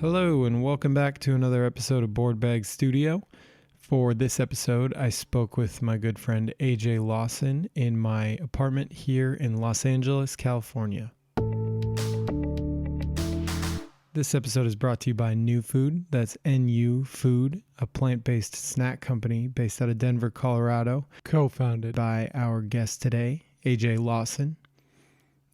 Hello and welcome back to another episode of Board Bag Studio. For this episode, I spoke with my good friend AJ Lawson in my apartment here in Los Angeles, California. This episode is brought to you by New Food. That's NU Food, a plant-based snack company based out of Denver, Colorado, co-founded by our guest today, AJ Lawson.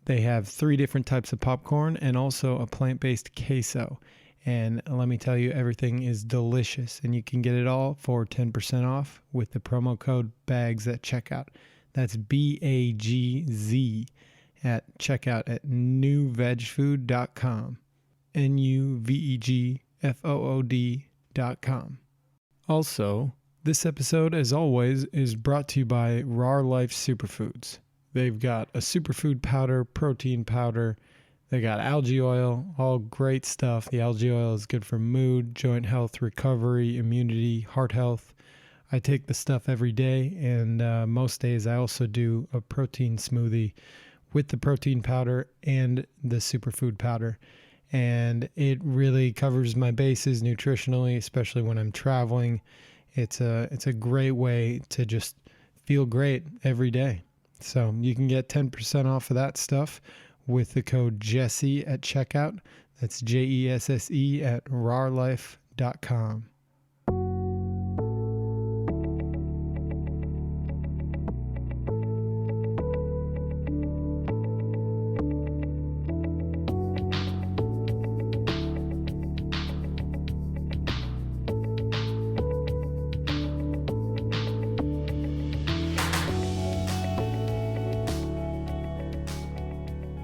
They have 3 different types of popcorn and also a plant-based queso. And let me tell you, everything is delicious, and you can get it all for 10% off with the promo code BAGS at checkout. That's BAGZ at checkout at newvegfood.com. NUVEGFOOD.com. Also, this episode, as always, is brought to you by Raw Life Superfoods. They've got a superfood powder, protein powder. They got algae oil, all great stuff. The algae oil is good for mood, joint health, recovery, immunity, heart health. I take the stuff every day, and most days I also do a protein smoothie with the protein powder and the superfood powder. And it really covers my bases nutritionally, especially when I'm traveling. It's a great way to just feel great every day. So you can get 10% off of that stuff with the code Jesse at checkout. That's JESSE at rawlife.com.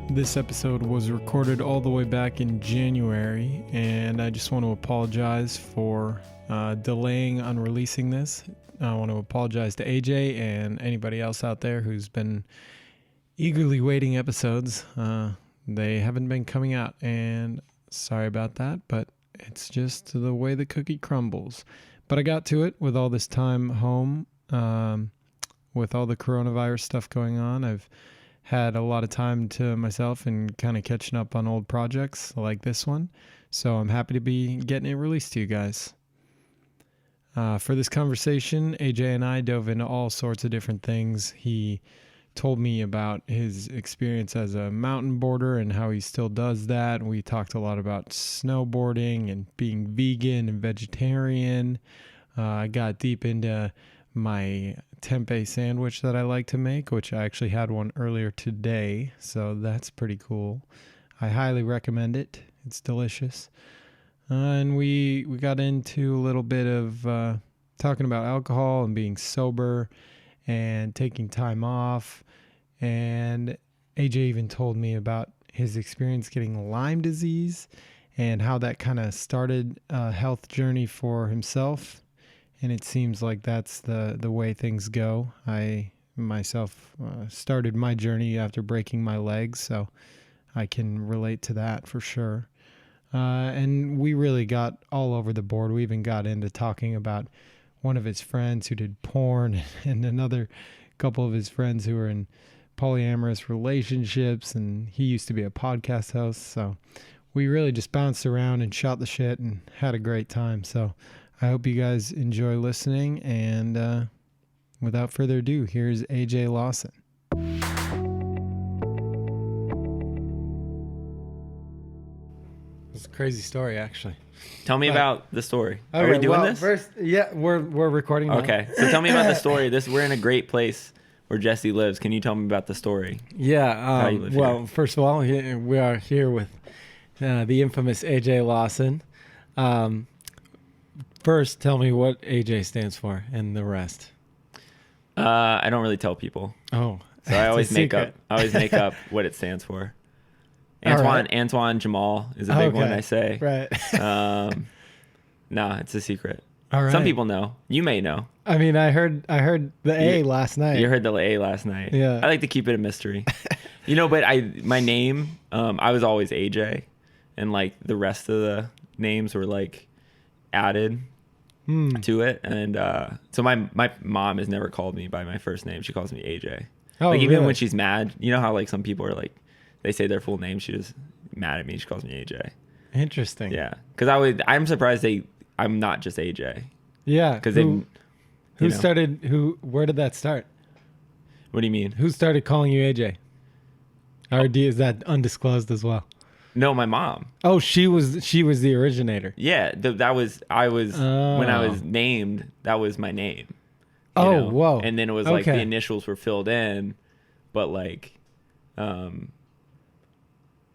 This episode was recorded all the way back in January, and I just want to apologize for delaying on releasing this. I want to apologize to AJ and anybody else out there who's been eagerly waiting episodes. They haven't been coming out, and sorry about that, but it's just the way the cookie crumbles. But I got to it with all this time home, with all the coronavirus stuff going on. I've had a lot of time to myself and kind of catching up on old projects like this one. So I'm happy to be getting it released to you guys. For this conversation, AJ and I dove into all sorts of different things. He told me about his experience as a mountain boarder and how he still does that. We talked a lot about snowboarding and being vegan and vegetarian. I got deep into my tempeh sandwich that I like to make, which I actually had one earlier today, so that's pretty cool. I highly recommend it. It's delicious. And we got into a little bit of talking about alcohol and being sober and taking time off. And AJ even told me about his experience getting Lyme disease and how that kind of started a health journey for himself. And it seems like that's the way things go. I myself started my journey after breaking my legs, so I can relate to that for sure. And we really got all over the board. We even got into talking about one of his friends who did porn and another couple of his friends who were in polyamorous relationships, and he used to be a podcast host. So we really just bounced around and shot the shit and had a great time. So I hope you guys enjoy listening, and without further ado, here's AJ Lawson. It's a crazy story, actually. Tell me about the story. Okay, Are we doing this? First, yeah, we're recording now. Okay, so tell me about the story. We're in a great place where Jesse lives. Can you tell me about the story? Yeah, How you live well, here? first of all, we are here with the infamous AJ Lawson. First, tell me what AJ stands for and the rest. I don't really tell people. Oh, So I always make secret. up what it stands for. All right. Antoine Jamal is a big one I say. Right. No, it's a secret. All right. Some people know. You may know. I mean, I heard the A last night. You heard the A last night. Yeah. I like to keep it a mystery. But my name, I was always AJ, and like the rest of the names were like added to it, and so my mom has never called me by my first name. She calls me AJ. Oh, like even really? when she's mad, you know how like some people are like they say their full name, she was mad at me, she calls me AJ. Interesting. Yeah, because I'm surprised I'm not just AJ. Yeah. Because where did that start? What do you mean? Who started calling you AJ? Or is that undisclosed as well? No, my mom. Oh, she was the originator. Yeah, when I was named, that was my name. You know? Whoa. And then it was like the initials were filled in, but like, I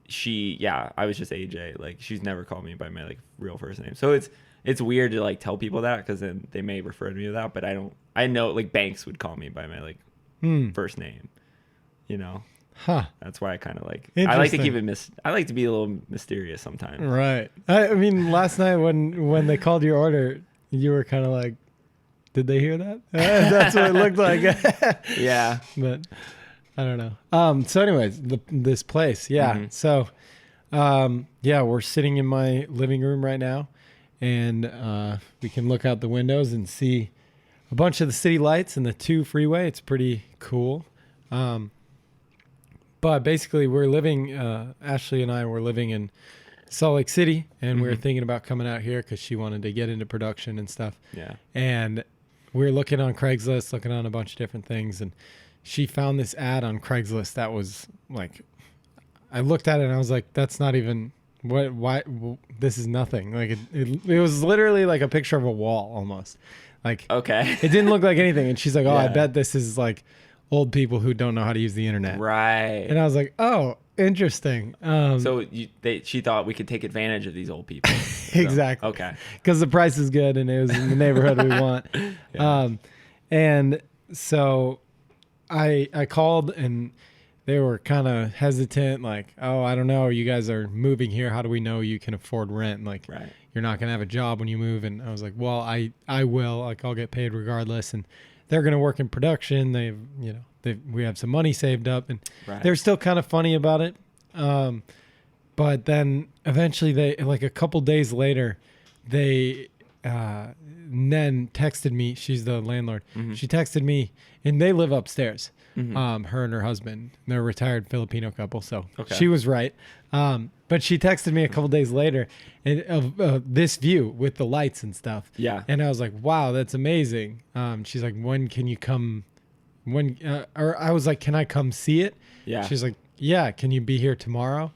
was just AJ. Like, she's never called me by my like real first name. So it's weird to like tell people that, because then they may refer to me to that, but I know like Banks would call me by my like first name, you know. Huh. That's why I kind of like. I like to keep it I like to be a little mysterious sometimes. Right. I mean, last night when they called your order, you were kind of like, did they hear that? That's what it looked like. Yeah. But I don't know. So anyways, this place. Yeah. Mm-hmm. So, we're sitting in my living room right now, and we can look out the windows and see a bunch of the city lights and the 2 freeway. It's pretty cool. But basically, we're living, Ashley and I were living in Salt Lake City, and we were thinking about coming out here because she wanted to get into production and stuff. Yeah. And we were looking on Craigslist, looking on a bunch of different things, and she found this ad on Craigslist that was like, I looked at it and I was like, that's not even, why, this is nothing. Like, it was literally like a picture of a wall almost. Like, okay. It didn't look like anything. And she's like, I bet this is like old people who don't know how to use the internet. Right. And I was like, oh, interesting. So she thought we could take advantage of these old people. Exactly. Okay. Because the price is good and it was in the neighborhood we want. Yeah. And so I called, and they were kind of hesitant, like, oh, I don't know, you guys are moving here. How do we know you can afford rent? Like, right. You're not going to have a job when you move. And I was like, well, I will. Like, I'll get paid regardless. And they're going to work in production. We have some money saved up, and they're still kind of funny about it. But then eventually they, like a couple days later, Nen texted me. She's the landlord. Mm-hmm. She texted me, and they live upstairs. Mm-hmm. Her and her husband, they're a retired Filipino couple. So she was right. But she texted me a couple days later of this view with the lights and stuff. Yeah. And I was like, wow, that's amazing. She's like, when can you come? Or I was like, can I come see it? Yeah. She's like, yeah, can you be here tomorrow?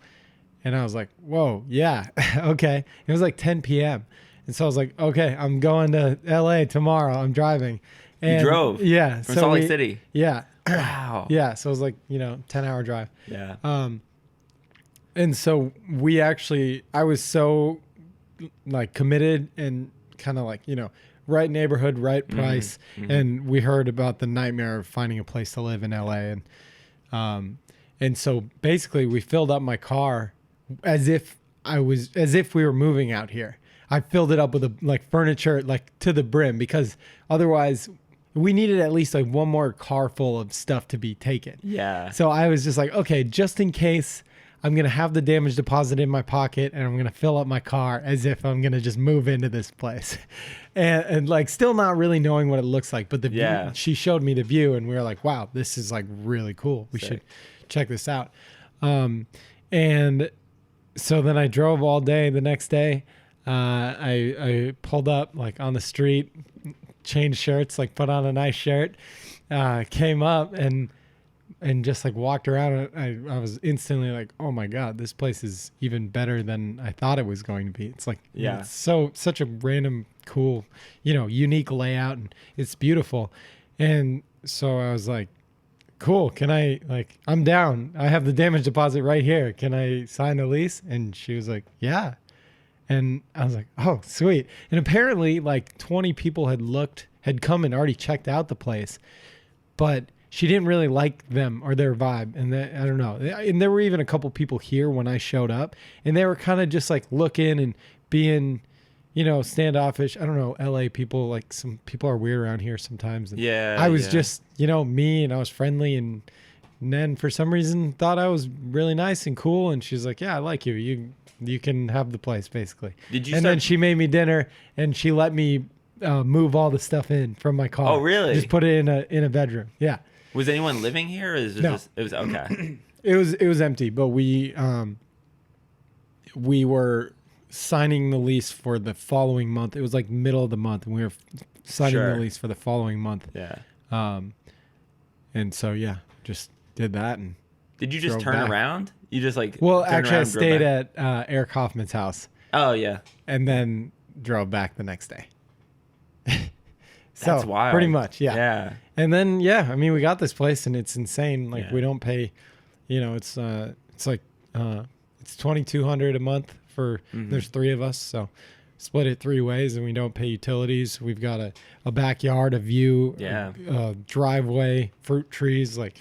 And I was like, whoa, yeah, okay. It was like 10 p.m. And so I was like, okay, I'm going to LA tomorrow. I'm driving. And you drove? Yeah. From Salt Lake City? Yeah. Wow. Yeah. So it was like, 10-hour drive. Yeah. And so I was so like committed and kind of like, right neighborhood, right price. Mm-hmm. And we heard about the nightmare of finding a place to live in LA. And so basically we filled up my car as if we were moving out here. I filled it up with furniture, like to the brim, because otherwise we needed at least like one more car full of stuff to be taken. Yeah. So I was just like, okay, just in case, I'm going to have the damage deposit in my pocket, and I'm going to fill up my car as if I'm going to just move into this place. And like still not really knowing what it looks like, but the view, she showed me the view, and we were like, wow, this is like really cool. We should check this out. And so then I drove all day the next day. I pulled up like on the street, changed shirts, like put on a nice shirt, came up and just like walked around. I was instantly like, oh my God, this place is even better than I thought it was going to be. It's like, it's such a random, cool, unique layout, and it's beautiful. And so I was like, cool. Can I, I'm down. I have the damage deposit right here. Can I sign a lease? And she was like, yeah. And I was like, oh, sweet. And apparently like 20 people had come and already checked out the place, but she didn't really like them or their vibe. And I don't know. And there were even a couple people here when I showed up, and they were kind of just like looking and being, standoffish. I don't know. LA people, like some people are weird around here sometimes. And I was just, me, and I was friendly, and then for some reason thought I was really nice and cool. And she's like, yeah, I like you. You can have the place basically. Then she made me dinner, and she let me move all the stuff in from my car. Oh, really? Just put it in a bedroom. Yeah. Was anyone living here? Or is it no. Just, it was okay. It was empty, but we were signing the lease for the following month. It was like middle of the month, and we were signing the lease for the following month. Yeah. And so just did that. And did you just turn around? You just like actually I stayed at Eric Hoffman's house. Oh yeah. And then drove back the next day. That's wild. Pretty much, yeah. Yeah. And then I mean, we got this place and it's insane. Like we don't pay, it's like it's $2,200 a month for there's 3 of us, so split it 3 ways, and we don't pay utilities. We've got a backyard, a view, a driveway, fruit trees, like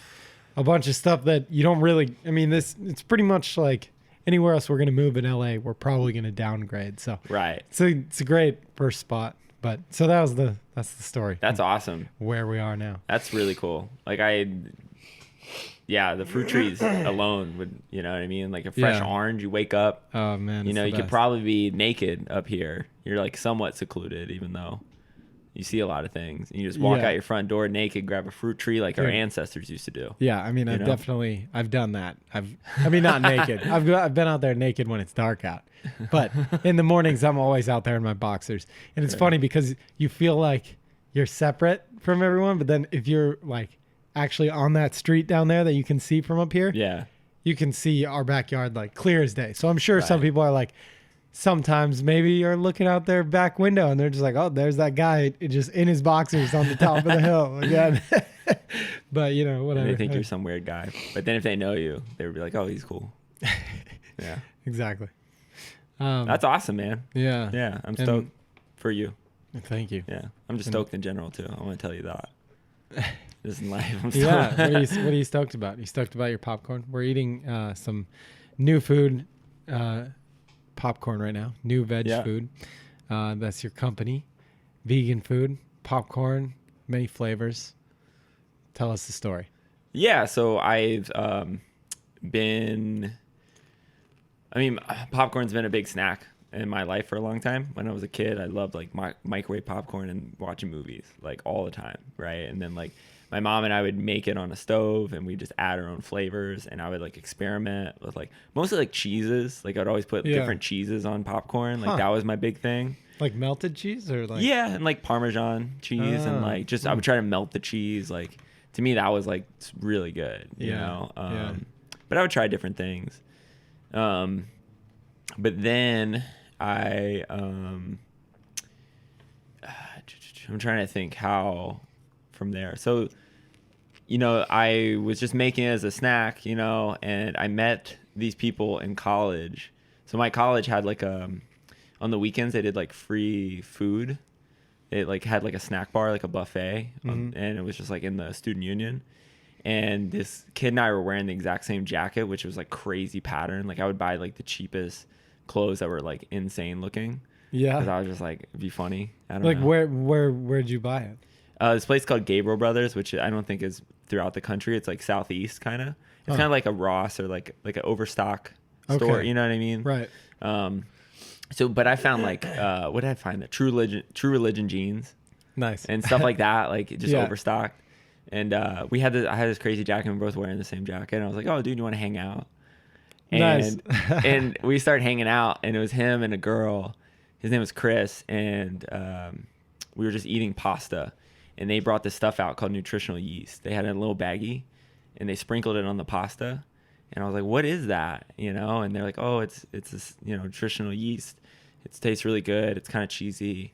a bunch of stuff that you don't really. I mean, it's pretty much like anywhere else we're gonna move in LA, we're probably gonna downgrade. So right. So it's a great first spot. But so that's the story. That's awesome. Where we are now. That's really cool. Like the fruit trees alone would, you know what I mean? Like a fresh orange, you wake up. Oh man. You know, you could probably be naked up here. You're like somewhat secluded, even though you see a lot of things. And you just walk out your front door naked, grab a fruit tree like our ancestors used to do. Yeah, I mean, I've done that. I mean, not naked. I've been out there naked when it's dark out. But in the mornings, I'm always out there in my boxers. And it's funny because you feel like you're separate from everyone. But then if you're like actually on that street down there that you can see from up here, you can see our backyard like clear as day. So I'm sure some people are like, sometimes maybe you're looking out their back window and they're just like, oh, there's that guy just in his boxers on the top of the hill again. But whatever. And they think you're some weird guy. But then if they know you, they would be like, oh, he's cool. Yeah. Exactly. That's awesome, man. Yeah. Yeah. I'm stoked for you. Thank you. Yeah. I'm just stoked in general too. I want to tell you that. Just in life. I'm stoked. Yeah. What are you stoked about? You stoked about your popcorn? We're eating some new food, popcorn right now. New veg food. That's your company. Vegan food, popcorn, many flavors. Tell us the story. Yeah. So I've popcorn's been a big snack in my life for a long time. When I was a kid, I loved like microwave popcorn and watching movies like all the time, right? And then like my mom and I would make it on a stove and we just add our own flavors, and I would like experiment with like mostly like cheeses. Like I'd always put different cheeses on popcorn. Like that was my big thing. Like melted cheese or like and like Parmesan cheese and like just I would try to melt the cheese. Like to me that was like really good, you know. But I would try different things. But then I'm trying to think how from there. So, I was just making it as a snack, and I met these people in college. So my college had like on the weekends they did like free food. It like had like a snack bar, like a buffet, and it was just like in the student union. And this kid and I were wearing the exact same jacket, which was like crazy pattern. Like I would buy like the cheapest clothes that were like insane looking. Yeah. Because I was just like, it'd be funny. I don't know. Like where'd you buy it? This place called Gabriel Brothers, which I don't think is throughout the country. It's like Southeast kind of. It's kind of like a Ross or like an Overstock store. You know what I mean? Right. But I found like what did I find? The True Religion jeans. Nice. And stuff like that, like just overstocked. And I had this crazy jacket, and we were both wearing the same jacket. And I was like, "Oh, dude, you want to hang out?" And nice. And we started hanging out, and it was him and a girl. His name was Chris, and we were just eating pasta. And they brought this stuff out called nutritional yeast. They had a little baggie, and they sprinkled it on the pasta. And I was like, "What is that?" And they're like, "Oh, it's this nutritional yeast. It tastes really good. It's kind of cheesy.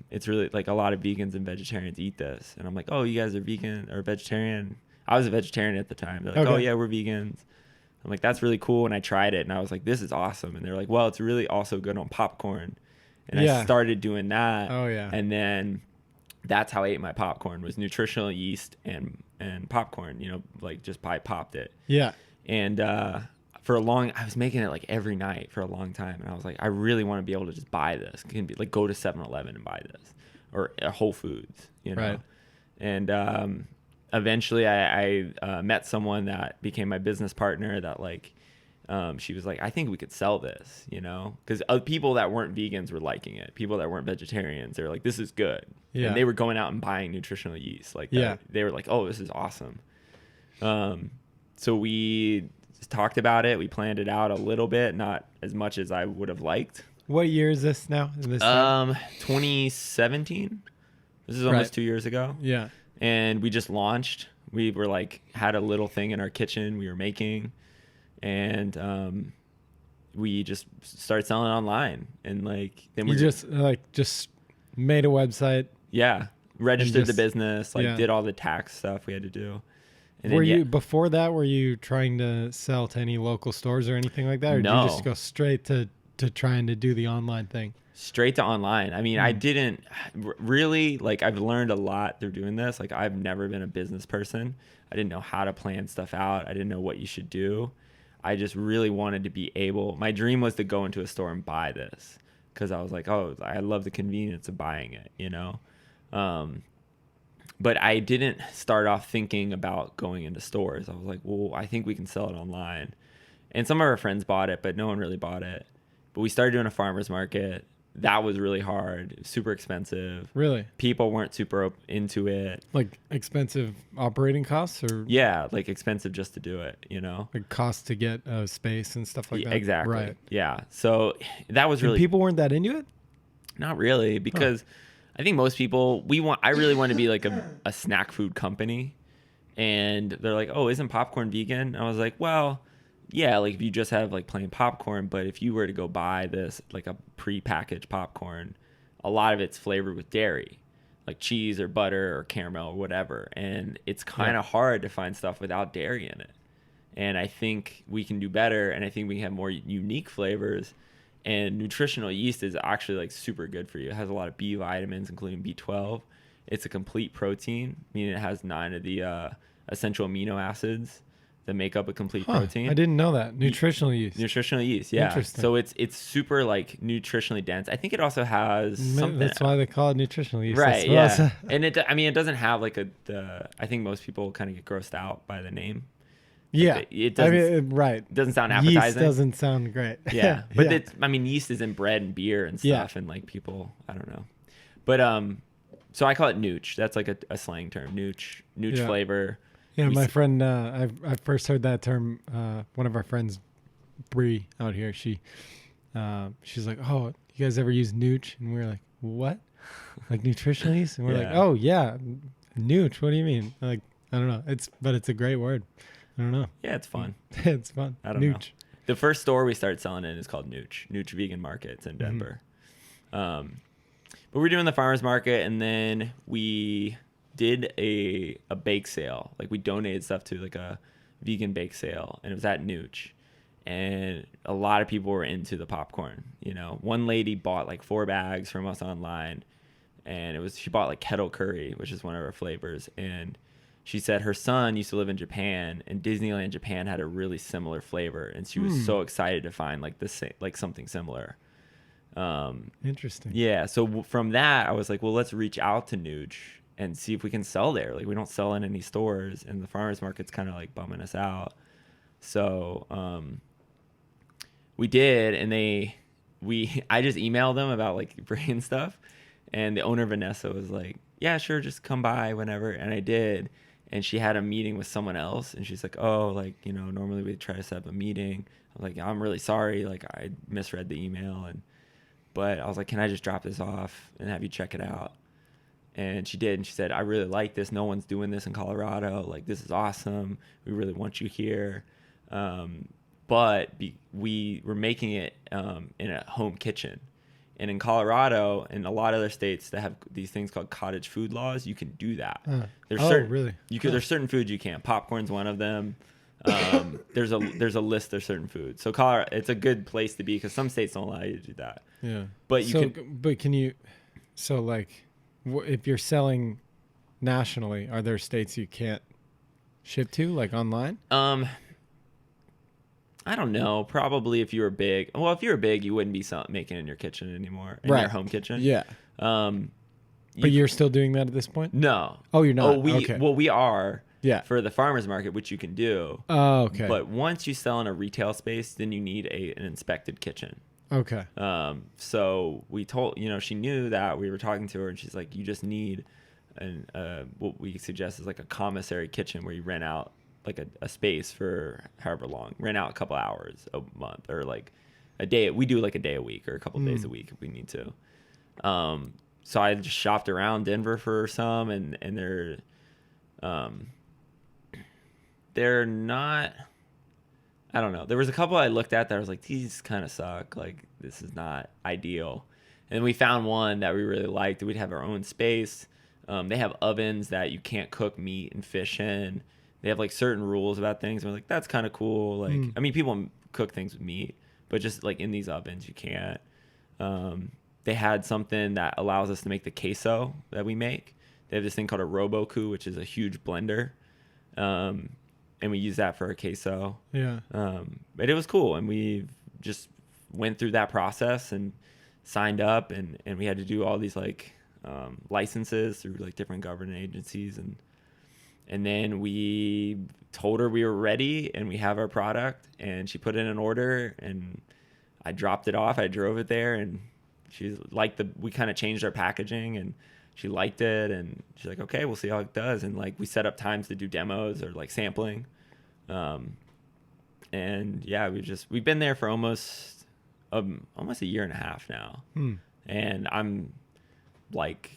It's really like a lot of vegans and vegetarians eat this." And I'm like, "Oh, you guys are vegan or vegetarian?" I was a vegetarian at the time. They're like, "Oh yeah, we're vegans." I'm like, "That's really cool." And I tried it, and I was like, "This is awesome." And they're like, "Well, it's really also good on popcorn." And I started doing that. Oh yeah. And then that's how I ate my popcorn, was nutritional yeast and popcorn. Like just popped it. Yeah. And I was making it like every night for a long time. And I was like, I really want to be able to just buy this. It can be like go to 7-Eleven and buy this, or Whole Foods, Right. And eventually I met someone that became my business partner that like, she was like, I think we could sell this, because people that weren't vegans were liking it. People that weren't vegetarians, they were like, this is good. Yeah. And they were going out and buying nutritional yeast. Like, they were like, oh, this is awesome. So we talked about it. We planned it out a little bit, not as much as I would have liked. What year is this now? 2017. This is almost 2 years ago. Yeah. And we just launched. We were like, had a little thing in our kitchen we were making, and we just started selling online. And like, then we just made a website. Yeah. Registered the business, did all the tax stuff we had to do. And before that, were you trying to sell to any local stores or anything like that? Or No. did you just go straight to trying to do the online thing? Straight to online. I mean, I didn't really, like, I've learned a lot through doing this. Like, I've never been a business person. I didn't know how to plan stuff out. I didn't know what you should do. I just really wanted to be able, my dream was to go into a store and buy this, because I was like, oh, I love the convenience of buying it, you know? But I didn't start off thinking about going into stores. I was like, well, I think we can sell it online. And some of our friends bought it, but no one really bought it. But we started doing a farmer's market. That was really hard, super expensive. Really? People weren't super into it. Like expensive operating costs, or? Yeah, like expensive just to do it, you know? Like cost to get space and stuff like that? Exactly. Right. Yeah. So that was really... And people weren't that into it? Not really, because I think most people, I really want to be like a snack food company. And they're like, oh, isn't popcorn vegan? I was like, well... Yeah, like if you just have like plain popcorn, but if you were to go buy this, like a pre-packaged popcorn, a lot of it's flavored with dairy, like cheese or butter or caramel or whatever. And it's kind of hard to find stuff without dairy in it. And I think we can do better. And I think we can have more unique flavors. And nutritional yeast is actually like super good for you. It has a lot of B vitamins, including B12. It's a complete protein, meaning it has 9 of the essential amino acids that make up a complete protein. I didn't know that. Nutritional yeast. Nutritional yeast, yeah. Interesting. So it's super like nutritionally dense. I think it also has something. That's why they call it nutritional yeast. Right, yeah. And it doesn't have like I think most people kind of get grossed out by the name. Yeah. It doesn't, right. It doesn't sound appetizing. Yeast doesn't sound great. Yeah. But yeast is in bread and beer and stuff, and like people, I don't know. But so I call it nooch. That's like a slang term. Nooch flavor. Yeah, my friend, I first heard that term. One of our friends, Bree, out here, she's like, "Oh, you guys ever use nooch?" And we were like, "What? Like nutritional yeast?" And we're like, "Oh yeah, nooch. What do you mean?" Like, I don't know. But it's a great word. I don't know. Yeah, it's fun. It's fun. I don't know. The first store we started selling in is called Nooch Vegan Markets in Denver. But we're doing the farmers market, and then we did a bake sale. Like we donated stuff to like a vegan bake sale, and it was at Nooch, and a lot of people were into the popcorn. You know, one lady bought like 4 bags from us online, and she bought like kettle curry, which is one of our flavors, and she said her son used to live in Japan, and Disneyland Japan had a really similar flavor, and she was so excited to find like something similar. Interesting. Yeah, so from that I was like, well, let's reach out to Nooch and see if we can sell there. Like we don't sell in any stores, and the farmers market's kind of like bumming us out. So we did, and I just emailed them about like bringing stuff, and the owner Vanessa was like, yeah, sure, just come by whenever. And I did, and she had a meeting with someone else, and she's like, oh, like, you know, normally we try to set up a meeting. I'm like, I'm really sorry, like I misread the email, but I was like, can I just drop this off and have you check it out? And she did, and she said, I really like this. No one's doing this in Colorado. Like, this is awesome. We really want you here. But we were making it in a home kitchen. And in Colorado and a lot of other states that have these things called cottage food laws, you can do that. Really? There's certain foods you can't. Popcorn's one of them. There's a list of certain foods. So Colorado, it's a good place to be, because some states don't allow you to do that. Yeah. But if you're selling nationally, are there states you can't ship to, like online? I don't know. Probably if you were big. Well, if you were big, you wouldn't be making it in your kitchen anymore. In your home kitchen. Yeah. But you're still doing that at this point? No. Oh, you're not? Okay. Well, we are. Yeah. For the farmers market, which you can do. Oh, okay. But once you sell in a retail space, then you need an inspected kitchen. Okay. So we told, she knew that. We were talking to her, and she's like, you just need what we suggest is like a commissary kitchen where you rent out like a space for however long, rent out a couple hours a month, or like a day. We do like a day a week or a couple days a week if we need to. So I just shopped around Denver for some, and they're not, I don't know. There was a couple I looked at that I was like, these kind of suck. Like, this is not ideal. And we found one that we really liked. We'd have our own space. They have ovens that you can't cook meat and fish in. They have like certain rules about things. And we're like, that's kind of cool. Like, I mean, people cook things with meat, but just like in these ovens, you can't. They had something that allows us to make the queso that we make. They have this thing called a Roboku, which is a huge blender. And we use that for our queso. Yeah. But it was cool. And we just went through that process and signed up, and we had to do all these like licenses through like different government agencies. And then we told her we were ready and we have our product, and she put in an order, and I dropped it off. I drove it there, and she's like, we kind of changed our packaging, and she liked it, and she's like, okay, we'll see how it does. And like, we set up times to do demos or like sampling. And yeah, we've been there for almost a year and a half now. And I'm like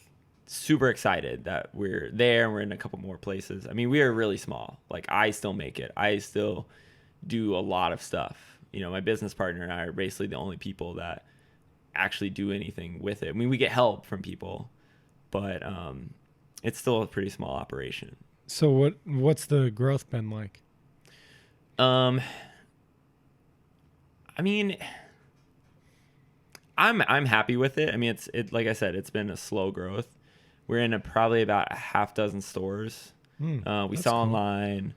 super excited that we're there, and we're in a couple more places. I mean, we are really small. Like, I still make it. I still do a lot of stuff. You know, my business partner and I are basically the only people that actually do anything with it. I mean, we get help from people, but it's still a pretty small operation. So what's the growth been like? I mean, I'm happy with it. I mean, it like I said, it's been a slow growth. We're in probably about a half dozen stores. We sell online.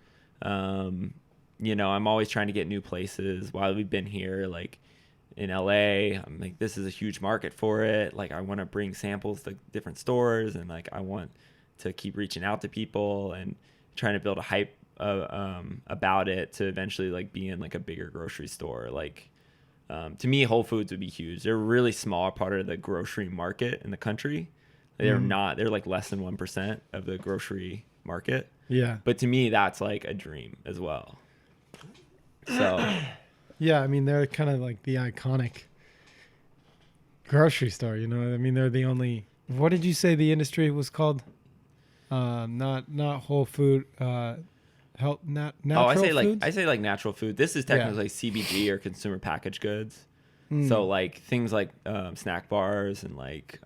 You know, I'm always trying to get new places. While we've been here, like in LA, I'm like, this is a huge market for it. Like, I want to bring samples to different stores, and like, I want to keep reaching out to people and trying to build a hype about it to eventually like be in like a bigger grocery store. Like, to me, Whole Foods would be huge. They're a really small part of the grocery market in the country. They're like less than 1% of the grocery market. Yeah. But to me, that's like a dream as well. So yeah, I mean, they're kind of like the iconic grocery store, you know? I mean, they're the only, what did you say the industry was called? Not Whole Food, health, natural I say like natural food. This is technically like CBG or consumer packaged goods. So like things like snack bars and like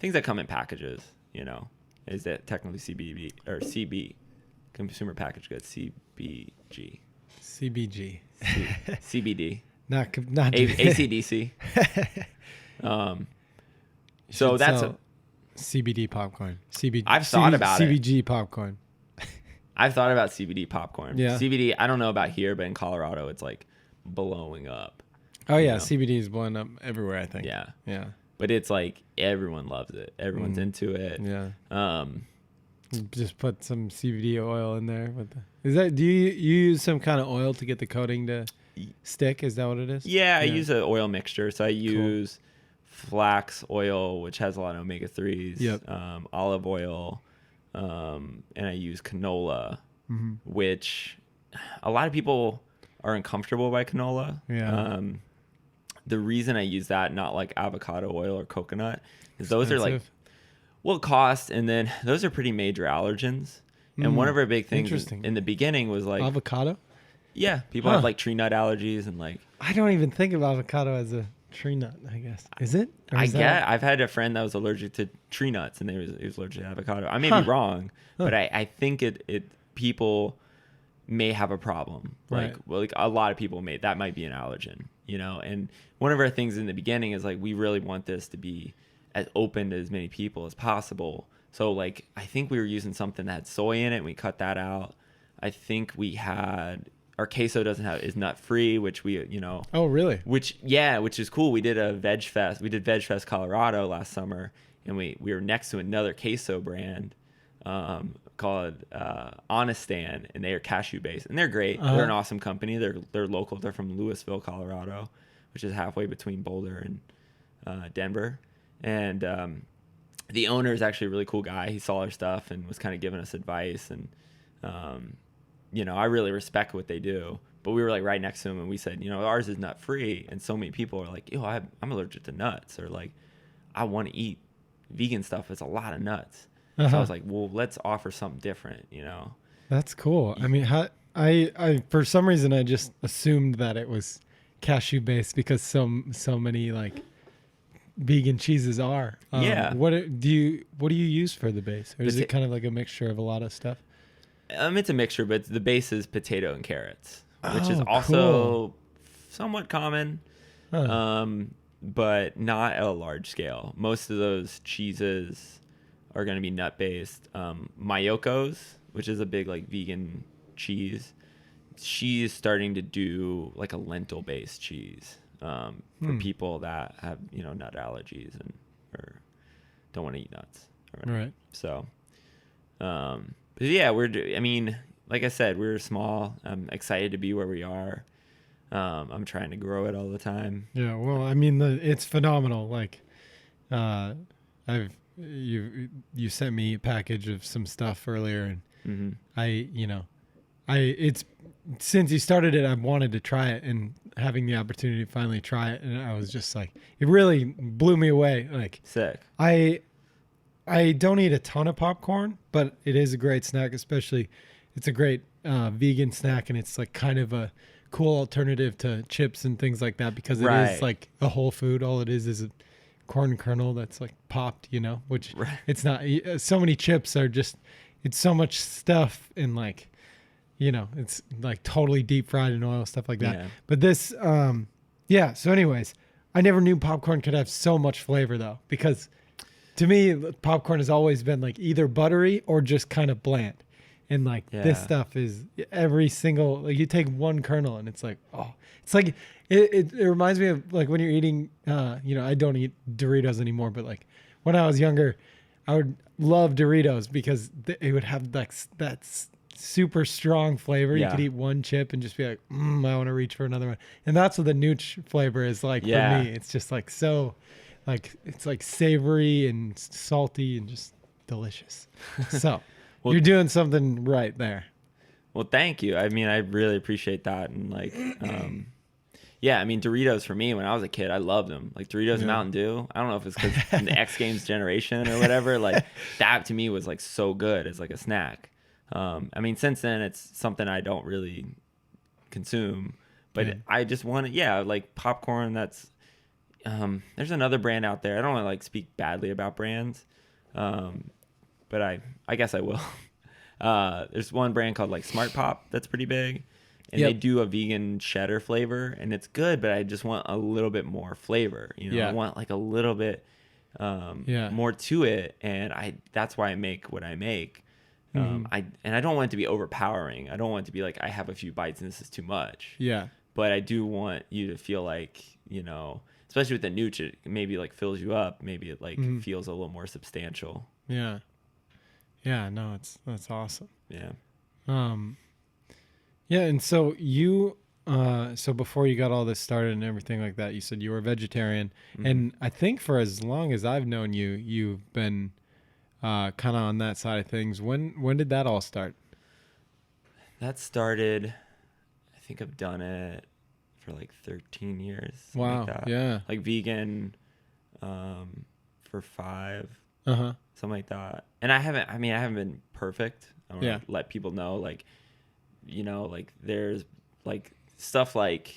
things that come in packages, you know, is that technically CBB or CB, consumer packaged goods, CBG. CBG. CBD. Not ACDC. So that's CBD popcorn. CBG. I've thought about CBG popcorn. I've thought about CBD popcorn. Yeah. CBD, I don't know about here, but in Colorado, it's like blowing up. Oh, yeah. CBD is blowing up everywhere, I think. Yeah. Yeah. But it's like everyone loves it. Everyone's into it. Yeah. Just put some CBD oil in there. Do you use some kind of oil to get the coating to stick? Is that what it is? Yeah, I use an oil mixture. So I use flax oil, which has a lot of omega-3s, olive oil, and I use canola, which a lot of people are uncomfortable by canola. Yeah. The reason I use that, not like avocado oil or coconut, is those are like, well, cost, and then those are pretty major allergens. And one of our big things in the beginning was like avocado. Yeah, people have like tree nut allergies and like. I don't even think of avocado as a tree nut. I guess is it? I've had a friend that was allergic to tree nuts, and he was allergic to avocado. I may be wrong, but I think it people may have a problem. Like, well, like a lot of people that might be an allergen, you know. And one of our things in the beginning is like, we really want this to be as open to as many people as possible. So like, I think we were using something that had soy in it, and we cut that out. I think we had our queso is nut free, which we, you know. Oh, really? Which is cool. We did a Veg Fest. We did Veg Fest Colorado last summer, and we were next to another queso brand called Honestan, and they are cashew based, and they're great. They're an awesome company. They're local. They're from Louisville, Colorado, which is halfway between Boulder and Denver. And the owner is actually a really cool guy. He saw our stuff and was kind of giving us advice, and I really respect what they do. But we were like right next to them, and we said, ours is nut free. And so many people are like, I'm allergic to nuts, or like, I want to eat vegan stuff. It's a lot of nuts. So I was like, well, let's offer something different, That's cool. I mean, I for some reason I just assumed that it was cashew based because so many like vegan cheeses are. Yeah. What do you use for the base, or is it kind of like a mixture of a lot of stuff? It's a mixture, but the base is potato and carrots, which is Oh, also somewhat common, Huh. but not at a large scale. Most of those cheeses are going to be nut based. Mayoko's, which is a big like vegan cheese, she's starting to do like a lentil based cheese for people that have nut allergies or don't want to eat nuts. Right. So, but yeah, I mean, like I said, we're small. I'm excited to be where we are. I'm trying to grow it all the time. Yeah. Well, I mean, it's phenomenal. Like, you sent me a package of some stuff earlier, and it's since you started it, I've wanted to try it, and having the opportunity to finally try it, and I was just like, it really blew me away. Like, Sick. I don't eat a ton of popcorn, but it is a great snack, especially it's a great vegan snack, and it's like kind of a cool alternative to chips and things like that because it is like a whole food. All it is a corn kernel that's like popped, which it's not. So many chips are just, it's so much stuff in like, it's like totally deep fried in oil, stuff like that. Yeah. But this, So anyways, I never knew popcorn could have so much flavor though, because to me, popcorn has always been like either buttery or just kind of bland. And like this stuff is every single, like you take one kernel and it's like, it's like, it reminds me of like when you're eating, I don't eat Doritos anymore, but like when I was younger, I would love Doritos because it would have like that super strong flavor. Yeah. You could eat one chip and just be like, I want to reach for another one. And that's what the Nooch flavor is like for me. It's just like so, like it's like savory and salty and just delicious. So you're doing something right there. Well, thank you. I mean, I really appreciate that. And like, yeah, I mean, Doritos for me, when I was a kid, I loved them. Like Doritos and Mountain Dew. I don't know if it's because from the X Games generation or whatever. Like that to me was like so good as like a snack. I mean, since then it's something I don't really consume, but I just want to, like popcorn. That's, there's another brand out there. I don't want to like speak badly about brands. But I guess I will. There's one brand called like Smart Pop that's pretty big, and they do a vegan cheddar flavor, and it's good. But I just want a little bit more flavor. I want like a little bit more to it, and that's why I make what I make. I don't want it to be overpowering. I don't want it to be like I have a few bites and this is too much. Yeah. But I do want you to feel like especially with the Nooch, it maybe like fills you up. Maybe it like feels a little more substantial. Yeah. Yeah, no, that's awesome. Yeah. Yeah, and so so before you got all this started and everything like that, you said you were a vegetarian, and I think for as long as I've known you, you've been kind of on that side of things. When did that all start? That started, I think I've done it for like 13 years. Wow. Like that. Yeah. Like vegan for 5. Something like that. And I haven't been perfect. I want to let people know, like, like there's like stuff like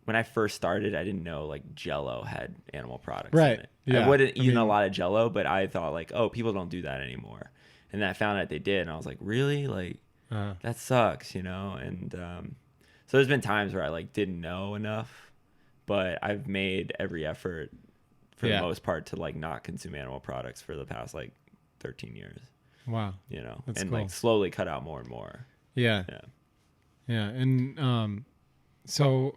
when I first started, I didn't know like Jell-O had animal products in it. Yeah. I wouldn't eat a lot of Jell-O, but I thought like, oh, people don't do that anymore. And then I found out they did, and I was like, really? Like, that sucks, And so there's been times where I like didn't know enough, but I've made every effort for the most part to like not consume animal products for the past like 13 years. Wow. That's and cool. like slowly cut out more and more. Yeah. And so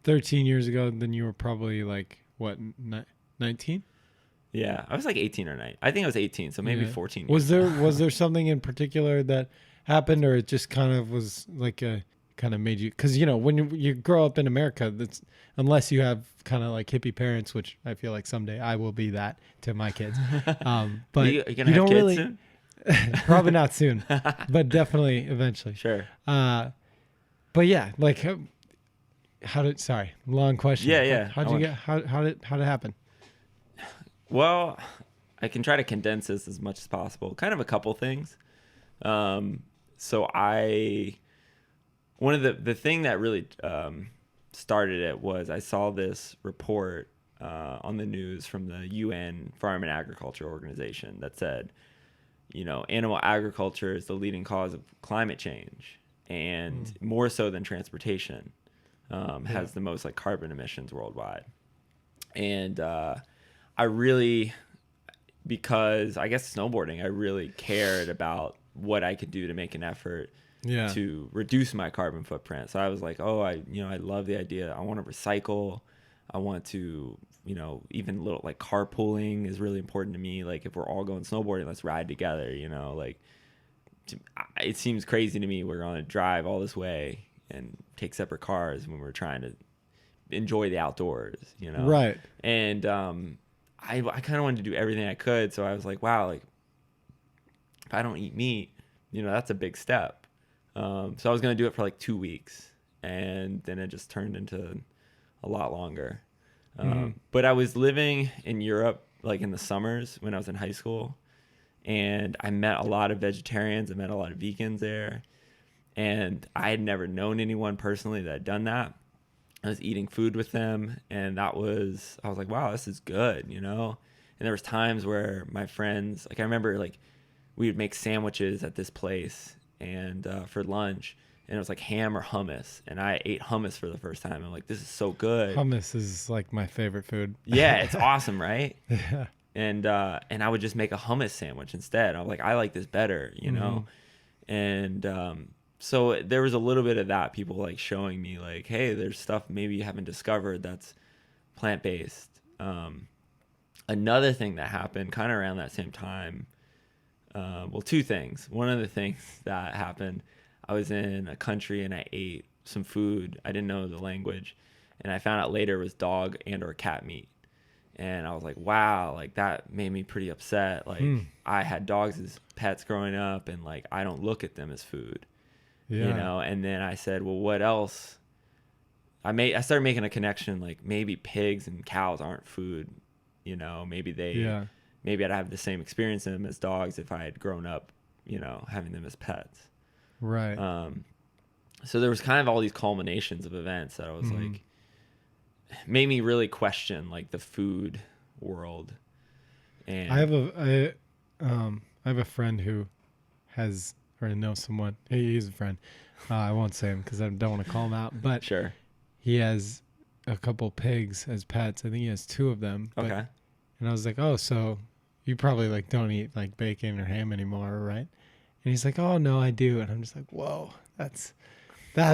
13 years ago, then you were probably like what, 19? Yeah, I was like 18 or 19. I think I was 18, so maybe 14 years. Was there something in particular that happened, or it just kind of was like a kind of made you, because when you grow up in America, that's, unless you have kind of like hippie parents, which I feel like someday I will be that to my kids. But are you gonna have kids soon? Probably not soon, but definitely eventually. Sure. But yeah, like sorry, long question. Yeah. How did it happen? Well, I can try to condense this as much as possible. Kind of a couple things. So one of the thing that really started it was I saw this report on the news from the UN Farm and Agriculture Organization that said, animal agriculture is the leading cause of climate change, and more so than transportation, has the most like carbon emissions worldwide. And I really, because I guess snowboarding, I really cared about what I could do to make an effort to reduce my carbon footprint. So I was like, I love the idea. I want to recycle. I want to, even little like carpooling is really important to me. Like if we're all going snowboarding, let's ride together, it seems crazy to me. We're going to drive all this way and take separate cars when we're trying to enjoy the outdoors, Right. And I kind of wanted to do everything I could. So I was like, wow, like if I don't eat meat, that's a big step. So I was going to do it for like 2 weeks, and then it just turned into a lot longer. But I was living in Europe, like in the summers when I was in high school, and I met a lot of vegetarians. I met a lot of vegans there, and I had never known anyone personally that had done that. I was eating food with them, and I was like, wow, this is good, And there was times where my friends, like I remember like we would make sandwiches at this place and for lunch, and it was like ham or hummus, and I ate hummus for the first time. I'm like, this is so good. Hummus is like my favorite food. Yeah, it's awesome, right? Yeah. And I would just make a hummus sandwich instead. I was like, I like this better, And so there was a little bit of that, people like showing me like, hey, there's stuff maybe you haven't discovered that's plant-based. Another thing that happened kind of around that same time, two things. One of the things that happened, I was in a country and I ate some food. I didn't know the language, and I found out later it was dog and or cat meat. And I was like, wow, like that made me pretty upset. Like I had dogs as pets growing up, and like I don't look at them as food. Yeah. And then I said, well, what else? I started making a connection, like maybe pigs and cows aren't food, maybe I'd have the same experience in them as dogs if I had grown up, having them as pets. Right. So there was kind of all these culminations of events that I was like, made me really question like the food world. And I have a friend who has, or knows someone. He's a friend. I won't say him because I don't want to call him out. But sure, he has a couple pigs as pets. I think he has 2 of them. Okay. And I was like, oh, so you probably like don't eat like bacon or ham anymore, right? And he's like, oh no, I do. And I'm just like, whoa, that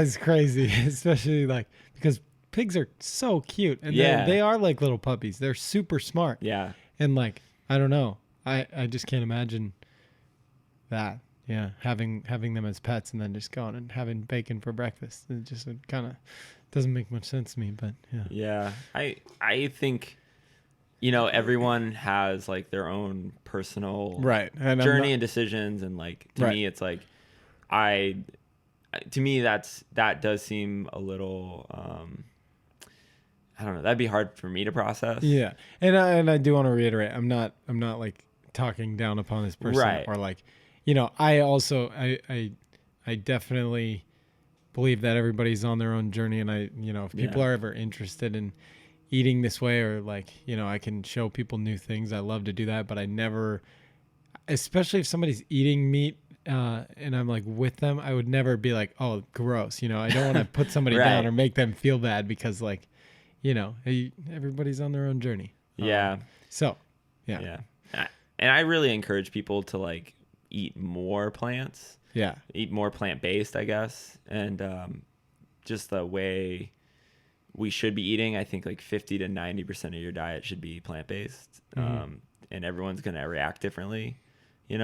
is crazy, especially like because pigs are so cute, and they are like little puppies. They're super smart. Yeah. And like, I don't know, I just can't imagine that. Yeah, having them as pets and then just going and having bacon for breakfast. It just kind of doesn't make much sense to me, but yeah. Yeah, I think, everyone has like their own personal and journey and decisions, and like to me, it's like to me that does seem a little I don't know. That'd be hard for me to process. Yeah, and I do want to reiterate, I'm not like talking down upon this person, right, or like. I also, I definitely believe that everybody's on their own journey. And if people are ever interested in eating this way, or like, I can show people new things. I love to do that, but I never, especially if somebody's eating meat, and I'm like with them, I would never be like, oh, gross. I don't want to put somebody right. down or make them feel bad because like, everybody's on their own journey. Yeah. So, yeah. Yeah. And I really encourage people to like, eat more plants, eat more plant-based, I guess, and just the way we should be eating. I think like 50 to 90% of your diet should be plant-based, and everyone's going to react differently. We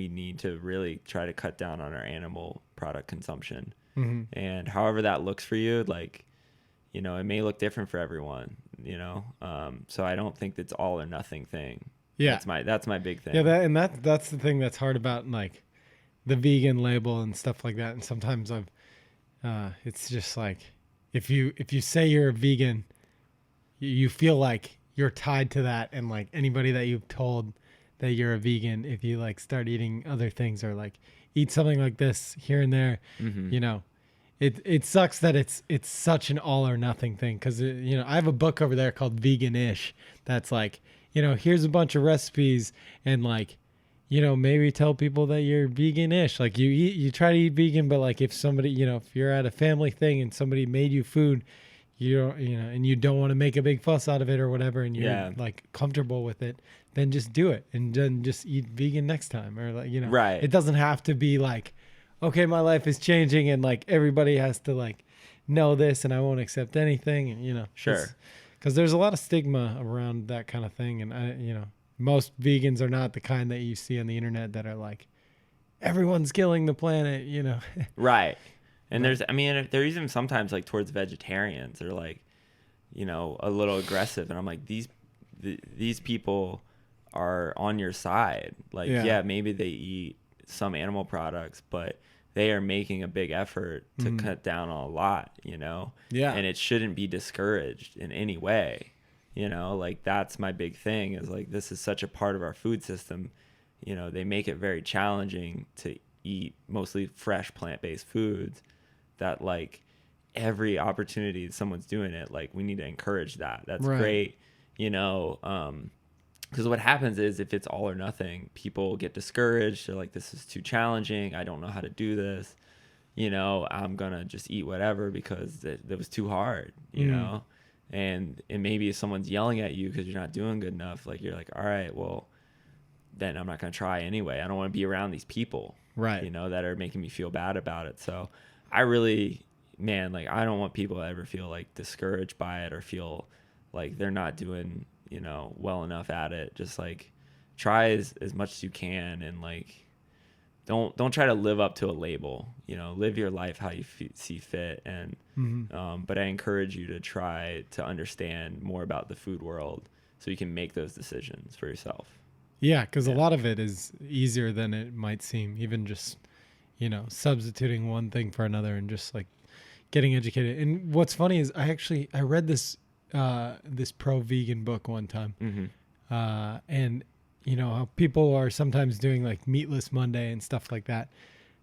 need to really try to cut down on our animal product consumption, and however that looks for you, like, it may look different for everyone, so I don't think it's all or nothing thing. Yeah. That's my big thing. Yeah, that's the thing that's hard about like the vegan label and stuff like that. And sometimes it's just like if you say you're a vegan, you feel like you're tied to that, and like anybody that you've told that you're a vegan, if you like start eating other things or like eat something like this here and there, you know, it sucks that it's such an all or nothing thing. Cause you know, I have a book over there called Vegan-ish. That's like, you know, here's a bunch of recipes and like, you know, maybe tell people that you're vegan-ish. Like you try to eat vegan, but like if somebody, you know, if you're at a family thing and somebody made you food, you don't, you know, and you don't want to make a big fuss out of it or whatever, and you're like comfortable with it, then just do it and then just eat vegan next time, or like, you know, right. It doesn't have to be like, okay, my life is changing and like everybody has to like know this and I won't accept anything, and you know, sure, because there's a lot of stigma around that kind of thing, and you know, most vegans are not the kind that you see on the internet that are like, everyone's killing the planet, you know. right. And there's even sometimes like towards vegetarians are like, you know, a little aggressive, and I'm like, these people are on your side. Like, yeah, maybe they eat some animal products, but they are making a big effort to cut down on a lot, you know? Yeah. And it shouldn't be discouraged in any way, you know? Like, that's my big thing is like, this is such a part of our food system. You know, they make it very challenging to eat mostly fresh plant-based foods that like every opportunity someone's doing it, like we need to encourage that. That's great, you know, because what happens is if it's all or nothing, people get discouraged. They're like, this is too challenging. I don't know how to do this. You know, I'm going to just eat whatever because it was too hard, you know? And maybe if someone's yelling at you because you're not doing good enough, like you're like, all right, well, then I'm not going to try anyway. I don't want to be around these people, right? You know, that are making me feel bad about it. So I really, man, like I don't want people to ever feel like discouraged by it or feel like they're not doing, you know, well enough at it. Just like try as much as you can, and like don't try to live up to a label, you know, live your life how you see fit. And but I encourage you to try to understand more about the food world so you can make those decisions for yourself. Yeah, because a lot of it is easier than it might seem, even just, you know, substituting one thing for another and just like getting educated. And what's funny is I read this this pro-vegan book one time, and you know how people are sometimes doing like meatless Monday and stuff like that,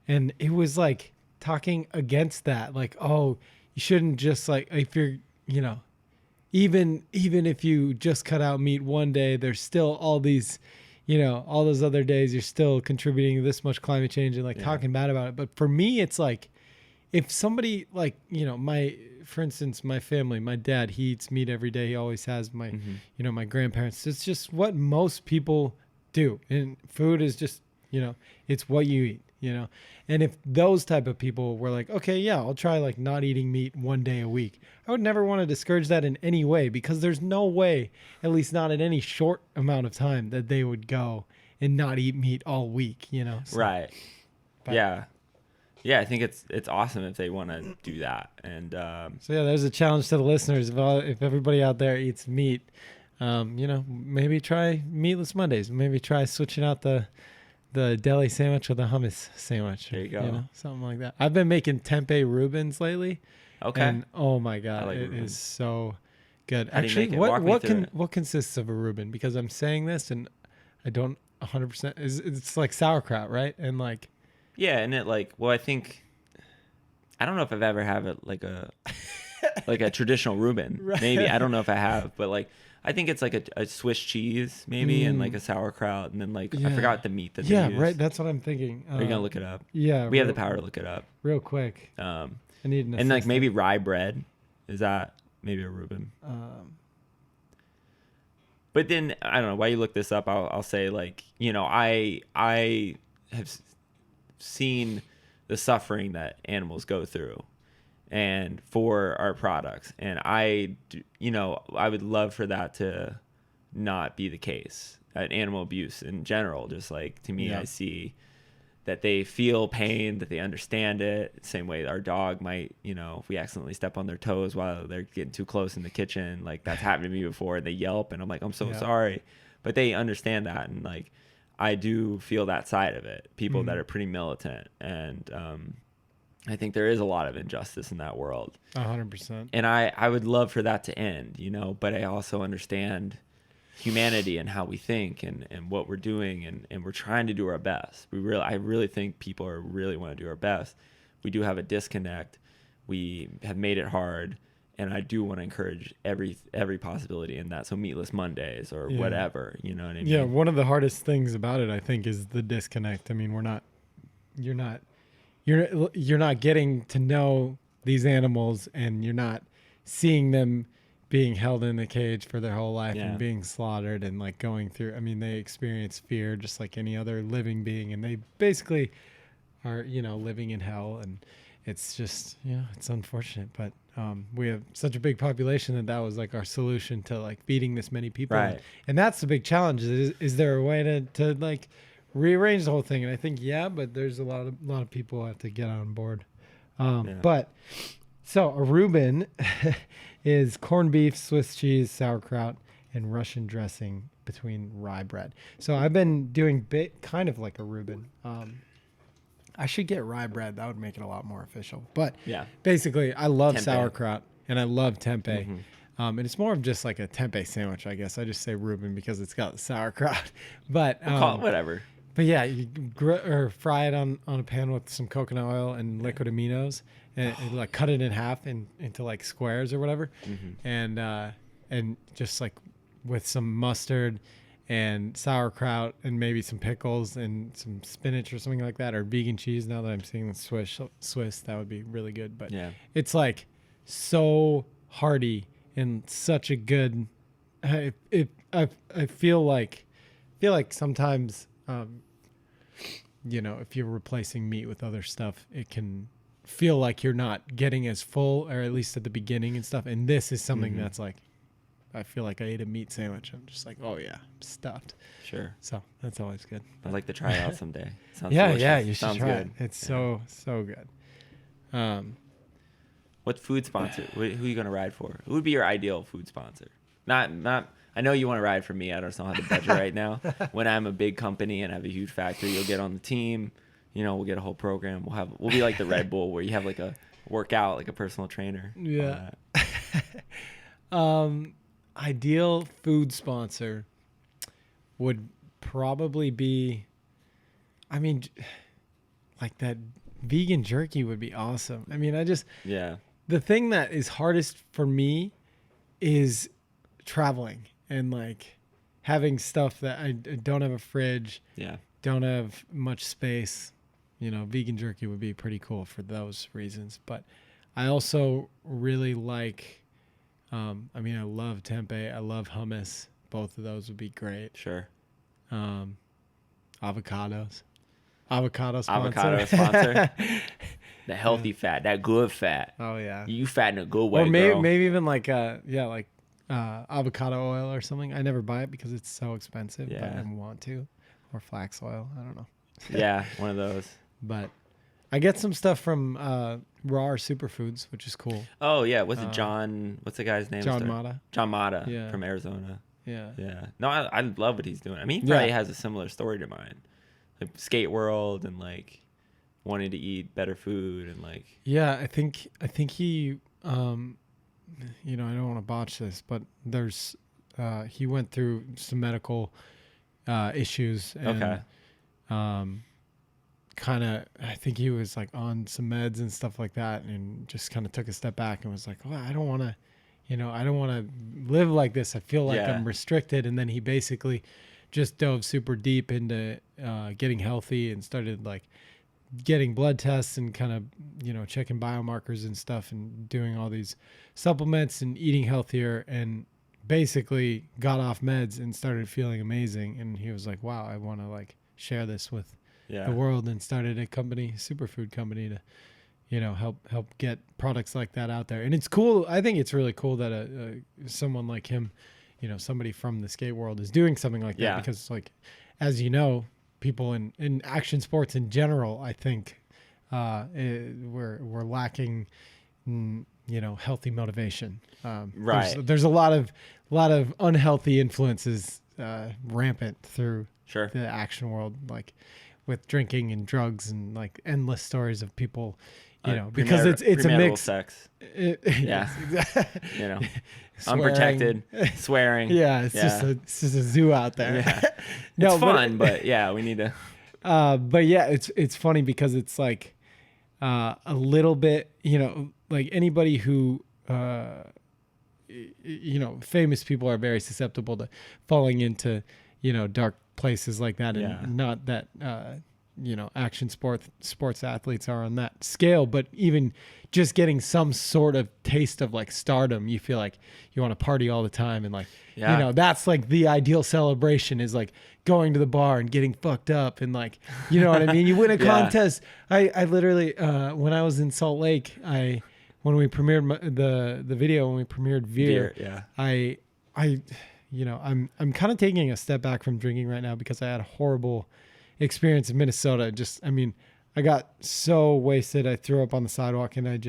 and it was like talking against that, like, oh, you shouldn't just like, if you're, you know, even if you just cut out meat one day, there's still all these, you know, all those other days you're still contributing to this much climate change and like talking bad about it. But for me, it's like, if somebody like, you know, for instance, my family, my dad, he eats meat every day. He always has. My, you know, my grandparents, it's just what most people do. And food is just, you know, it's what you eat, you know? And if those type of people were like, okay, yeah, I'll try like not eating meat one day a week, I would never want to discourage that in any way, because there's no way, at least not in any short amount of time, that they would go and not eat meat all week, you know? So, right. Yeah. Yeah, I think it's awesome if they want to do that. And so yeah, there's a challenge to the listeners. If everybody out there eats meat, you know, maybe try meatless Mondays. Maybe try switching out the deli sandwich with a hummus sandwich. There you go. You know, something like that. I've been making tempeh Reubens lately. Okay. And oh my God, like it Reubens. is so good. How do you Actually, make it? what consists of a Reuben? Because I'm saying this and I don't 100%. It's like sauerkraut, right? And like. Yeah, and it like, well, I don't know if I've ever had it like a like a traditional Reuben. Right. Maybe, I don't know if I have, but like I think it's like a Swiss cheese maybe, and like a sauerkraut, and then like I forgot the meat that they use. Right. That's what I'm thinking. Are you gonna look it up? Yeah, we have the power to look it up real quick. I need an and like maybe rye bread, is that maybe a Reuben? But then I don't know, while you look this up, I'll say, like, you know, I have seen the suffering that animals go through and for our products, and I would love for that to not be the case. Animal abuse in general, just like, to me, I see that they feel pain, that they understand it. Same way our dog might, you know, if we accidentally step on their toes while they're getting too close in the kitchen, like that's happened to me before, and they yelp, and I'm like, I'm so sorry. but they understand that. And like, I do feel that side of it, people that are pretty militant. And, I think there is a lot of injustice in that world. 100%. And I would love for that to end, but I also understand humanity and how we think and what we're doing. And we're trying to do our best. I really think people really want to do our best. We do have a disconnect. We have made it hard. And I do want to encourage every possibility in that. So meatless Mondays or whatever, you know what I mean? Yeah. One of the hardest things about it, I think, is the disconnect. I mean, you're not getting to know these animals, and you're not seeing them being held in a cage for their whole life and being slaughtered and like going through. I mean, they experience fear just like any other living being, and they basically are, living in hell. And it's just, it's unfortunate, but we have such a big population that was like our solution to like feeding this many people. Right. And that's the big challenge. Is there a way to like rearrange the whole thing? And I think, but there's a lot of people who have to get on board. But so a Reuben is corned beef, Swiss cheese, sauerkraut, and Russian dressing between rye bread. So I've been doing kind of like a Reuben. I should get rye bread. That would make it a lot more official. But basically, I love Tempeh. Sauerkraut and I love tempeh. And it's more of just like a tempeh sandwich, I guess. I just say Reuben because it's got sauerkraut. But We'll call it whatever. But yeah, you fry it on a pan with some coconut oil and liquid aminos, and like cut it in half into like squares or whatever, and just like with some mustard and sauerkraut and maybe some pickles and some spinach or something like that, or vegan cheese. Now that I'm seeing the Swiss, that would be really good. But it's like so hearty and such a good. I feel like sometimes. If you're replacing meat with other stuff, it can feel like you're not getting as full, or at least at the beginning and stuff. And this is something that's like, I feel like I ate a meat sandwich. I'm just like, oh yeah, I'm stuffed. Sure. So that's always good. I'd like to try it out someday. Sounds Yeah, delicious. you should Sounds try good. it. It's so good. What food sponsor? Who are you going to ride for? Who would be your ideal food sponsor? Not. I know you want to ride for me. I don't know how to budget right now. When I'm a big company and have a huge factory, you'll get on the team. We'll get a whole program. We'll be like the Red Bull, where you have like a workout, like a personal trainer. Yeah. Ideal food sponsor would probably be, like that vegan jerky would be awesome. The thing that is hardest for me is traveling and like having stuff that I don't have a fridge, don't have much space. Vegan jerky would be pretty cool for those reasons. But I also really like, I love tempeh. I love hummus. Both of those would be great. Sure. Avocados. Avocado sponsor. Avocado sponsor. The healthy fat, that good fat. Oh yeah. You fat in a good way, Or maybe girl. maybe even like avocado oil or something. I never buy it because it's so expensive, but I want to. Or flax oil. I don't know. Yeah, one of those. But I get some stuff from Raw Superfoods, which is cool. Oh yeah, what's it? John? What's the guy's name? John Mata. John Mata from Arizona. Yeah. Yeah. No, I love what he's doing. He probably has a similar story to mine, like skate world and like wanting to eat better food and like. Yeah, I think he. I don't want to botch this, but there's he went through some medical issues and kind of I think he was like on some meds and stuff like that, and just kind of took a step back and was like, well, I don't want to live like this. I feel like I'm restricted. And then he basically just dove super deep into getting healthy and started like getting blood tests and kind of checking biomarkers and stuff and doing all these supplements and eating healthier, and basically got off meds and started feeling amazing. And he was like, wow, I want to like share this with the world, and started a company, superfood company, to help get products like that out there. And it's cool. I think it's really cool that someone like him, somebody from the skate world, is doing something like that, because like, as people in action sports in general, I think we're lacking healthy motivation. Right. There's a lot of unhealthy influences rampant through Sure. the action world, like with drinking and drugs and like endless stories of people, because it's a premarital mix. sex. Yeah. Yeah. Swearing. Unprotected, swearing. Yeah, it's just a zoo out there. Yeah. No, It's fun, but yeah, we need to. but yeah, it's funny because it's like a little bit, like anybody who famous people are very susceptible to falling into dark places like that, and not that action sports athletes are on that scale, but even just getting some sort of taste of like stardom, you feel like you want to party all the time, and like that's like the ideal celebration is like going to the bar and getting fucked up, and like what I mean. You win a contest. I literally when I was in Salt Lake, when we premiered the video, when we premiered Veer, I'm kind of taking a step back from drinking right now because I had a horrible experience in Minnesota. I got so wasted. I threw up on the sidewalk, and I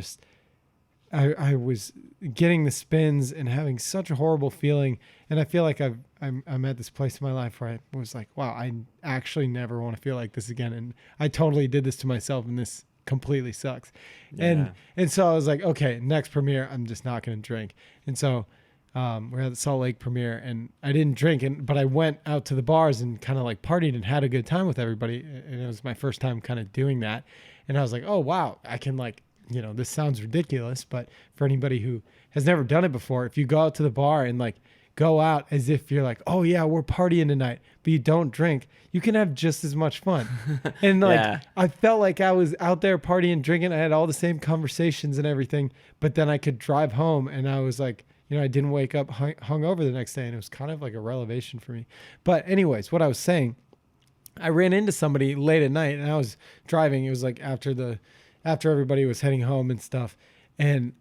was getting the spins and having such a horrible feeling. And I feel like I'm at this place in my life where I was like, wow, I actually never want to feel like this again. And I totally did this to myself, and this completely sucks. And so I was like, okay, next premiere, I'm just not going to drink. And so we're at the Salt Lake premiere, and I didn't drink, but I went out to the bars and kind of like partied and had a good time with everybody. And it was my first time kind of doing that. And I was like, oh, wow, I can like, this sounds ridiculous, but for anybody who has never done it before, if you go out to the bar and like go out as if you're like, oh yeah, we're partying tonight, but you don't drink, you can have just as much fun. And like, I felt like I was out there partying, drinking. I had all the same conversations and everything, but then I could drive home, and I was like, I didn't wake up hungover the next day, and it was kind of like a revelation for me. But anyways, what I was saying, I ran into somebody late at night, and I was driving. It was like after everybody was heading home and stuff, and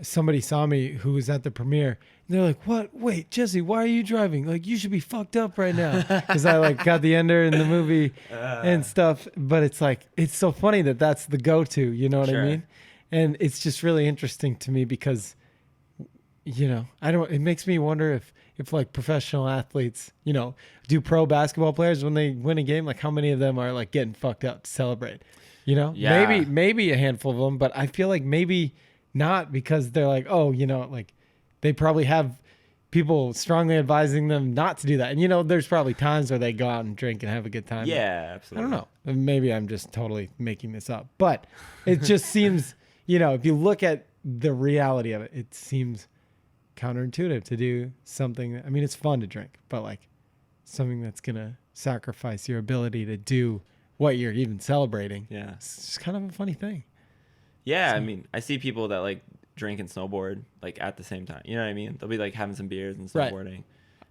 somebody saw me who was at the premiere. And they're like, "What? Wait, Jesse, why are you driving? Like, you should be fucked up right now." Because I like got the ender in the movie and stuff. But it's like, it's so funny that that's the go-to. You know what I mean? And it's just really interesting to me because, it makes me wonder if like professional athletes, do pro basketball players when they win a game, like how many of them are like getting fucked up to celebrate? Maybe a handful of them, but I feel like maybe not, because they're like, oh, like they probably have people strongly advising them not to do that. And there's probably times where they go out and drink and have a good time. Yeah, absolutely. I don't know. Maybe I'm just totally making this up, but it just seems, if you look at the reality of it, it seems counterintuitive to do something. It's fun to drink, but like something that's gonna sacrifice your ability to do what you're even celebrating. Yeah, it's just kind of a funny thing. Yeah, so, I see people that like drink and snowboard like at the same time. You know what I mean? They'll be like having some beers and snowboarding. Right.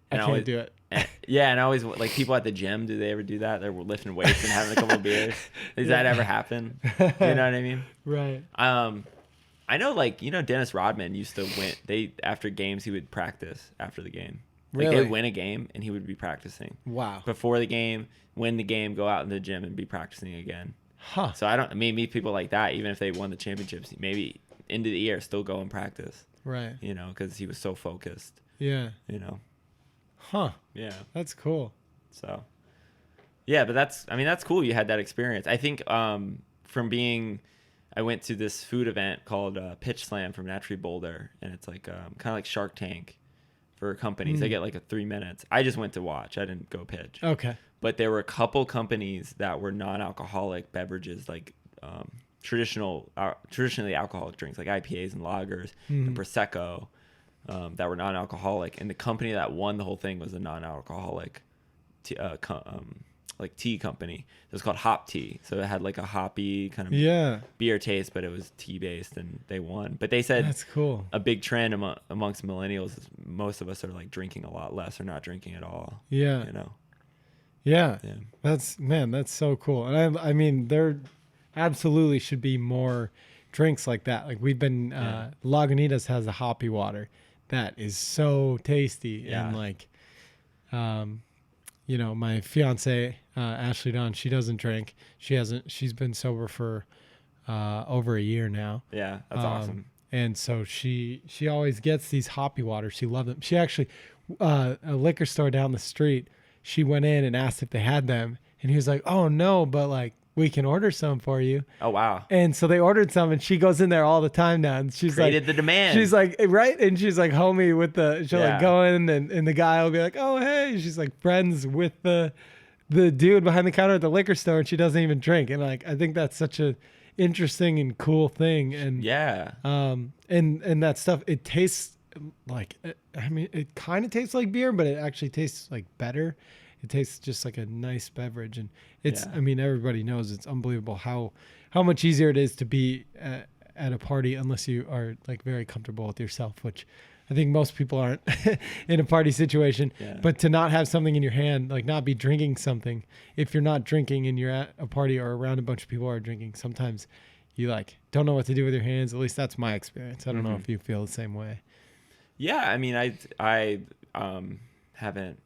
And I can't do it. And I always like people at the gym. Do they ever do that? They're lifting weights and having a couple of beers. Does that ever happen? You know what I mean? Right. I know, like, Dennis Rodman used to win. After games, he would practice after the game. Like, really? they'd win a game, and he would be practicing. Wow. Before the game, win the game, go out in the gym, and be practicing again. Huh. So meet people like that, even if they won the championships, maybe into the year, still go and practice. Right. Because he was so focused. Yeah. Huh. Yeah. That's cool. So, yeah, but that's cool. You had that experience. I think I went to this food event called Pitch Slam from Naturally Boulder, and it's like kind of like Shark Tank for companies. They get like 3 minutes. I just went to watch. I didn't go pitch. Okay. But there were a couple companies that were non-alcoholic beverages, like traditionally alcoholic drinks, like IPAs and lagers and Prosecco, that were non-alcoholic. And the company that won the whole thing was a non-alcoholic tea company. It was called Hop Tea, so it had like a hoppy kind of beer taste, but it was tea based, and they won. But they said that's cool. A big trend amongst millennials is most of us are like drinking a lot less or not drinking at all. Yeah. Yeah. That's so cool. And there absolutely should be more drinks like that. Like we've been Lagunitas has a hoppy water that is so tasty, and like my fiance, Ashley Dawn, she doesn't drink. She's been sober for over a year now. Yeah, that's awesome. And so she always gets these hoppy waters. She loves them. a liquor store down the street. She went in and asked if they had them, and he was like, "Oh no, but like we can order some for you." Oh wow. And so they ordered some, and she goes in there all the time now. And she's Created like, the demand. she's like, right? And she's like, homie with the, she'll Yeah. like go in, and the guy will be like, oh, hey. She's like friends with the dude behind the counter at the liquor store, and she doesn't even drink. And like, I think that's such a interesting and cool thing. And Yeah. and that stuff, it tastes like, I mean, it kind of tastes like beer, but it actually tastes like better. It tastes just like a nice beverage, and it's. Yeah. I mean, everybody knows it's unbelievable how much easier it is to be at a party unless you are like very comfortable with yourself, which I think most people aren't in a party situation. Yeah. But to not have something in your hand, like not be drinking something, if you're not drinking and you're at a party or around a bunch of people who are drinking, sometimes you like don't know what to do with your hands. At least that's my experience. I don't know if you feel the same way. Yeah. I mean, I haven't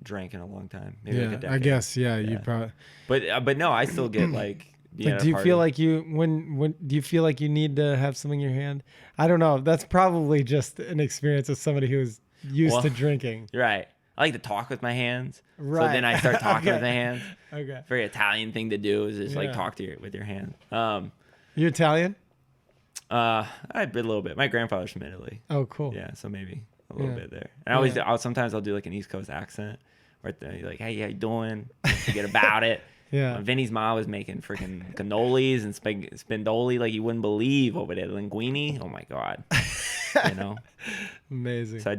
drank in a long time. Maybe like a decade. I guess. Yeah, you probably. But no, I still get like. being Like, at a do you party. feel like you when do you feel like you need to have something in your hand? I don't know. That's probably just an experience of somebody who's used to drinking. You're right. I like to talk with my hands. Right. So then I start talking Okay. with my hands. Okay. Very Italian thing to do is just like Yeah. talk to with your hand. You Italian? I a little bit. My grandfather's from Italy. Oh, cool. Yeah, so maybe a little Yeah. bit there. And I always, Yeah. sometimes I'll do like an East Coast accent, or like, "Hey, how you doing?" Forget about it. Yeah. Vinny's mom was making freaking cannolis and spindoli like you wouldn't believe over there. Linguine. Oh my god. You know. Amazing. So I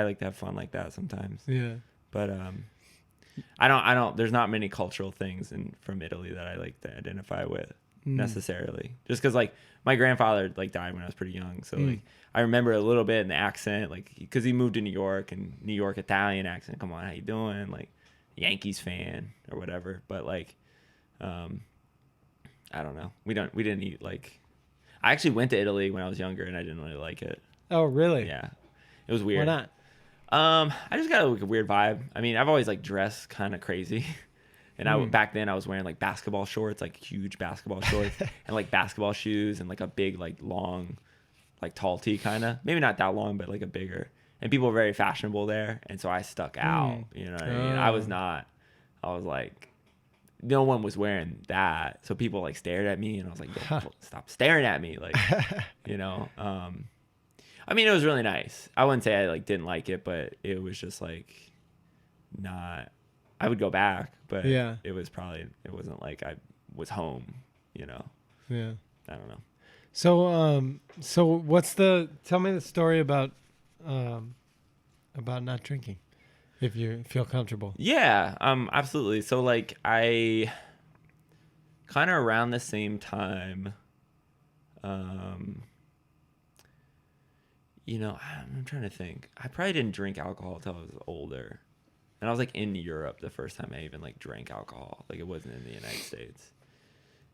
like to have fun like that sometimes. Yeah. But I don't. There's not many cultural things from Italy that I like to identify with necessarily. Just because like my grandfather like died when I was pretty young, so like I remember a little bit in the accent, like because he moved to New York and New York Italian accent. Come on, how you doing? Like Yankees fan or whatever. But like, I don't know. We didn't eat like. I actually went to Italy when I was younger and I didn't really like it. Oh, really? Yeah, it was weird. Why not? I just got like a weird vibe. I mean, I've always like dressed kind of crazy, and back then I was wearing like basketball shorts, like huge basketball shorts, and like basketball shoes, and like a big like long, like tall tee kind of. Maybe not that long, but like a bigger. And people were very fashionable there, and so I stuck out. You know what I mean? I was not. I was like, no one was wearing that, so people like stared at me, and I was like, stop staring at me, like, you know. I mean, it was really nice. I wouldn't say I like didn't like it, but it was just like not. I would go back, but Yeah. it wasn't like I was home, you know. Yeah. I don't know. So tell me the story about not drinking, if you feel comfortable. Yeah, absolutely. So like I kind of around the same time, you know, I'm trying to think. I probably didn't drink alcohol until I was older. And I was like in Europe the first time I even like drank alcohol. Like it wasn't in the United States.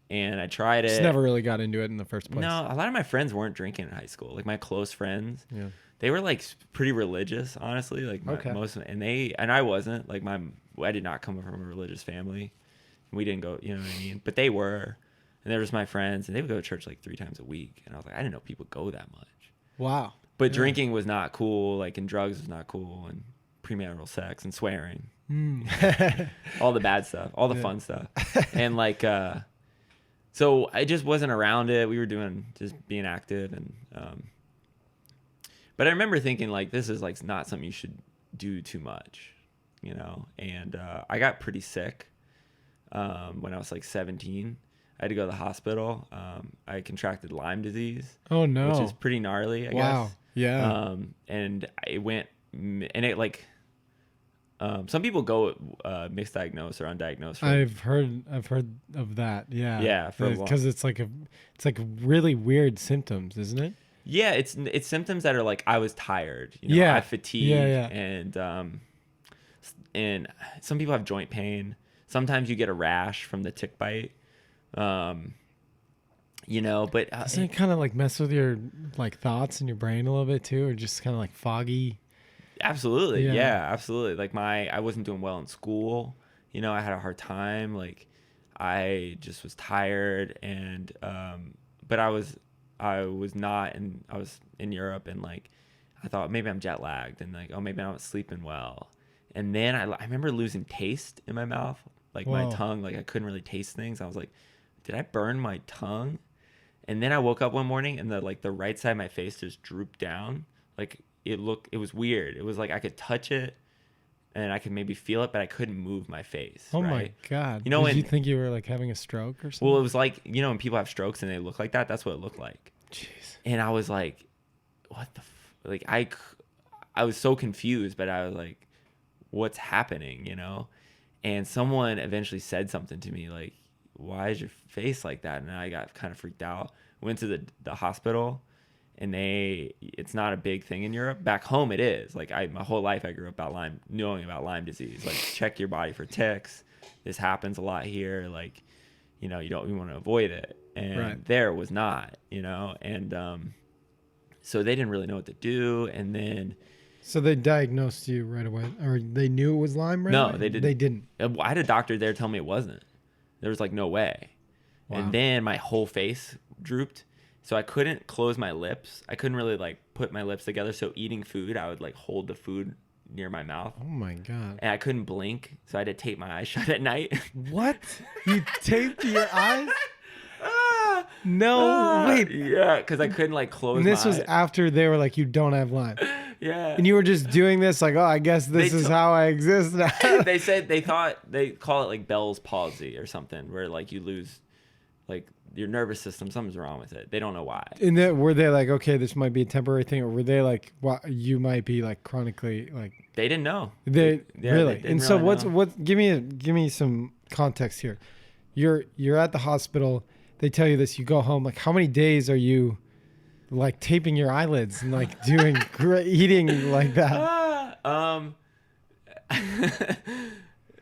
And I tried it. Just never really got into it in the first place. No, a lot of my friends weren't drinking in high school. Like my close friends, Yeah. they were like pretty religious, honestly. Like most of them, and I wasn't. Like I did not come from a religious family. We didn't go, you know what I mean? But they were. And they were just my friends, and they would go to church like 3 times a week. And I was like, I didn't know people go that much. Wow. But drinking was not cool, like, and drugs was not cool, and premarital sex and swearing, all the bad stuff, all the fun stuff, and like, so I just wasn't around it. We were just being active, and but I remember thinking like, this is like not something you should do too much, you know. And I got pretty sick when I was like 17. I had to go to the hospital. I contracted Lyme disease. Oh no. Which is pretty gnarly, I guess. Wow. Yeah. And it went, and it like, some people go mixed diagnosed or undiagnosed. I've heard of that. Yeah. Yeah, because it's like really weird symptoms, isn't it? Yeah, it's symptoms that are like I was tired. You know, Yeah. I have fatigue. Yeah. And some people have joint pain. Sometimes you get a rash from the tick bite. You know, but Doesn't it kind of like mess with your like thoughts in your brain a little bit too, or just kind of like foggy? Absolutely. Yeah. Yeah, absolutely. Like I wasn't doing well in school. You know, I had a hard time. Like I just was tired, and but I was not, and I was in Europe, and like I thought maybe I'm jet lagged, and like, oh, maybe I'm not sleeping well. And then I remember losing taste in my mouth, like my Whoa. tongue, like I couldn't really taste things. I was like, did I burn my tongue? And then I woke up one morning and the right side of my face just drooped down. Like it was weird. It was like I could touch it and I could maybe feel it, but I couldn't move my face. Oh right? my God. You know, Did you when, think you were like having a stroke or something? well, it was like, you know, when people have strokes and they look like that, that's what it looked like. Jeez. And I was like, what the, like, I was so confused, but I was like, what's happening, you know? And someone eventually said something to me like, why is your face like that? And I got kind of freaked out. Went to the hospital, and it's not a big thing in Europe. Back home it is. Like my whole life I grew up knowing about Lyme disease. Like, check your body for ticks. This happens a lot here. Like, you know, you want to avoid it. And Right. there was not, you know, and so they didn't really know what to do. And then So they diagnosed you right away, or they knew it was Lyme right no, away? they didn't. They didn't. I had a doctor there tell me it wasn't. There was like no way. Wow. And then my whole face drooped, so I couldn't close my lips. I couldn't really like put my lips together. So eating food, I would like hold the food near my mouth, Oh my God. and I couldn't blink. So I had to tape my eyes shut at night. What? You taped your eyes? No, wait. Yeah, because I couldn't like close. And this my was eyes. after they were like, you don't have Lyme. Yeah. And you were just doing this like, oh, I guess this is how I exist now. They said they call it like Bell's palsy or something, where like you lose like your nervous system. Something's wrong with it. They don't know why. And then were they like, okay, this might be a temporary thing, or were they like, well, you might be like chronically like? They didn't know. They Yeah, really. they didn't And so really know. what? Give me some context here. You're at the hospital. They tell you this. You go home. Like, how many days are you like taping your eyelids and like doing eating like that?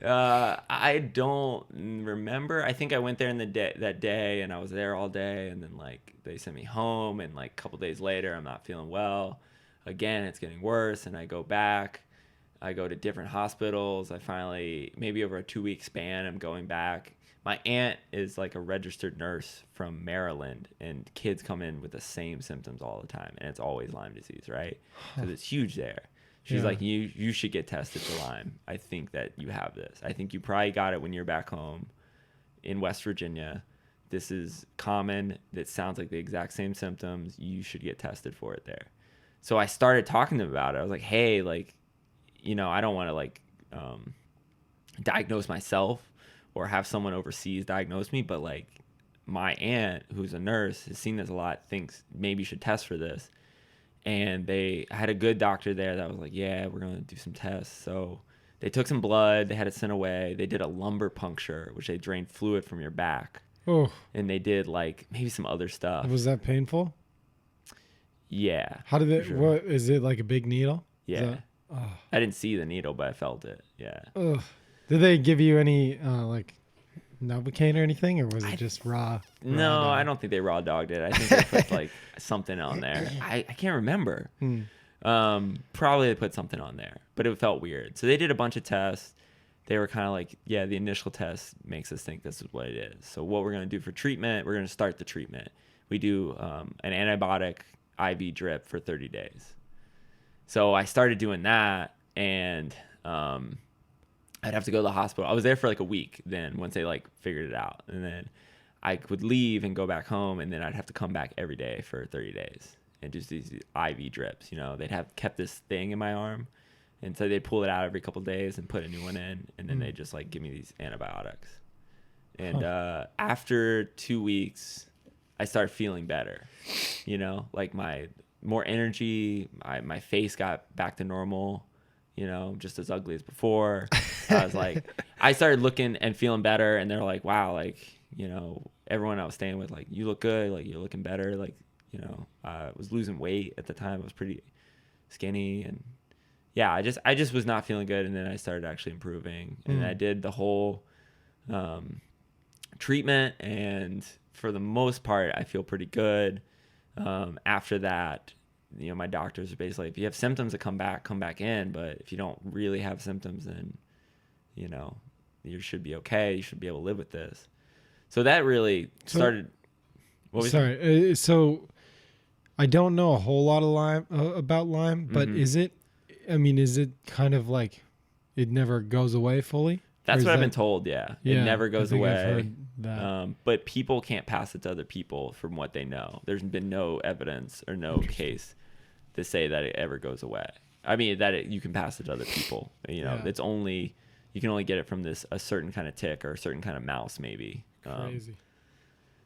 I don't remember. I think I went there that day, and I was there all day, and then like they sent me home, and like a couple days later, I'm not feeling well. Again, it's getting worse, and I go back. I go to different hospitals. I finally, maybe over a 2-week span, I'm going back. My aunt is like a registered nurse from Maryland, and kids come in with the same symptoms all the time, and it's always Lyme disease, right? Because it's huge there. She's like, you should get tested for Lyme. I think that you have this. I think you probably got it when you're back home in West Virginia. This is common. That sounds like the exact same symptoms. You should get tested for it there. So I started talking to them about it. I was like, hey, like, you know, I don't want to like diagnose myself or have someone overseas diagnose me, but like my aunt, who's a nurse, has seen this a lot, thinks maybe you should test for this. And I had a good doctor there that was like, yeah, we're going to do some tests. So they took some blood, they had it sent away. They did a lumbar puncture, which they drained fluid from your back. Oh, And they did like maybe some other stuff. was that painful? Yeah. How did it? for sure. What is it like a big needle? Is Yeah. that- oh, I didn't see the needle, but I felt it. Yeah. ugh. Did they give you any like Novocaine or anything, or was it just raw? No, dog? I don't think they raw dogged it. I think they put like something on there. I can't remember. Probably they put something on there, but it felt weird. So they did a bunch of tests. They were kind of like, yeah, the initial test makes us think this is what it is. So what we're going to do for treatment, we're going to start the treatment. We do an antibiotic IV drip for 30 days. So I started doing that, and I'd have to go to the hospital. I was there for like a week then once they like figured it out. And then I would leave and go back home, and then I'd have to come back every day for 30 days and just these IV drips. You know, they'd have kept this thing in my arm, and so they'd pull it out every couple of days and put a new one in, and then they'd just like give me these antibiotics. And after 2 weeks, I started feeling better. You know, like more energy, my face got back to normal. You know, just as ugly as before. I was like, I started looking and feeling better, and they're like, wow, like, you know, everyone I was staying with, like, you look good, like, you're looking better, like, you know, I was losing weight at the time. I was pretty skinny, and yeah, I just was not feeling good, and then I started actually improving, and I did the whole treatment, and for the most part, I feel pretty good. After that, you know, my doctors are basically, if you have symptoms that come back in, but if you don't really have symptoms, then, you know, you should be okay. You should be able to live with this. So that really started. Sorry. So I don't know a whole lot of about Lyme, but Mhm. is it kind of like it never goes away fully? That's Or is what I've that- been told. Yeah, Yeah, it never goes I think I've away. heard that. But people can't pass it to other people from what they know. There's been no evidence or no case to say that it ever goes away. I mean, you can pass it to other people. You know, Yeah. you can only get it from a certain kind of tick or a certain kind of mouse, maybe. Crazy.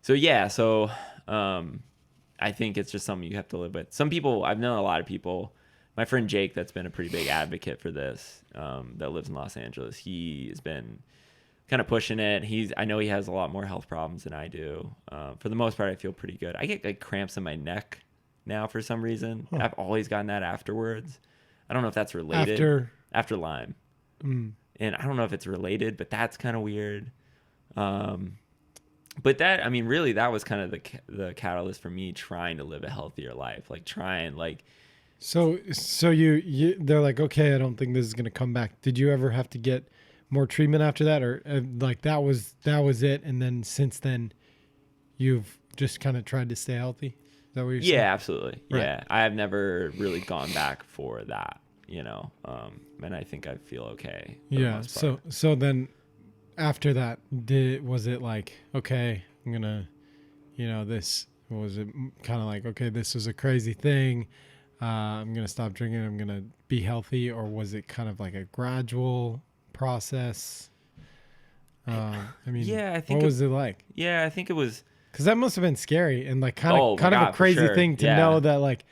So I think it's just something you have to live with. Some people, I've known a lot of people. My friend Jake, that's been a pretty big advocate for this, that lives in Los Angeles. He has been kind of pushing it. I know he has a lot more health problems than I do. For the most part, I feel pretty good. I get like cramps in my neck now for some reason. Huh. I've always gotten that afterwards. I don't know if that's related. After Lyme. Mm. And I don't know if it's related, but that's kind of weird. But that, I mean, really, that was kind of the catalyst for me trying to live a healthier life, like trying, like. So you they're like, okay, I don't think this is gonna come back. Did you ever have to get more treatment after that, or like that was it, and then since then, you've just kind of tried to stay healthy? Is that what you're saying? Yeah, absolutely. Right. Yeah, I have never really gone back for that, you know, and I think I feel okay. For the Yeah. most part. So then, after that, was it like, okay, I'm gonna, this was it kind of like, okay, this was a crazy thing. I'm gonna stop drinking. I'm gonna be healthy, or was it kind of like a gradual process? I mean, Yeah, I think what was it like? Yeah, I think it was. Because that must have been scary and like kind Oh, of my God, a for crazy sure. thing to Yeah. know that like,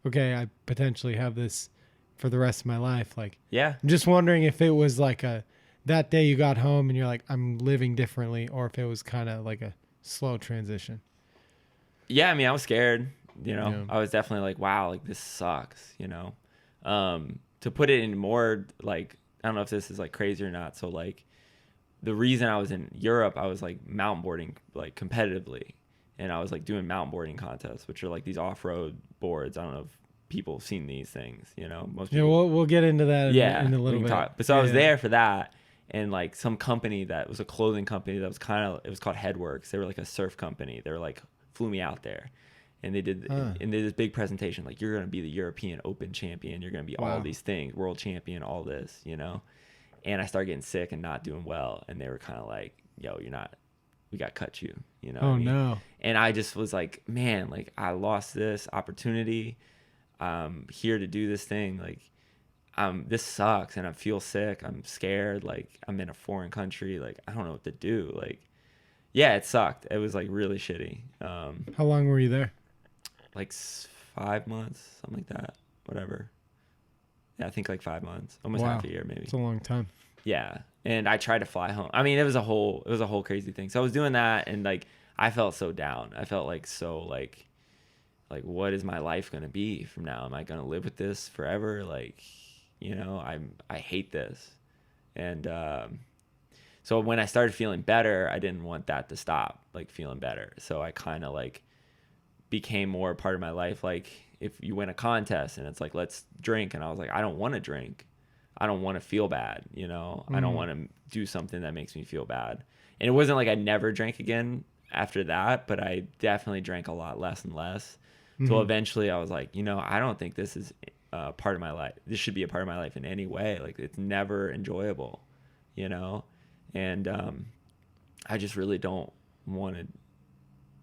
okay, I potentially have this for the rest of my life. Like, Yeah. I'm just wondering if it was like that day you got home and you're like, I'm living differently, or if it was kind of like a slow transition. Yeah, I mean, I was scared, you know. Yeah. I was definitely like, wow, like this sucks, you know. To put it in more like, I don't know if this is like crazy or not. So like the reason I was in Europe, I was like mountain boarding like competitively, and I was like doing mountain boarding contests, which are like these off-road boards. I don't know if people have seen these things, you know. Most Yeah, people, we'll get into that in a we little can bit. talk. But so I was Yeah. there for that, and like some company that was a clothing company that was it was called Headworks. They were like a surf company. They were like flew me out there, and they did this big presentation like, you're gonna be the European Open champion. You're gonna be all Wow. these things, world champion, all this, you know. And I started getting sick and not doing well, and they were kind of like, yo, we got to cut you, you know. Oh what I mean? no. And I just was like, man, like I lost this opportunity. I'm here to do this thing. Like, this sucks, and I feel sick. I'm scared. Like, I'm in a foreign country. Like, I don't know what to do. Like, yeah, it sucked. It was like really shitty. How long were you there? Like 5 months, something like that. Whatever. Yeah, I think like 5 months, almost Wow. half a year, maybe. It's a long time. Yeah. And I tried to fly home. I mean, it was a whole crazy thing. So I was doing that, and like I felt so down. I felt like so like what is my life going to be from now? Am I going to live with this forever? Like, you know, I hate this. And so when I started feeling better, I didn't want that to stop, like feeling better. So I kind of like became more a part of my life. Like if you win a contest and it's like, let's drink. And I was like, I don't want to drink. I don't want to feel bad, you know. I don't want to do something that makes me feel bad. And it wasn't like I never drank again after that, but I definitely drank a lot less and less. So eventually I was like, you know, I don't think this is part of my life. This should be a part of my life in any way. Like, it's never enjoyable, you know. And I just really don't want to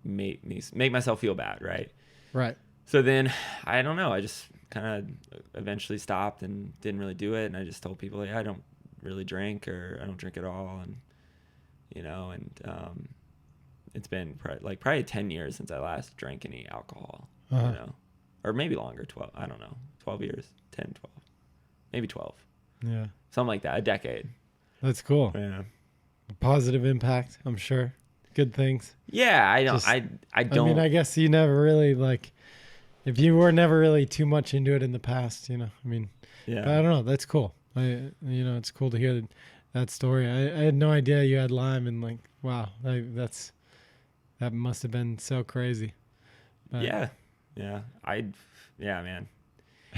make myself feel bad, right? Right. So then, I don't know, I just kind of eventually stopped and didn't really do it. And I just told people, like, I don't really drink, or I don't drink at all. And, you know, and it's been probably 10 years since I last drank any alcohol, you know, or maybe longer, 12, I don't know, 12 years, 10, 12, maybe 12, Yeah. something like that, a decade. That's cool. Yeah. Positive impact, I'm sure. Good things. Yeah, I don't, Just- I don't. I mean, I guess you never really like, if you were never really too much into it in the past, you know, I mean, Yeah. but I don't know. That's cool. It's cool to hear that story. I had no idea you had Lyme, and like, wow, that must have been so crazy. But Yeah, man.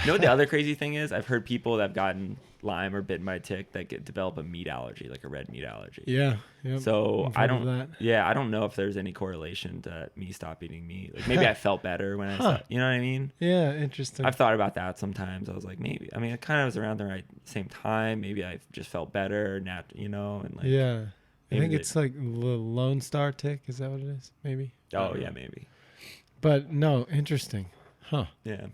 You know what the other crazy thing is? I've heard people that have gotten Lyme or bitten by a tick that develop a meat allergy, like a red meat allergy. Yeah. Yep. So I've I heard of don't. that. Yeah, I don't know if there's any correlation to me stop eating meat. Like maybe I felt better when I stopped. You know what I mean? Yeah, interesting. I've thought about that sometimes. I was like, maybe. I mean, it kind of was around the same time. Maybe I just felt better, and like. Yeah. I maybe think it's like the Lone Star tick. Is that what it is? Maybe. Oh yeah, maybe. But no, interesting. Huh. Yeah.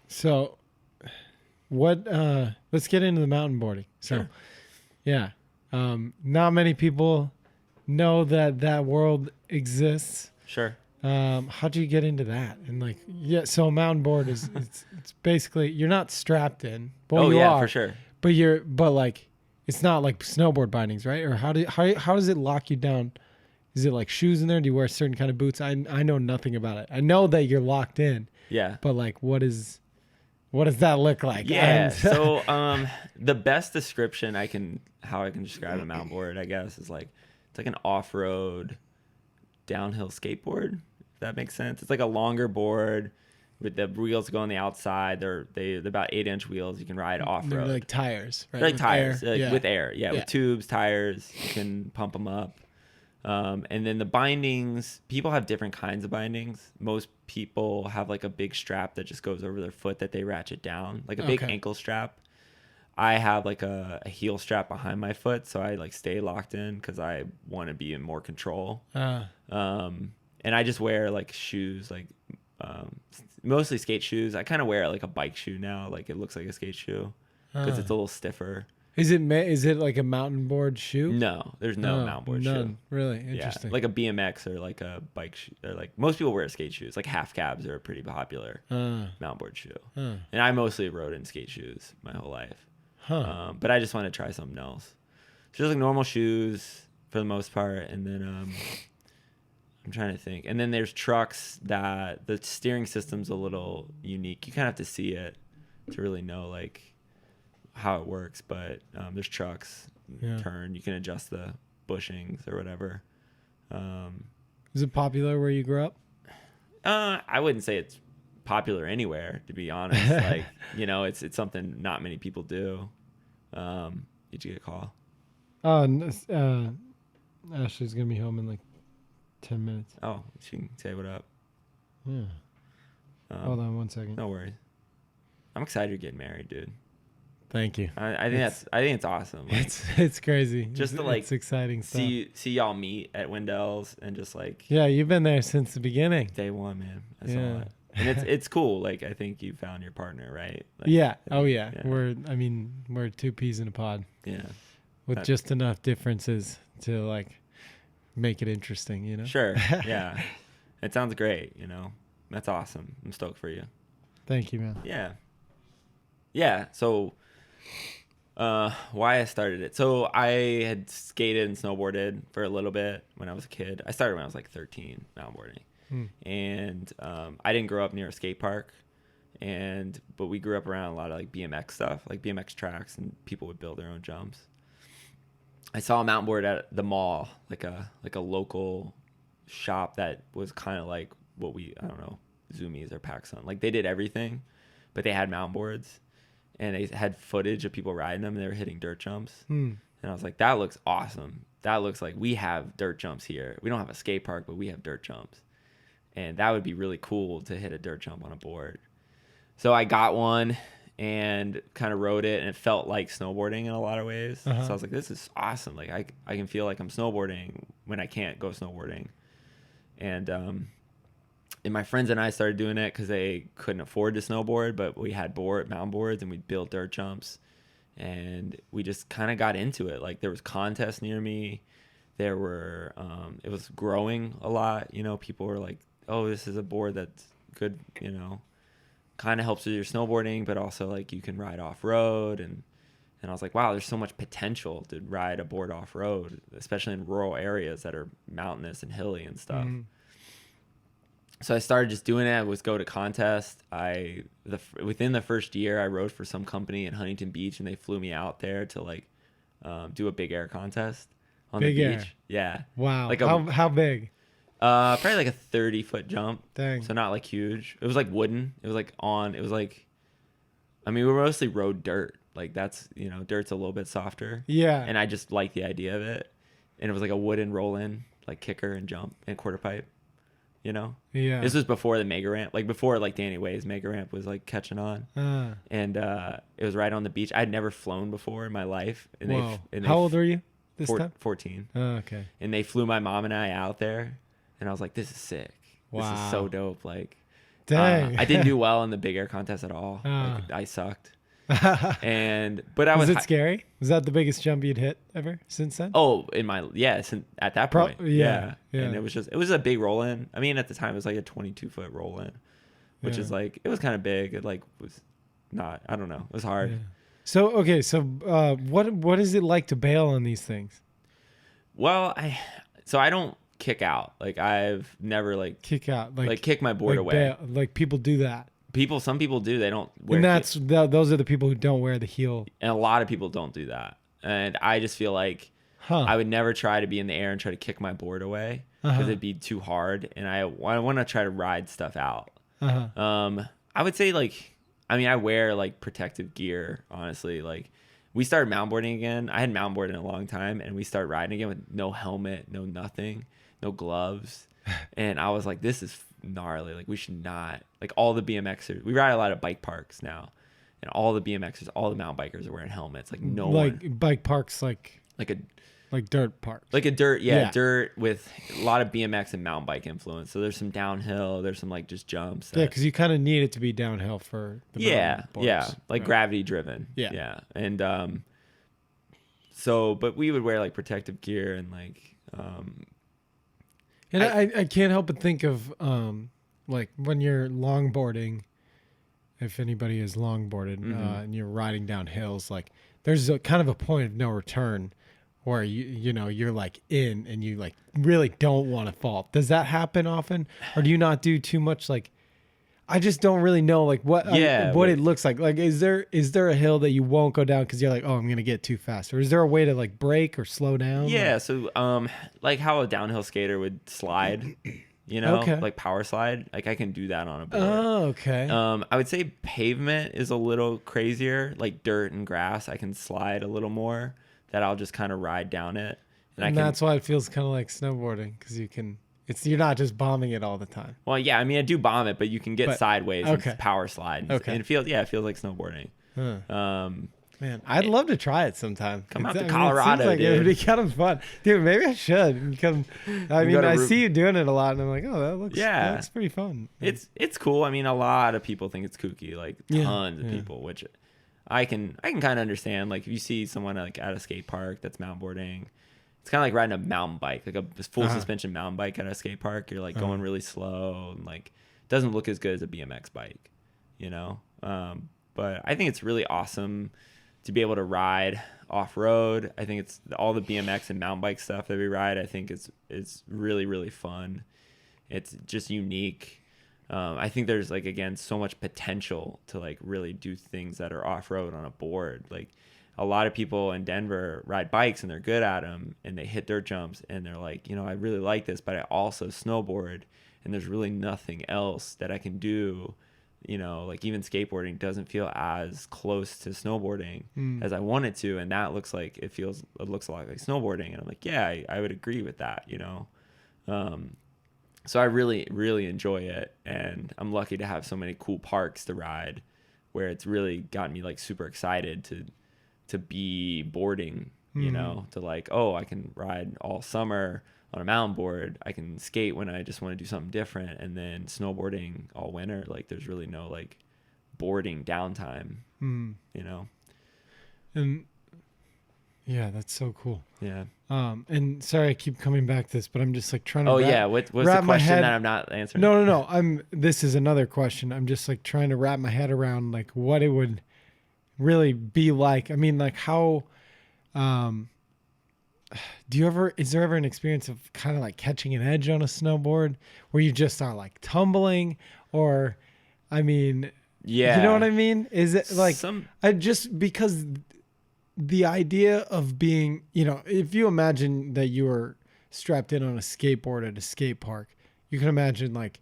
So what let's get into the mountain boarding. So Sure. yeah. Not many people know that world exists. Sure. How'd you get into that? And like, yeah, so a mountain board is it's basically you're not strapped in. Well, you are, for sure. but like it's not like snowboard bindings, right? Or how does it lock you down? Is it like shoes in there? Do you wear a certain kind of boots? I know nothing about it. I know that you're locked in, Yeah. but like what does that look like? Yeah. So the best description how I can describe a mountain board, I guess, is like it's like an off-road downhill skateboard, if that makes sense. It's like a longer board with the wheels go on the outside. They're about 8-inch wheels. You can ride off-road. They're like tires, right? They're like With tires, air. with air. Yeah, Yeah. with tubes, tires. You can pump them up. And then the bindings, people have different kinds of bindings. Most people have like a big strap that just goes over their foot that they ratchet down, like a big ankle strap. I have like a heel strap behind my foot, so I like stay locked in because I want to be in more control. And I just wear like shoes, like mostly skate shoes. I kind of wear like a bike shoe now, like it looks like a skate shoe because it's a little stiffer. Is it like a mountain board shoe? No, there's no mountain board shoe. Really interesting. Yeah, like a BMX or like a bike shoe. Or like most people wear skate shoes. Like half cabs are a pretty popular mountain board shoe. And I mostly rode in skate shoes my whole life. But I just want to try something else. So just like normal shoes for the most part, and then I'm trying to think. And then there's trucks that the steering system's a little unique. You kind of have to see it to really know like how it works, but there's trucks turn, you can adjust the bushings or whatever. Is it popular where you grew up? I wouldn't say it's popular anywhere, to be honest. Like, it's something not many people do. Did you get a call? Ashley's gonna be home in like 10 minutes. Oh, she can say what up. Yeah. Hold on 1 second. No worries. I'm excited you're getting married, dude. Thank you. I think it's awesome. Like, it's crazy. Just to like it's exciting stuff. See y'all meet at Wendell's and just like yeah, you've been there since the beginning. Day one, man. I saw it. And it's cool. Like I think you found your partner, right? Like, yeah. Oh yeah. We're two peas in a pod. Yeah. With just enough differences to like make it interesting, Sure. Yeah. It sounds great. That's awesome. I'm stoked for you. Thank you, man. Yeah. Yeah. So. Why I started it. So I had skated and snowboarded for a little bit when I was a kid. I started when I was like 13, mountain boarding. And I didn't grow up near a skate park, but we grew up around a lot of like BMX stuff, like BMX tracks, and people would build their own jumps. I saw a mountain board at the mall, like a local shop that was kind of like what I don't know, Zoomies or PacSun. Like they did everything, but they had mountain boards. And they had footage of people riding them, and they were hitting dirt jumps. And I was like, that looks awesome. That looks like we have dirt jumps here. We don't have a skate park, but we have dirt jumps. And that would be really cool to hit a dirt jump on a board. So I got one and kind of rode it, and it felt like snowboarding in a lot of ways. So I was like, this is awesome. Like I can feel like I'm snowboarding when I can't go snowboarding. And my friends and I started doing it because they couldn't afford to snowboard, but we had mountain boards, and we'd build dirt jumps, and we just kind of got into it. Like there was contests near me. There were, it was growing a lot. People were like, oh, this is a board that's good, kind of helps with your snowboarding, but also like you can ride off road. And I was like, wow, there's so much potential to ride a board off road, especially in rural areas that are mountainous and hilly and stuff. So I started just doing it. I would go to contests. Within the first year, I rode for some company in Huntington Beach, and they flew me out there to like do a big air contest on the beach. Yeah. Wow. Like how big? Probably like a 30-foot jump. Dang. So not like huge. It was like wooden. It was like I mean, we mostly rode dirt. Like that's, dirt's a little bit softer. Yeah. And I just like the idea of it. And it was like a wooden roll in, like kicker and jump and quarter pipe, Yeah. This was before the mega ramp, like before like Danny Way's mega ramp was like catching on. And it was right on the beach. I'd never flown before in my life. And Whoa. How old were you this time? 14. Oh, okay. And they flew my mom and I out there. And I was like, this is sick. Wow. This is so dope. Like, Dang. I didn't do well in the big air contest at all. Like, I sucked. But I was was it scary? Was that the biggest jump you'd hit ever since then? Oh, at that point. Yeah. And it was a big roll in. I mean, at the time it was like a 22-foot roll in, which is like, it was kind of big. It like was not, I don't know. It was hard. Yeah. So, okay. So, what is it like to bail on these things? Well, I don't kick out. Like I've never like Kick out, like kick my board away. Bail, like people do that. Some people do. They don't wear And those are the people who don't wear the heel. and a lot of people don't do that. And I just feel like I would never try to be in the air and try to kick my board away because it'd be too hard. And I want to try to ride stuff out. I would say I wear like protective gear, honestly. Like we started mountboarding again. I hadn't mountboarded in a long time, and we started riding again with no helmet, no nothing, no gloves. And I was like, this is gnarly. Like we should not, like all the BMXers, we ride a lot of bike parks now, and all the BMXers, all the mountain bikers are wearing helmets. Like no one, bike parks, like dirt parks, like a dirt, dirt with a lot of BMX and mountain bike influence. So there's some downhill, there's some like just jumps. Because you kind of need it to be downhill for the mountain boards. Like gravity driven. Yeah. And but we would wear like protective gear and like and I can't help but think of like when you're longboarding, if anybody is longboarded, and you're riding down hills, like there's a kind of a point of no return where you're like in and you like really don't want to fall. Does that happen often, or do you not do too much? Like I just don't really know like what it looks like. Like is there a hill that you won't go down because you're like, oh, I'm gonna get too fast, or is there a way to like brake or slow down? Yeah, so like how a downhill skater would slide, like power slide. Like I can do that on a board. Oh, okay. I would say pavement is a little crazier, like dirt and grass. I can slide a little more. That I'll just kind of ride down it, and that's why it feels kind of like snowboarding because you're not just bombing it all the time. Well, yeah, I mean I do bomb it, but you can get sideways and power slide. Okay. And it feels like snowboarding. Man, I'd love to try it sometime. Come out to Colorado, it seems like dude. It would be kind of fun, dude. Maybe I should come. I see you doing it a lot, and I'm like, oh, that looks pretty fun. It's cool. I mean, a lot of people think it's kooky, like tons of people, which I can kind of understand. Like if you see someone like at a skate park that's mountboarding, it's kind of like riding a mountain bike, like a full suspension mountain bike at a skate park. You're like going really slow and like it doesn't look as good as a BMX bike, but I think it's really awesome to be able to ride off road. I think it's all the BMX and mountain bike stuff that we ride. I think it's really, really fun. It's just unique. I think there's like, again, so much potential to like really do things that are off road on a board. Like a lot of people in Denver ride bikes and they're good at them and they hit dirt jumps and they're like, I really like this, but I also snowboard and there's really nothing else that I can do. Like even skateboarding doesn't feel as close to snowboarding as I want it to. And that looks like it looks a lot like snowboarding. And I'm like, yeah, I would agree with that, So I really, really enjoy it. And I'm lucky to have so many cool parks to ride where it's really gotten me like super excited to be boarding, to like, oh, I can ride all summer on a mountain board. I can skate when I just want to do something different, and then snowboarding all winter. Like there's really no like boarding downtime, And yeah, that's so cool. Yeah. And sorry, I keep coming back to this, but I'm just like trying to. What's the question that I'm not answering? No. This is another question. I'm just like trying to wrap my head around like what it would really be like. I mean, like how. Is there ever an experience of kind of like catching an edge on a snowboard where you just are like tumbling, or, I mean, yeah, you know what I mean? Is it like just because the idea of being, if you imagine that you were strapped in on a skateboard at a skate park you can imagine like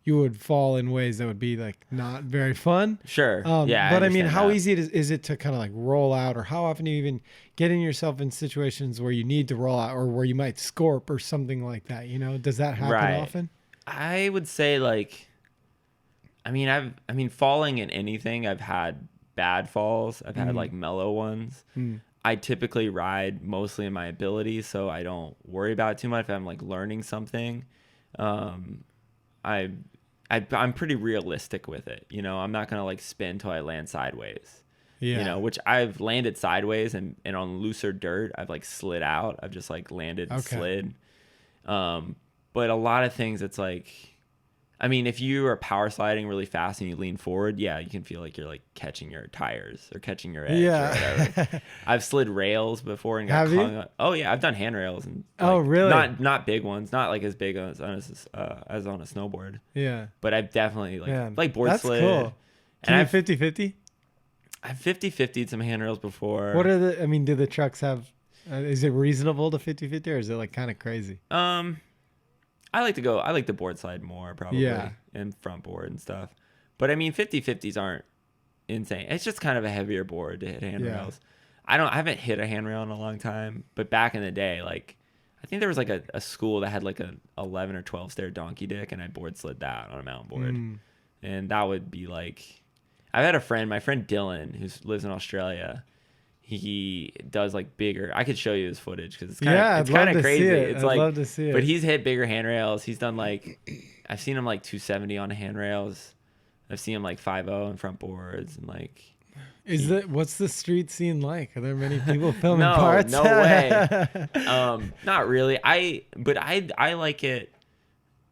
you would fall in ways that would be like not very fun. Sure. Yeah. But I mean, understand how that. easy is it to kind of like roll out, or how often do you even getting yourself in situations where you need to roll out or where you might scorp or something like that? You know, does that happen Right. often? I would say like, I mean, falling in anything, I've had bad falls. I've had like mellow ones. I typically ride mostly in my ability, so I don't worry about it too much. If I'm like learning something, I'm pretty realistic with it. You know, I'm not going to like spin till I land sideways. Yeah. You know, which I've landed sideways and on looser dirt, I've like slid out. I've just like landed and slid. But a lot of things, it's like, I mean, if you are power sliding really fast and you lean forward, yeah, you can feel like you're like catching your tires or catching your edge or whatever. I've slid rails before and got hung up. Oh yeah, I've done handrails and like, really? not big ones, not like as big as on a snowboard. Yeah. But I've definitely like board that's slid. Cool. Can And you 50-50? I've 50-50'd some handrails before. What are the? I mean, do the trucks have? Is it reasonable to 50-50, or is it like kind of crazy? I like to board slide more probably and front board and stuff. But I mean 50-50s aren't insane. It's just kind of a heavier board to hit handrails. I haven't hit a handrail in a long time, but back in the day, like I think there was like a school that had like a 11 or 12 stair donkey dick, and I board slid that on a mountain board. And that would be like, I've had my friend Dylan, who lives in Australia. He does like bigger. I could show you his footage because it's kind of crazy. It's like, love to see it. But he's hit bigger handrails. He's done like, I've seen him like 270 on handrails. I've seen him like 5.0 in front boards and like. What's the street scene like? Are there many people filming parts? No way. Not really. I like it.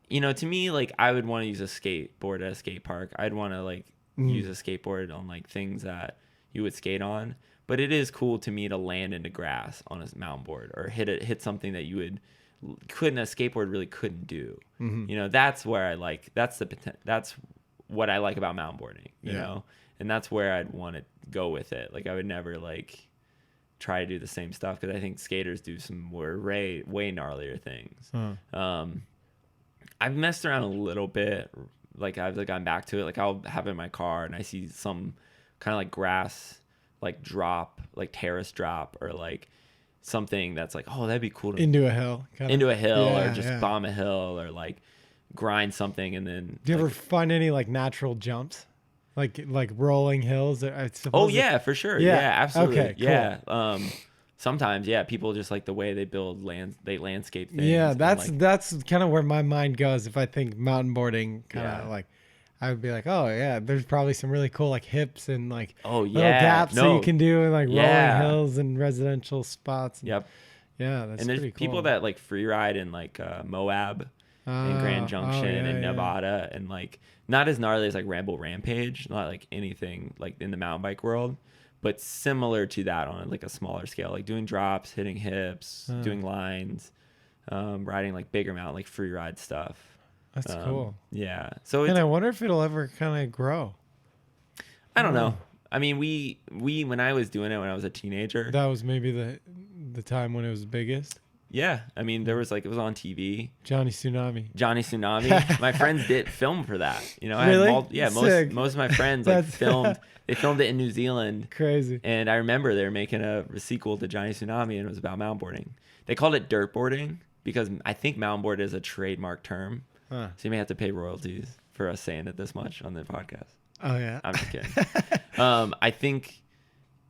You know, to me, like I would want to use a skateboard at a skate park. I'd want to like use a skateboard on like things that you would skate on. But it is cool to me to land into grass on a mountain board or hit something that a skateboard really couldn't do. You know, that's where I like, that's what I like about mountain boarding, you know, and that's where I'd want to go with it. Like I would never like try to do the same stuff because I think skaters do some more way gnarlier things. I've messed around a little bit. Like I've like gone back to it. Like I'll have it in my car and I see some kind of like grass like drop, like terrace drop, or like something that's like, oh, that'd be cool to into a hill or just bomb a hill or like grind something. And then do you ever find any like natural jumps, like rolling hills? I suppose for sure. Yeah, absolutely. Okay, cool. Yeah. Sometimes, people just like the way they build landscape things. Yeah, that's kind of where my mind goes if I think mountain boarding. Kind of like, I would be like, oh yeah, there's probably some really cool like hips and like little gaps that you can do and like rolling hills and residential spots. And, yep. Yeah, that's and there's pretty cool. people that like free ride in like Moab and Grand Junction and Nevada and like not as gnarly as like Ramble Rampage, not like anything like in the mountain bike world, but similar to that on like a smaller scale, like doing drops, hitting hips, doing lines, riding like bigger mountain, like free ride stuff. That's cool. Yeah. So and I wonder if it'll ever kind of grow. I don't know. I mean, we when I was doing it when I was a teenager, that was maybe the time when it was biggest. Yeah. I mean, there was like, it was on TV. Johnny Tsunami. My friends did film for that. You know, really? Most of my friends like filmed. They filmed it in New Zealand. Crazy. And I remember they were making a sequel to Johnny Tsunami, and it was about mountain boarding. They called it dirt boarding because I think mountain board is a trademark term. So you may have to pay royalties for us saying it this much on the podcast. Oh yeah. I'm just kidding. I think,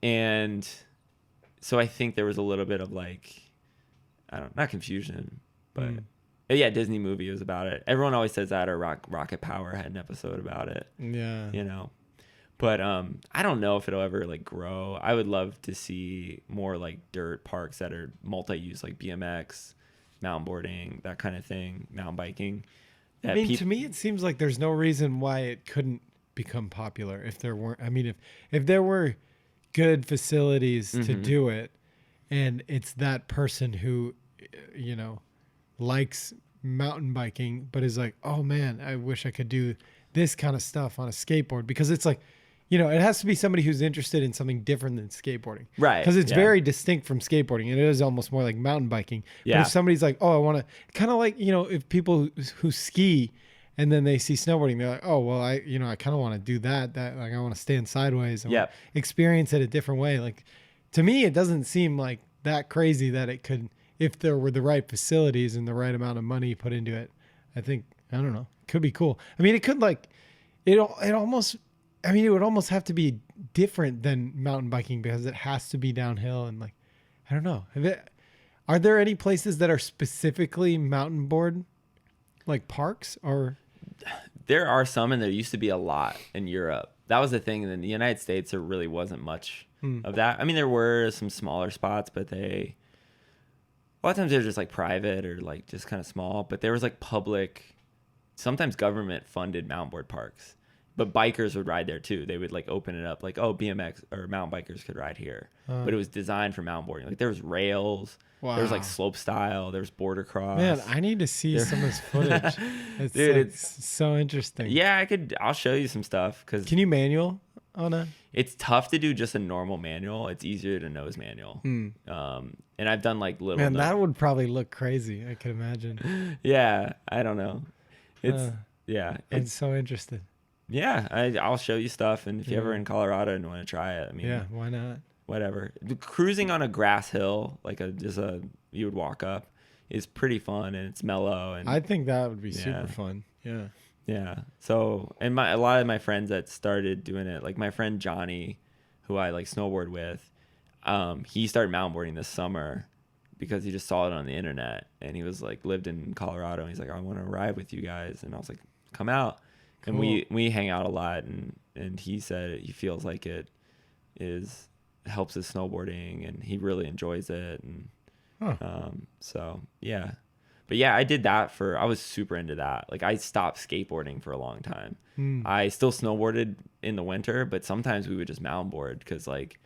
and so I think there was a little bit of like, not confusion, but yeah, Disney movie was about it. Everyone always says that, or Rocket Power had an episode about it. Yeah. You know, but I don't know if it'll ever like grow. I would love to see more like dirt parks that are multi-use, like BMX, mountain boarding, that kind of thing, mountain biking. I mean, to me, it seems like there's no reason why it couldn't become popular if there weren't. I mean, if there were good facilities to do it, and it's that person who, you know, likes mountain biking, but is like, oh man, I wish I could do this kind of stuff on a skateboard, because it's like, you know, it has to be somebody who's interested in something different than skateboarding. Right. Because it's yeah. very distinct from skateboarding. And it is almost more like mountain biking. Yeah. But if somebody's like, oh, I want to, kind of like, you know, if people who ski and then they see snowboarding, they're like, oh, well, I kind of want to do that. Like, I want to stand sideways. I Yep. want to experience it a different way. Like, to me, it doesn't seem like that crazy that it could, if there were the right facilities and the right amount of money put into it. I think, I don't know, it could be cool. I mean, it could like, it almost, I mean, it would almost have to be different than mountain biking because it has to be downhill and like, I don't know. Are there any places that are specifically mountain board, like parks or? There are some, and there used to be a lot in Europe. That was the thing. In the United States, there really wasn't much of that. I mean, there were some smaller spots, but a lot of times they're just like private or like just kind of small. But there was like public, sometimes government funded mountain board parks. But bikers would ride there too. They would like open it up like, oh, BMX or mountain bikers could ride here. But it was designed for mountain boarding. Like there was rails. Wow. There was like slope style. There was border cross. Man, I need to see some of this footage. It's, dude, like, it's so interesting. Yeah, I'll show you some stuff. Can you manual on a? It's tough to do just a normal manual. It's easier to nose manual. And I've done like little. Man, that would probably look crazy. I could imagine. Yeah, I don't know. I'm so interested. Yeah, I'll show you stuff, and if you're ever in Colorado and want to try it, I mean, yeah, why not? Whatever. Cruising on a grass hill, like you would walk up, is pretty fun, and it's mellow. And I think that would be super fun. Yeah. Yeah. So, and a lot of my friends that started doing it, like my friend Johnny, who I like snowboard with, he started mountain boarding this summer because he just saw it on the internet, and he was like lived in Colorado, and he's like, I want to ride with you guys, and I was like, come out. Cool. And we hang out a lot, and he said he feels like it helps his snowboarding, and he really enjoys it, and so yeah. But yeah, I did that I was super into that. Like I stopped skateboarding for a long time. I still snowboarded in the winter, but sometimes we would just mountain board because like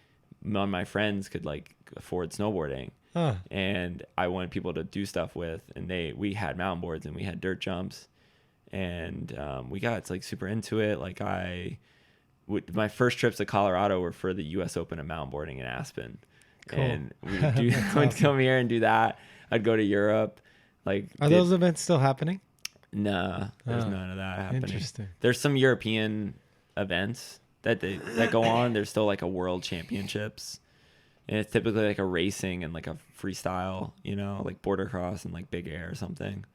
none of my friends could like afford snowboarding. And I wanted people to do stuff with, and we had mountain boards and we had dirt jumps. And we got like super into it. Like my first trips to Colorado were for the U.S. Open of mountain boarding in Aspen. Cool. And we would come here and do that. I'd go to Europe. Like, are those events still happening? Nah, there's none of that happening. Interesting. There's some European events that go on. There's still like a world championships, and it's typically like a racing and like a freestyle, like border cross and like big air or something.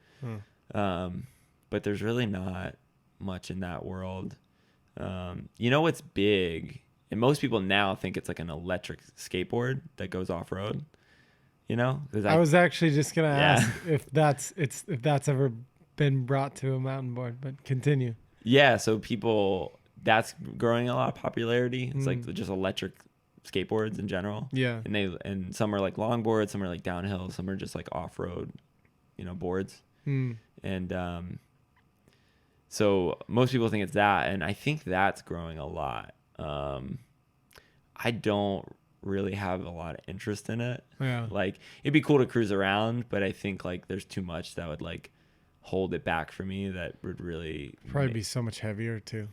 But there's really not much in that world. What's big, and most people now think it's like an electric skateboard that goes off road. I was actually just gonna ask if that's ever been brought to a mountain board, but continue. Yeah, so that's growing a lot of popularity. It's like just electric skateboards in general. Yeah, and some are like longboards, some are like downhill, some are just like off road, boards. And so most people think it's that, and I think that's growing a lot. I don't really have a lot of interest in it. Yeah. Like it'd be cool to cruise around, but I think like there's too much that would like hold it back for me that would really probably be so much heavier too.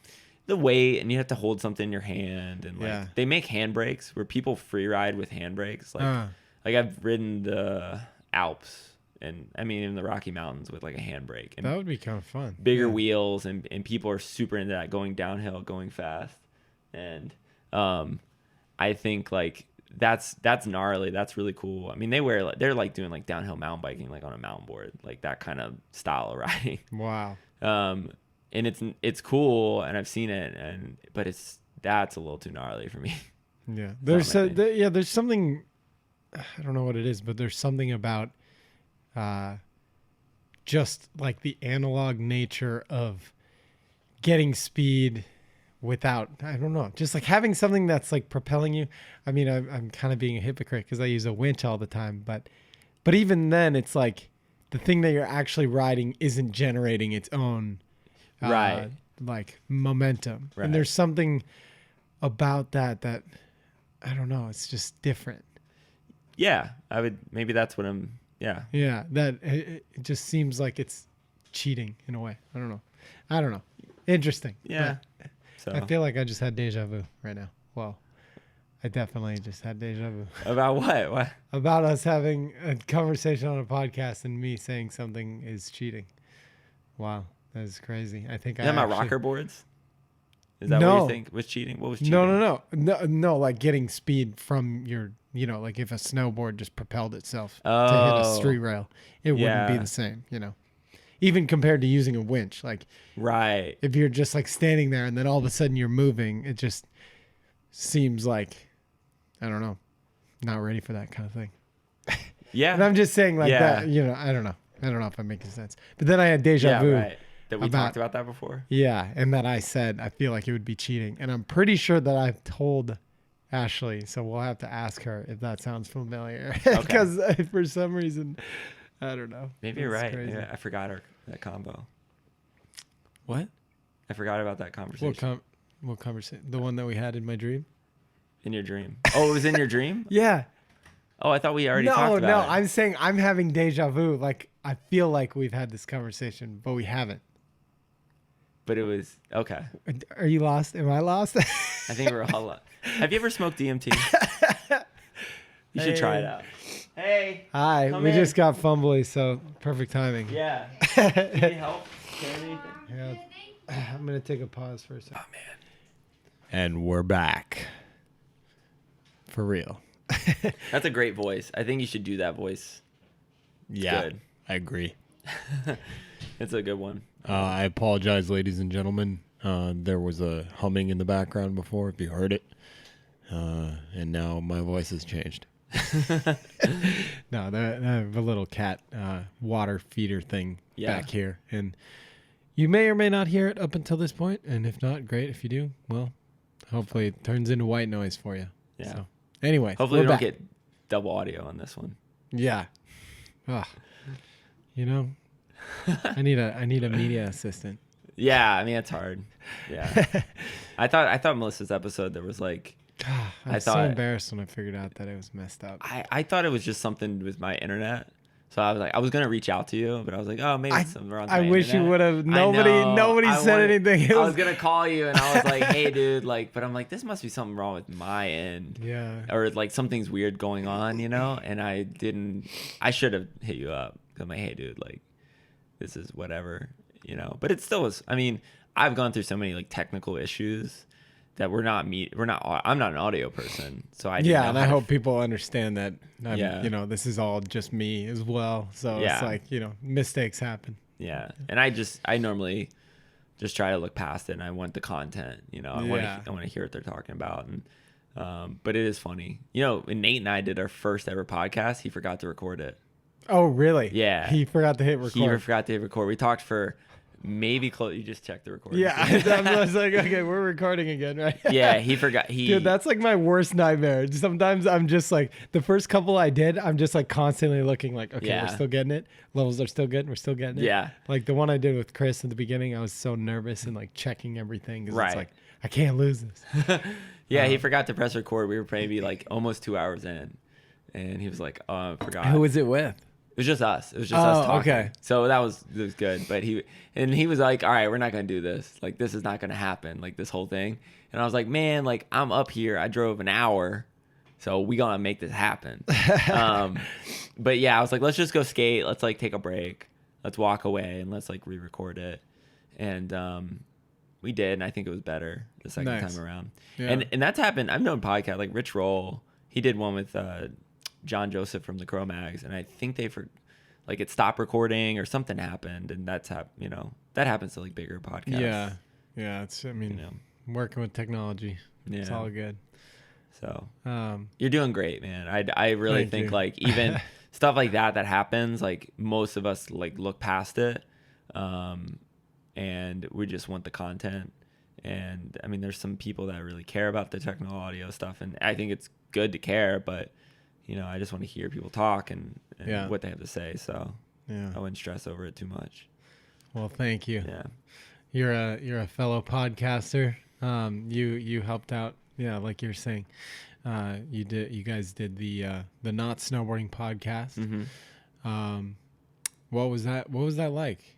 The weight, and you have to hold something in your hand, and like they make handbrakes where people free ride with handbrakes. Like I've ridden the Alps, and I mean in the Rocky Mountains with like a handbrake. And that would be kind of fun. Bigger wheels, and people are super into that, going downhill, going fast. And I think like that's gnarly. That's really cool. I mean, they're like doing like downhill mountain biking, like on a mountain board, like that kind of style of riding. Wow. And it's cool, and I've seen it, but that's a little too gnarly for me. Yeah. There's something, I don't know what it is, but there's something about just like the analog nature of getting speed without, I don't know, just like having something that's like propelling you. I mean, I'm kind of being a hypocrite because I use a winch all the time, but even then it's like the thing that you're actually riding isn't generating its own like momentum. Right. And there's something about that I don't know, it's just different. Yeah, maybe that's what I'm, yeah, that it just seems like it's cheating in a way. I don't know. Interesting. Yeah. So I feel like I just had deja vu right now. Well, I definitely just had deja vu. about what? What? About us having a conversation on a podcast and me saying something is cheating. Wow, that is crazy. I think Is that I my actually, rocker boards? Is that No. what you think was cheating? What was cheating? No, like getting speed from your, like if a snowboard just propelled itself to hit a Oh. street rail, it wouldn't be Yeah. the same, Even compared to using a winch, like Right. if you're just like standing there and then all of a sudden you're moving, it just seems like, I don't know, not ready for that kind of thing. Yeah. And I'm just saying like Yeah. that, I don't know. I don't know if I'm making sense. But then I had deja vu. Right. That we about- talked about that before. Yeah, and that I said I feel like it would be cheating. And I'm pretty sure that I've told Ashley, so we'll have to ask her if that sounds familiar. Because for some reason, I don't know. Maybe you're It's right. crazy. Yeah, I forgot that combo. What? I forgot about that conversation. What conversation? The one that we had in my dream? In your dream. Oh, it was in your dream? Yeah. Oh, I thought we already talked about it. I'm saying I'm having deja vu. Like I feel like we've had this conversation, but we haven't. But it was okay. Are you lost? Am I lost? I think we're all. Have you ever smoked DMT? You should try it out. Hey. Hi. Come We in. just got fumbly, so perfect timing. Yeah. Need any help? Carry anything? Yeah. I'm gonna take a pause for a second. Oh man. And we're back. For real. That's a great voice. I think you should do that voice. Yeah, Good. I agree. It's a good one. I apologize, ladies and gentlemen. There was a humming in the background before, if you heard it. And now my voice has changed. No, I have a little cat water feeder thing Yeah. back here. And you may or may not hear it up until this point. And if not, great. If you do, well, hopefully it turns into white noise for you. Yeah. So, anyway. Hopefully we're we don't back. get double audio on this one. Yeah. Ugh. I need a media assistant. Yeah, I mean it's hard. Yeah. I thought Melissa's episode there was like I was so embarrassed when I figured out that it was messed up. I thought it was just something with my internet. So I was like, I was gonna reach out to you, but I was like, oh, maybe it's something wrong with my I wish you internet. would have. I know. Nobody I said wanted- anything. It I was gonna call you, and I was like, hey, dude, like, but I'm like, this must be something wrong with my end. Yeah. Or like something's weird going on, and I should have hit you up. I'm like, hey, dude, like, this is whatever, but it still was. I mean, I've gone through so many like technical issues that I'm not an audio person, so I didn't know And how I to hope people understand that. Yeah. This is all just me as well. So Yeah. it's like mistakes happen. Yeah, and I normally just try to look past it, and I want the content. I want to hear what they're talking about, and but it is funny. When Nate and I did our first ever podcast, he forgot to record it. Oh really? Yeah. He forgot to hit record. He forgot to hit record. We talked for maybe close. You just checked the recording. Yeah. I was like, okay, we're recording again, right? Yeah, he forgot. Dude, that's like my worst nightmare. Sometimes I'm just like, the first couple I did, I'm just like constantly looking like, okay, Yeah. we're still getting it. Levels are still good. We're still getting it. Yeah. Like the one I did with Chris at the beginning, I was so nervous and like checking everything. 'Cause Right. It's like, I can't lose this. Yeah, he forgot to press record. We were maybe like almost 2 hours in, and he was like, "Oh, I forgot." Who was it with? It was just us. It was just us talking. Okay. So it was good. But he was like, all right, we're not going to do this. Like, this is not going to happen. Like, this whole thing. And I was like, man, like, I'm up here. I drove an hour. So we going to make this happen. But yeah, I was like, let's just go skate. Let's like take a break. Let's walk away and let's like re-record it. And we did. And I think it was better the second Nice. time around. Yeah. And that's happened. I've known podcasts like Rich Roll. He did one with John Joseph from the Crow Mags, and I think it stopped recording or something happened, and that happens to like bigger podcasts. Yeah. Working with technology. It's Yeah. all good. So Um, you're doing great, man. I really Thank think you. like even stuff like that happens, like most of us like look past it, and we just want the content. And I mean, there's some people that really care about the technical audio stuff, and I think it's good to care, but I just want to hear people talk and Yeah. what they have to say. So yeah. I wouldn't stress over it too much. Well, thank you. Yeah. You're a fellow podcaster. You helped out. Yeah, like you're saying. You guys did the Not Snowboarding podcast. Mm-hmm. What was that like?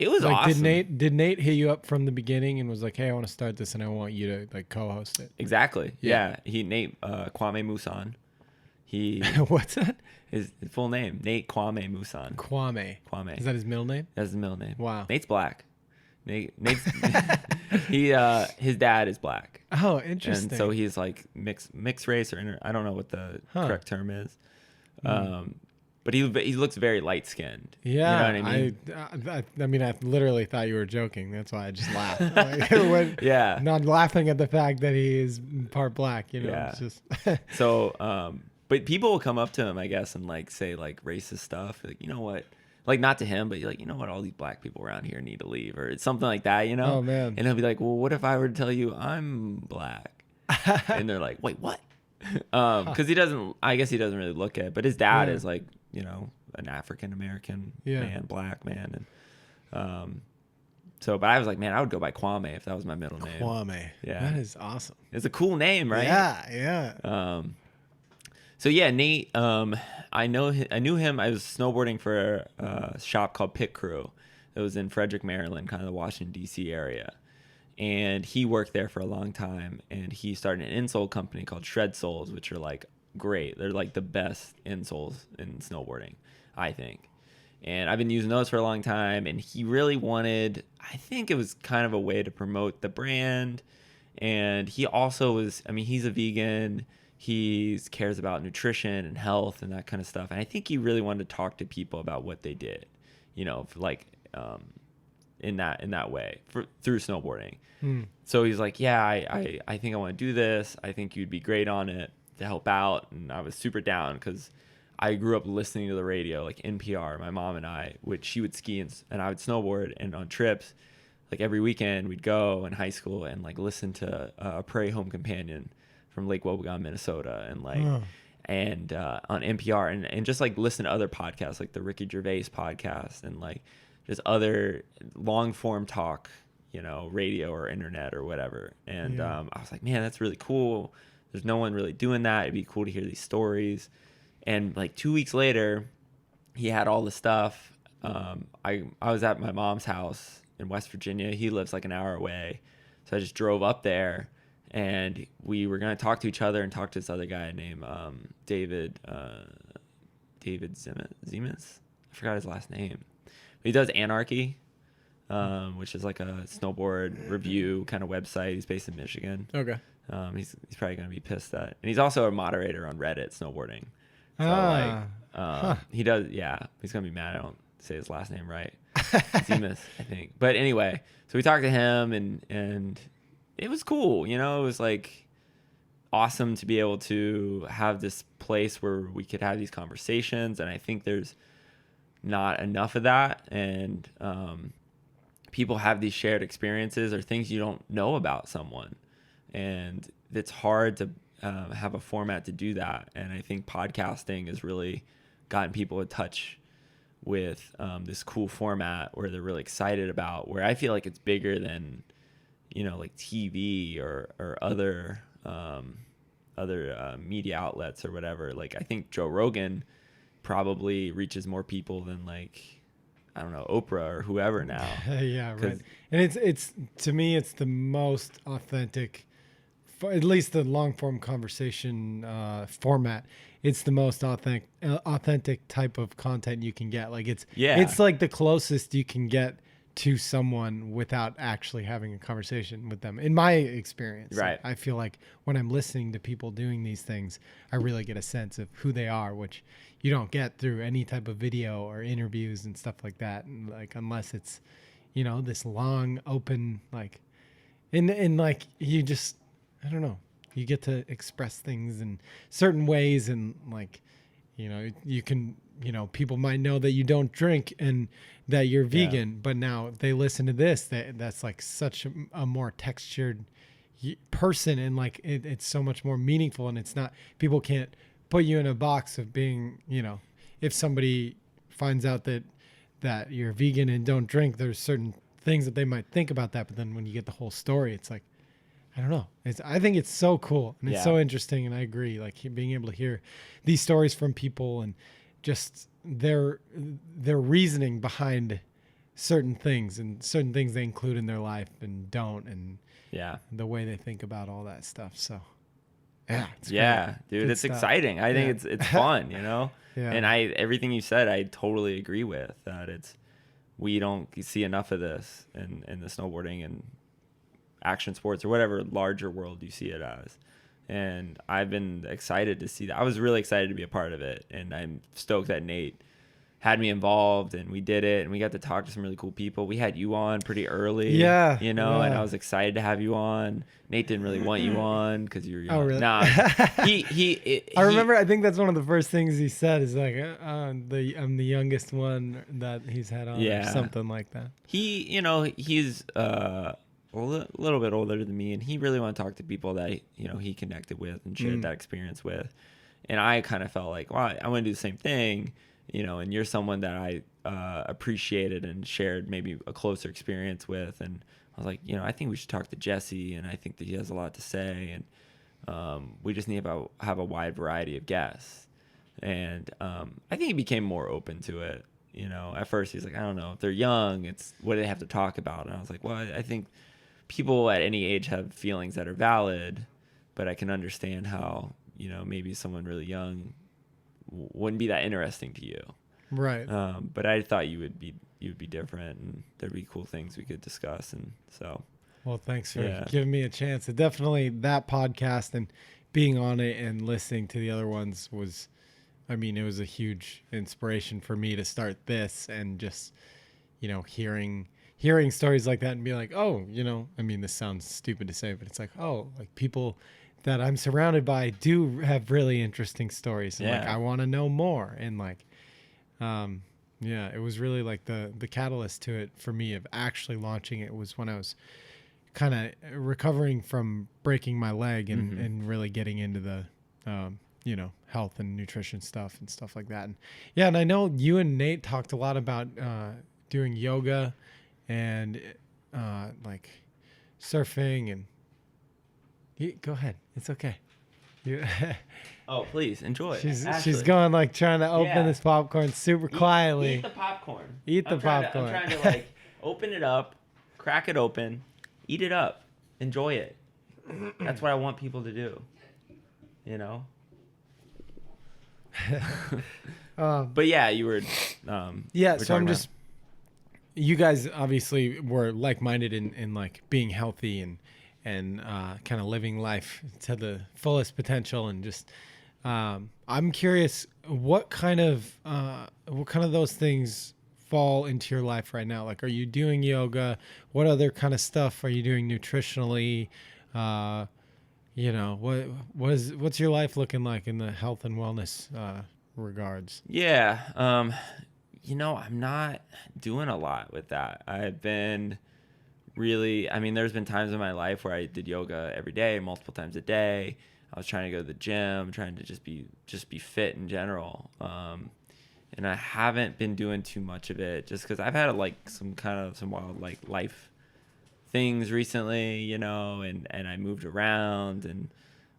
It was Like, awesome. did Nate hit you up from the beginning and was like, "Hey, I want to start this and I want you to like co-host it"? Exactly. Yeah. Yeah. Nate Kwame Musan. He What's that? his full name Nate Kwame Musan. Kwame. Kwame. Is that his middle name? That's his middle name. Wow. Nate's black. Nate's his dad is black. Oh, interesting. And so he's like mixed race or I don't know what the correct term is. But he looks very light skinned. Yeah, you know what I mean? I mean, I literally thought you were joking. That's why I just laughed. Like, Yeah. Not laughing at the fact that he is part black. You know, Yeah. it's just So, but people will come up to him, I guess, and like say like racist stuff. Like, you know what? Like not to him, but you're like, you know what? All these black people around here need to leave, or it's something like that. You know? Oh, man. And he'll be like, well, what if I were to tell you I'm black? And they're like, wait, what? Because he doesn't. I guess he doesn't really look at it. But his dad is like, you know, an African American man, black man, and so. But I was like, man, I would go by Kwame if that was my middle name. Kwame. Yeah. That is awesome. It's a cool name, right? Yeah. So yeah, Nate. I knew him. I was snowboarding for a shop called Pit Crew. It was in Frederick, Maryland, kind of the Washington D.C. area, and he worked there for a long time. And he started an insole company called Shred Soles, which are like great. They're like the best insoles in snowboarding, I think. And I've been using those for a long time. And he really wanted. I think it was kind of a way to promote the brand. And he also was. I mean, he's a vegan. He cares about nutrition and health and that kind of stuff. And I think he really wanted to talk to people about what they did, you know, like in that way through snowboarding. So he's like, yeah, I think I want to do this. I think you'd be great on it to help out. And I was super down because I grew up listening to the radio, like NPR, my mom and I, which she would ski and I would snowboard, and on trips, like every weekend we'd go in high school and like listen to a Prairie Home Companion from Lake Wobegon, Minnesota, and like, and on NPR, and just like listen to other podcasts like the Ricky Gervais podcast and like just other long form talk, you know, radio or internet or whatever. And I was like, man, that's really cool. There's no one really doing that. It'd be cool to hear these stories. And like 2 weeks later, he had all the stuff. I was at my mom's house in West Virginia. He lives like an hour away, so I just drove up there. And we were going to talk to each other and talk to this other guy named David Zemas. I forgot his last name. But he does Anarchy, which is like a snowboard review kind of website. He's based in Michigan. Okay. He's probably going to be pissed at. And he's also a moderator on Reddit snowboarding. So he does, yeah. He's going to be mad I don't say his last name right. Zemas, I think. But anyway, so we talked to him and it was cool, you know. It was like awesome to be able to have this place where we could have these conversations, and I think there's not enough of that. And people have these shared experiences or things you don't know about someone, and it's hard to have a format to do that. And I think podcasting has really gotten people in touch with this cool format where they're really excited about, where I feel like it's bigger than, you know, like TV or other media outlets or whatever. Like, I think Joe Rogan probably reaches more people than, like, I don't know, Oprah or whoever now. Yeah, right. And it's to me, it's the most authentic, at least the long form conversation format. It's the most authentic type of content you can get. Like it's like the closest you can get to someone without actually having a conversation with them, in my experience. Right. I feel like when I'm listening to people doing these things, I really get a sense of who they are, which you don't get through any type of video or interviews and stuff like that. And like, unless it's, you know, this long open, like, and like, you just, I don't know, you get to express things in certain ways. And like, you know, you can, you know, people might know that you don't drink and that you're vegan, but now they listen to this, that's like such a more textured person. And like, it's so much more meaningful, and it's not, people can't put you in a box of being, you know, if somebody finds out that you're vegan and don't drink, there's certain things that they might think about that. But then when you get the whole story, it's like, I don't know. I think it's so cool and it's so interesting. And I agree, like being able to hear these stories from people and just their reasoning behind certain things and certain things they include in their life and don't, and Yeah. the way they think about all that stuff. So yeah, it's Yeah, great. dude, Good it's stuff. exciting. I think it's fun, you know? Yeah. And everything you said, I totally agree with that. We don't see enough of this in the snowboarding and action sports or whatever larger world you see it as. And I've been excited to see that. I was really excited to be a part of it, and I'm stoked that Nate had me involved, and we did it, and we got to talk to some really cool people. We had you on pretty early, Yeah, you know, and yeah. I was excited to have you on. Nate didn't really want you on because you were young. Oh, really? Nah, I remember. I think that's one of the first things he said is like, I'm the youngest one that he's had on, or something like that. He's a little bit older than me, and he really wanted to talk to people that he connected with and shared that experience with. And I kind of felt like, well, I want to do the same thing, and you're someone that I appreciated and shared maybe a closer experience with. And I was like, I think we should talk to Jesse, and I think that he has a lot to say, and we just need to have a wide variety of guests. And I think he became more open to it. At first he's like, I don't know, if they're young, it's what do they have to talk about? And I was like, well, I think people at any age have feelings that are valid, but I can understand how, maybe someone really young wouldn't be that interesting to you. Right. But I thought you would be different, and there'd be cool things we could discuss. And so, well, thanks for giving me a chance. It definitely, that podcast and being on it and listening to the other ones was, it was a huge inspiration for me to start this, and just, hearing stories like that and be like, oh, this sounds stupid to say, but it's like, oh, like people that I'm surrounded by do have really interesting stories, and like I want to know more. And like, it was really like the catalyst to it for me of actually launching it was when I was kind of recovering from breaking my leg and really getting into the health and nutrition stuff and stuff like that. And I know you and Nate talked a lot about doing yoga and like surfing, and go ahead, it's okay. oh, please enjoy. She's going like trying to open this popcorn super quietly. Eat the popcorn. I'm trying to like open it up, crack it open, eat it up, enjoy it. That's what I want people to do. But yeah, you were. So I'm just. You guys obviously were like-minded in like being healthy and kind of living life to the fullest potential, and just I'm curious what kind of those things fall into your life right now. Like, are you doing yoga? What other kind of stuff are you doing nutritionally? What's your life looking like in the health and wellness regards? Yeah. I'm not doing a lot with that. I've been really, there's been times in my life where I did yoga every day, multiple times a day. I was trying to go to the gym, trying to just be fit in general. And I haven't been doing too much of it just because I've had like some wild like life things recently, and I moved around. And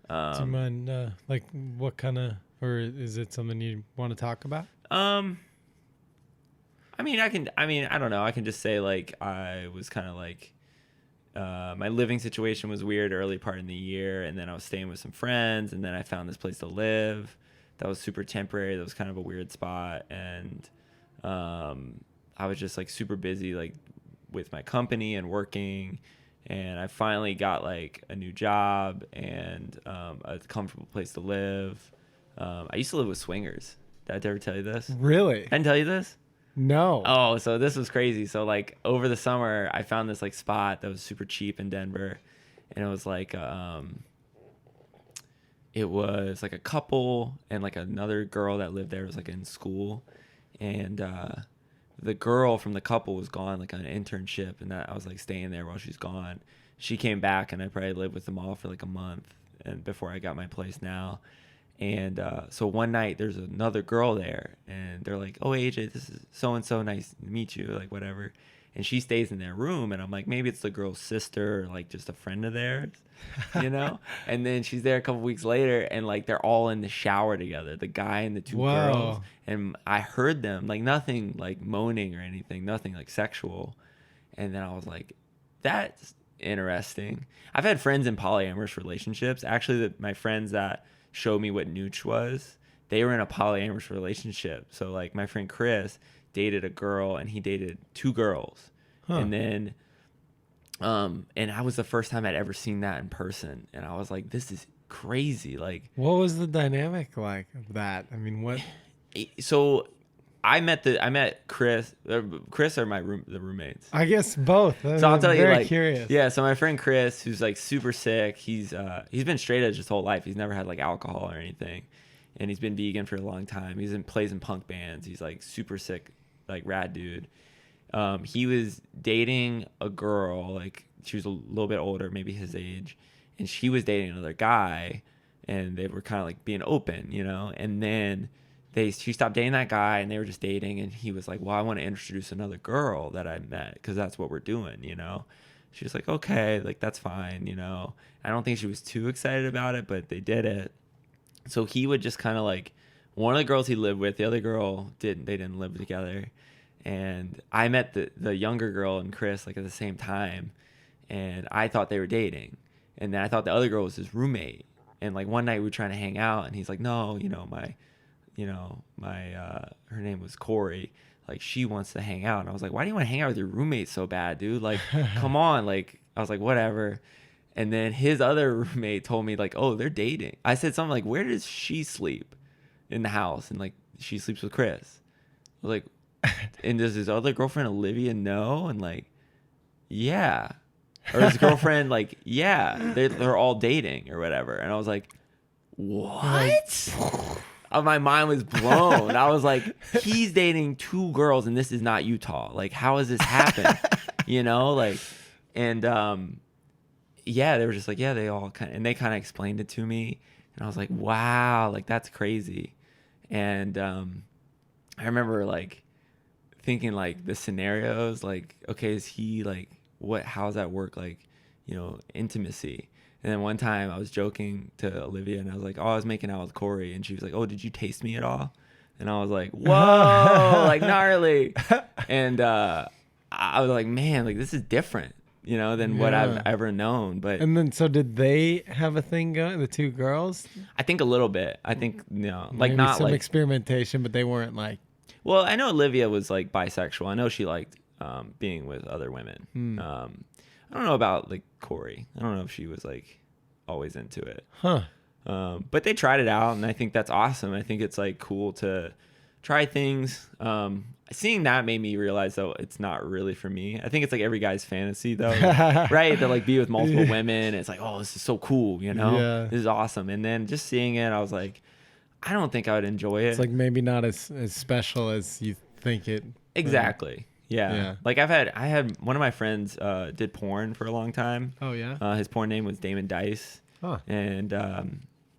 do you mind like what kind of, or is it something you want to talk about? I don't know. I can just say like I was kind of like my living situation was weird early part in the year, and then I was staying with some friends, and then I found this place to live that was super temporary. That was kind of a weird spot, and I was just like super busy like with my company and working, and I finally got like a new job and a comfortable place to live. I used to live with swingers. Did I ever tell you this? Really? I didn't tell you this? No. Oh, so this was crazy. So like over the summer, I found this like spot that was super cheap in Denver, and it was like a couple and like another girl that lived there was like in school, and the girl from the couple was gone like on an internship, and I was like staying there while she's gone. She came back, and I probably lived with them all for like a month, and before I got my place now. And so one night there's another girl there, and they're like, oh, AJ, this is so-and-so, nice to meet you, like whatever. and she stays in their room, and I'm like, maybe it's the girl's sister or like just a friend of theirs, you know. And then she's there a couple weeks later, and like they're all in the shower together, the guy and the two girls, and I heard them, like nothing like moaning or anything, nothing like sexual. And then I was like, that's interesting. I've had friends in polyamorous relationships. Actually, my friends that showed me what nooch was, they were in a polyamorous relationship. So like my friend Chris dated a girl, and he dated two girls. And then and that was the first time I'd ever seen that in person, and I was like, this is crazy. Like, what was the dynamic like of that? I mean, what? So I met Chris. Chris are the roommates. I guess both. So I'll tell you, like, curious. Yeah. So my friend Chris, who's like super sick, he's been straight edge his whole life. He's never had like alcohol or anything, and he's been vegan for a long time. Plays in punk bands. He's like super sick, like rad dude. He was dating a girl, like she was a little bit older, maybe his age, and she was dating another guy, and they were kind of like being open, you know. And then she stopped dating that guy, and they were just dating, and he was like, well, I want to introduce another girl that I met, because that's what we're doing, you know. She was like, okay, like that's fine, you know. I don't think she was too excited about it, but they did it. So he would just kind of like, one of the girls he lived with, the other girl they didn't live together. And I met the younger girl and Chris like at the same time, and I thought they were dating, and then I thought the other girl was his roommate. And like one night we were trying to hang out, and he's like, no, her name was Corey, like she wants to hang out. And I was like, why do you want to hang out with your roommate so bad, dude? Like, come on. Like, I was like, whatever. And then his other roommate told me like, oh, they're dating. I said something like, where does she sleep in the house? And like, she sleeps with Chris. I was like, and does his other girlfriend Olivia know? And like, yeah. Or his girlfriend, like, yeah, they're all dating or whatever. And I was like, what? My mind was blown. I was like, he's dating two girls, and this is not Utah. Like, how has this happened? You know, like, and yeah, they were just like, yeah, they kind of explained it to me, and I was like, wow, like that's crazy. And I remember like thinking like the scenarios, like, okay, is he like, how does that work? Like, you know, intimacy. And then one time I was joking to Olivia, and I was like, oh, I was making out with Corey. And she was like, oh, did you taste me at all? And I was like, whoa, like gnarly. And I was like, man, like this is different, you know, than what I've ever known. But and then, so did they have a thing going, the two girls? I think a little bit. I think, you know, like maybe not some like experimentation, but they weren't like. Well, I know Olivia was like bisexual. I know she liked being with other women. I don't know about like Corey. I don't know if she was like always into it. But they tried it out, and I think that's awesome. I think it's like cool to try things. Seeing that made me realize though it's not really for me. I think it's like every guy's fantasy though, right? To like be with multiple women. It's like, oh, this is so cool, you know? Yeah. This is awesome. And then just seeing it, I was like, I don't think I would enjoy it. It's like maybe not as special as you think it. Exactly. Yeah. Like I had one of my friends did porn for a long time. Oh yeah. His porn name was Damon Dice. Huh. And I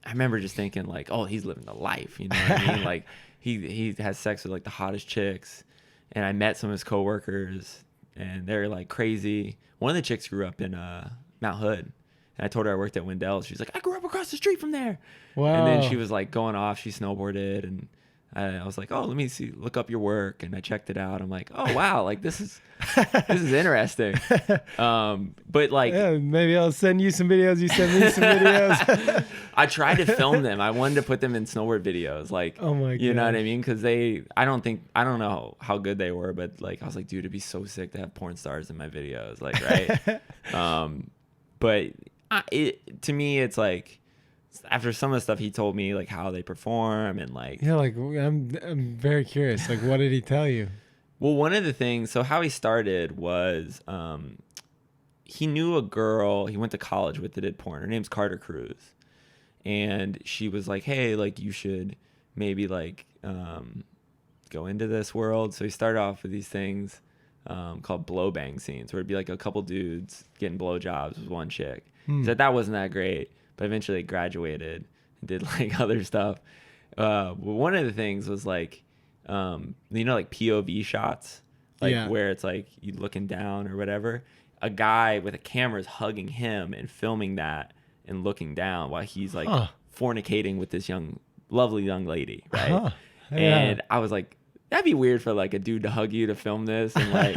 remember just thinking like, oh, he's living the life, you know what I mean? Like he has sex with like the hottest chicks. And I met some of his coworkers, and they're like crazy. One of the chicks grew up in Mount Hood. And I told her I worked at Wendell's. She's like, I grew up across the street from there. Wow. And then she was like going off. She snowboarded, and I was like, oh, let me look up your work. And I checked it out. I'm like, oh wow, like this is interesting. But like, yeah, maybe I'll send you some videos. You send me some videos. I tried to film them. I wanted to put them in snowboard videos. Like, oh my god, you know what I mean? Because I don't know how good they were, but like I was like, dude, it'd be so sick to have porn stars in my videos, like, right? But to me, it's like, after some of the stuff he told me, like how they perform and like, yeah, like I'm very curious. Like, what did he tell you? Well, one of the things, so how he started was he knew a girl he went to college with that did porn. Her name's Carter Cruz, and she was like, hey, like you should maybe like go into this world. So he started off with these things called blow bang scenes, where it'd be like a couple dudes getting blowjobs with one chick. He said that wasn't that great, but eventually he graduated and did like other stuff. One of the things was like, you know, like POV shots, like Yeah. where it's like you looking down or whatever. A guy with a camera is hugging him and filming that and looking down while he's like fornicating with this lovely young lady, right? Huh. Yeah. And I was like, that'd be weird for like a dude to hug you to film this, and like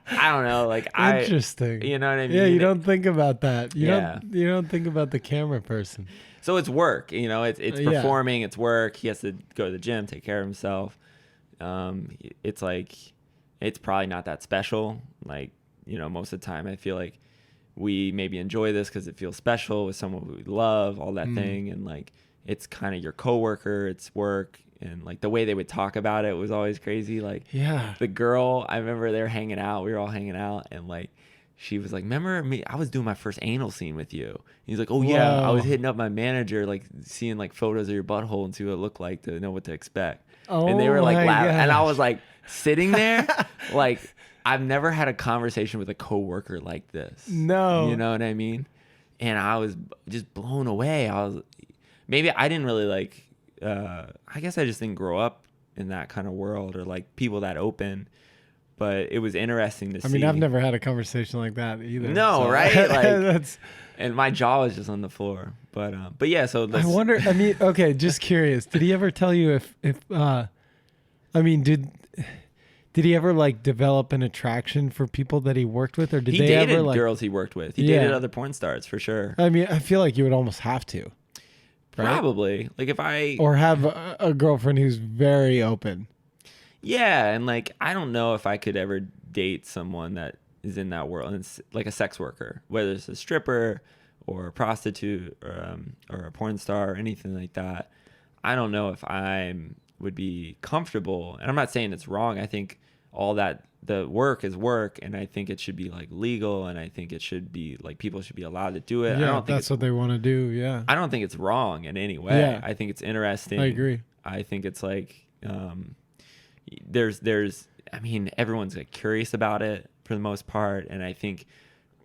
I don't know, like Interesting. you know what I mean? Yeah, you don't think about that. You Yeah. don't think about the camera person. So it's work, you know, it's Yeah. performing, it's work. He has to go to the gym, take care of himself. It's like, it's probably not that special. Like, you know, most of the time I feel like we maybe enjoy this because it feels special with someone we love, all that thing. And like, it's kind of your coworker, it's work. And like the way they would talk about it was always crazy. Like Yeah. the girl, I remember they were hanging out, we were all hanging out, and like, she was like, remember me? I was doing my first anal scene with you. And he's like, oh yeah, I was hitting up my manager, like seeing like photos of your butthole and see what it looked like to know what to expect. And they were like laughing. And I was like sitting there, like I've never had a conversation with a coworker like this. No. You know what I mean? And I was just blown away. Maybe I didn't really like, I guess I just didn't grow up in that kind of world or like people that open. But it was interesting to see. I mean, I've never had a conversation like that either. No, so. right? Like, That's. and my jaw was just on the floor. But yeah. So I wonder. I mean, okay, just curious. Did he ever tell you if I mean, did he ever like develop an attraction for people that he worked with, or did he they dated ever like girls he worked with? He Yeah. dated other porn stars for sure. I mean, I feel like you would almost have to, right? Probably. Like if I Or have a girlfriend who's very open. Yeah, and like I don't know if I could ever date someone that is in that world, and it's like a sex worker, whether it's a stripper or a prostitute or a porn star or anything like that. I don't know if I would be comfortable, and I'm not saying it's wrong. I think all that the work is work, and I think it should be like legal, and I think it should be like people should be allowed to do it. I Yeah, don't think that's what they want to do. Yeah, I don't think it's wrong in any way. Yeah. I think it's interesting. I agree. I think it's like there's I mean, everyone's like curious about it for the most part, and I think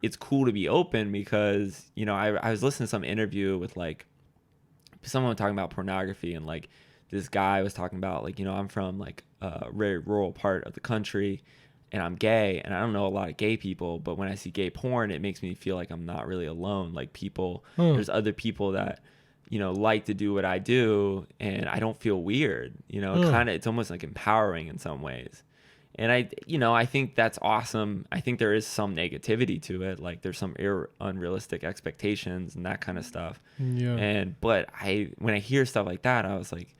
it's cool to be open because, you know, I was listening to some interview with like someone talking about pornography, and like this guy was talking about like, you know, I'm from like a very rural part of the country and I'm gay, and I don't know a lot of gay people, but when I see gay porn, it makes me feel like I'm not really alone. Like people, there's other people that, you know, like to do what I do, and I don't feel weird, you know, it's almost like empowering in some ways. And I think that's awesome. I think there is some negativity to it. Like there's some unrealistic expectations and that kind of stuff. Yeah. But when I hear stuff like that, I was like,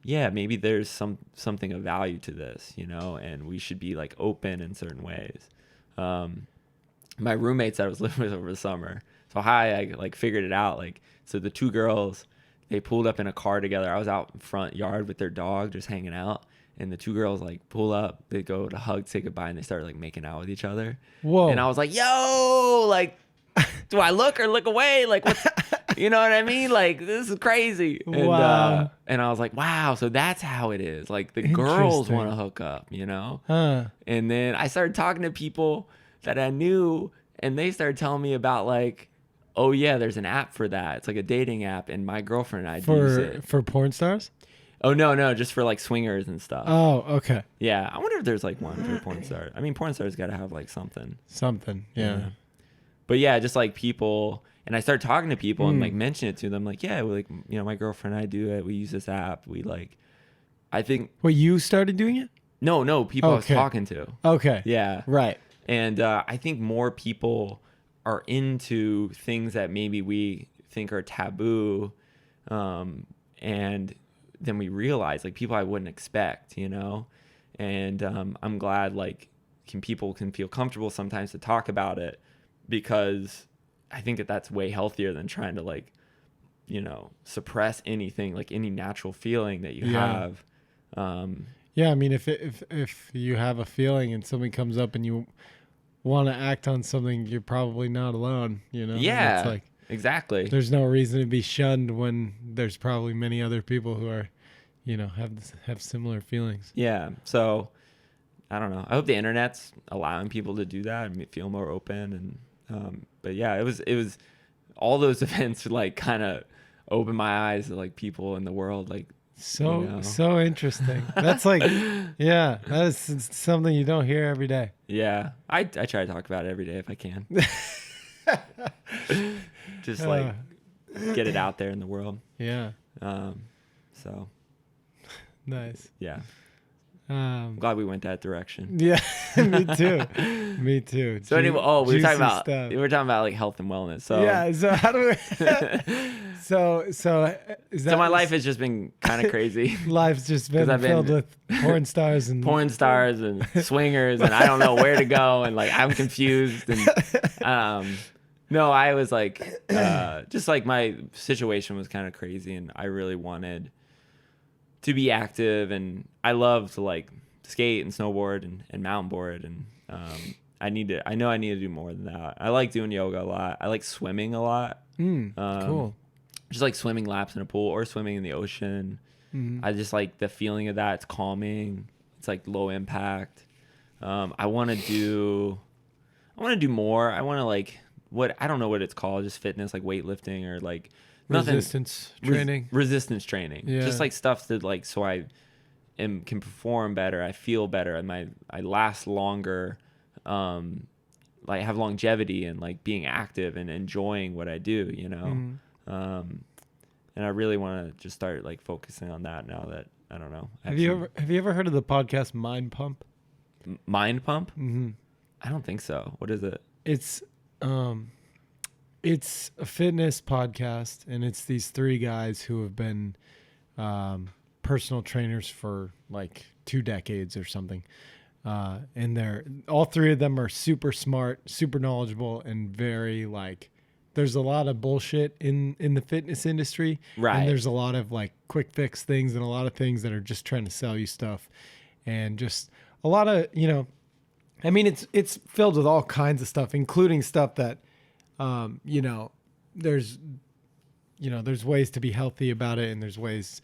yeah, maybe there's something of value to this, you know, and we should be like open in certain ways. My roommates that I was living with over the summer, so I like figured it out. Like, so the two girls, they pulled up in a car together. I was out in front yard with their dog, just hanging out. And the two girls like pull up, they go to hug, say goodbye, and they start like making out with each other. Whoa. And I was like, yo, like, do I look or look away? Like, what's, you know what I mean? Like, this is crazy. And, Wow. And I was like, wow, so that's how it is. Like, the girls want to hook up, you know? And then I started talking to people that I knew, and they started telling me about like, oh yeah, there's an app for that. It's like a dating app, and my girlfriend and I use it. For porn stars? Oh no, just for like swingers and stuff. Oh, okay. Yeah, I wonder if there's like one for porn stars. I mean, porn stars got to have like something. Something, yeah. But yeah, just like people, and I started talking to people and like mention it to them. Like, yeah, we like, you know, my girlfriend and I do it. We use this app. We like, I think. Wait, you started doing it? No, people I was talking to. Okay. Yeah. Right. And I think more people are into things that maybe we think are taboo, and then we realize like people I wouldn't expect, you know. And I'm glad like people can feel comfortable sometimes to talk about it, because I think that's way healthier than trying to like, you know, suppress anything, like any natural feeling that you have. Yeah, I mean, if you have a feeling and something comes up and you want to act on something, you're probably not alone, you know. Yeah, it's like exactly. There's no reason to be shunned when there's probably many other people who are, you know, have similar feelings. Yeah. So I don't know. I hope the internet's allowing people to do that and feel more open. And but yeah, it was all those events like kind of opened my eyes to like people in the world, like So You know? so interesting. That's like, yeah, that is something you don't hear every day. Yeah, I try to talk about it every day if I can. Just like get it out there in the world. Yeah, So nice. yeah, I'm glad we went that direction. Yeah, me too. Me too. So anyway, we were talking Juicy about stuff. like health and wellness. So Yeah. So how do we? so is that? so my life has just been kind of crazy. Life's just been 'Cause I've filled been- with porn stars and Porn stars and swingers, and I don't know where to go, and like I'm confused. And no, I was like, just like my situation was kind of crazy, and I really wanted to be active, and I love to like skate and snowboard and mountain board, and I know I need to do more than that. I like doing yoga a lot. I like swimming a lot. Cool. Just like swimming laps in a pool or swimming in the ocean. I just like the feeling of that. It's calming. It's like low impact. I want to do more. I want to like I don't know what it's called, just fitness, like weightlifting or like nothing. Resistance training. Resistance training. Yeah. Just like stuff that like, so I can perform better. I feel better, and I last longer. Like have longevity and like being active and enjoying what I do, you know? And I really want to just start like focusing on that now that, I don't know. Have you ever heard of the podcast Mind Pump? Mind Pump? Mm-hmm. I don't think so. What is it? It's a fitness podcast, and it's these three guys who have been personal trainers for like 2 decades or something. And all three of them are super smart, super knowledgeable, and very like, there's a lot of bullshit in the fitness industry. Right. And there's a lot of like quick fix things and a lot of things that are just trying to sell you stuff, and just a lot of, you know, I mean, it's filled with all kinds of stuff, including stuff that, you know, there's ways to be healthy about it, and there's ways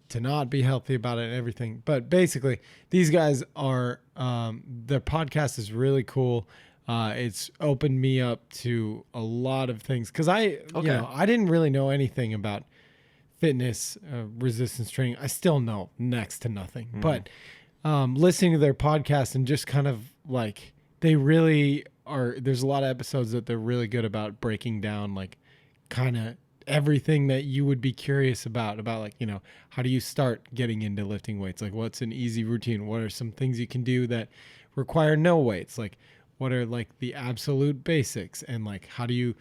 to not be healthy about it and everything. But basically, these guys are, their podcast is really cool. It's opened me up to a lot of things, because I didn't really know anything about fitness, resistance training. I still know next to nothing, but listening to their podcast and just kind of like, they really are, there's a lot of episodes that they're really good about breaking down like kind of everything that you would be curious about like, you know, how do you start getting into lifting weights? Like, what's an easy routine? What are some things you can do that require no weights? Like, what are like the absolute basics? And like, how do you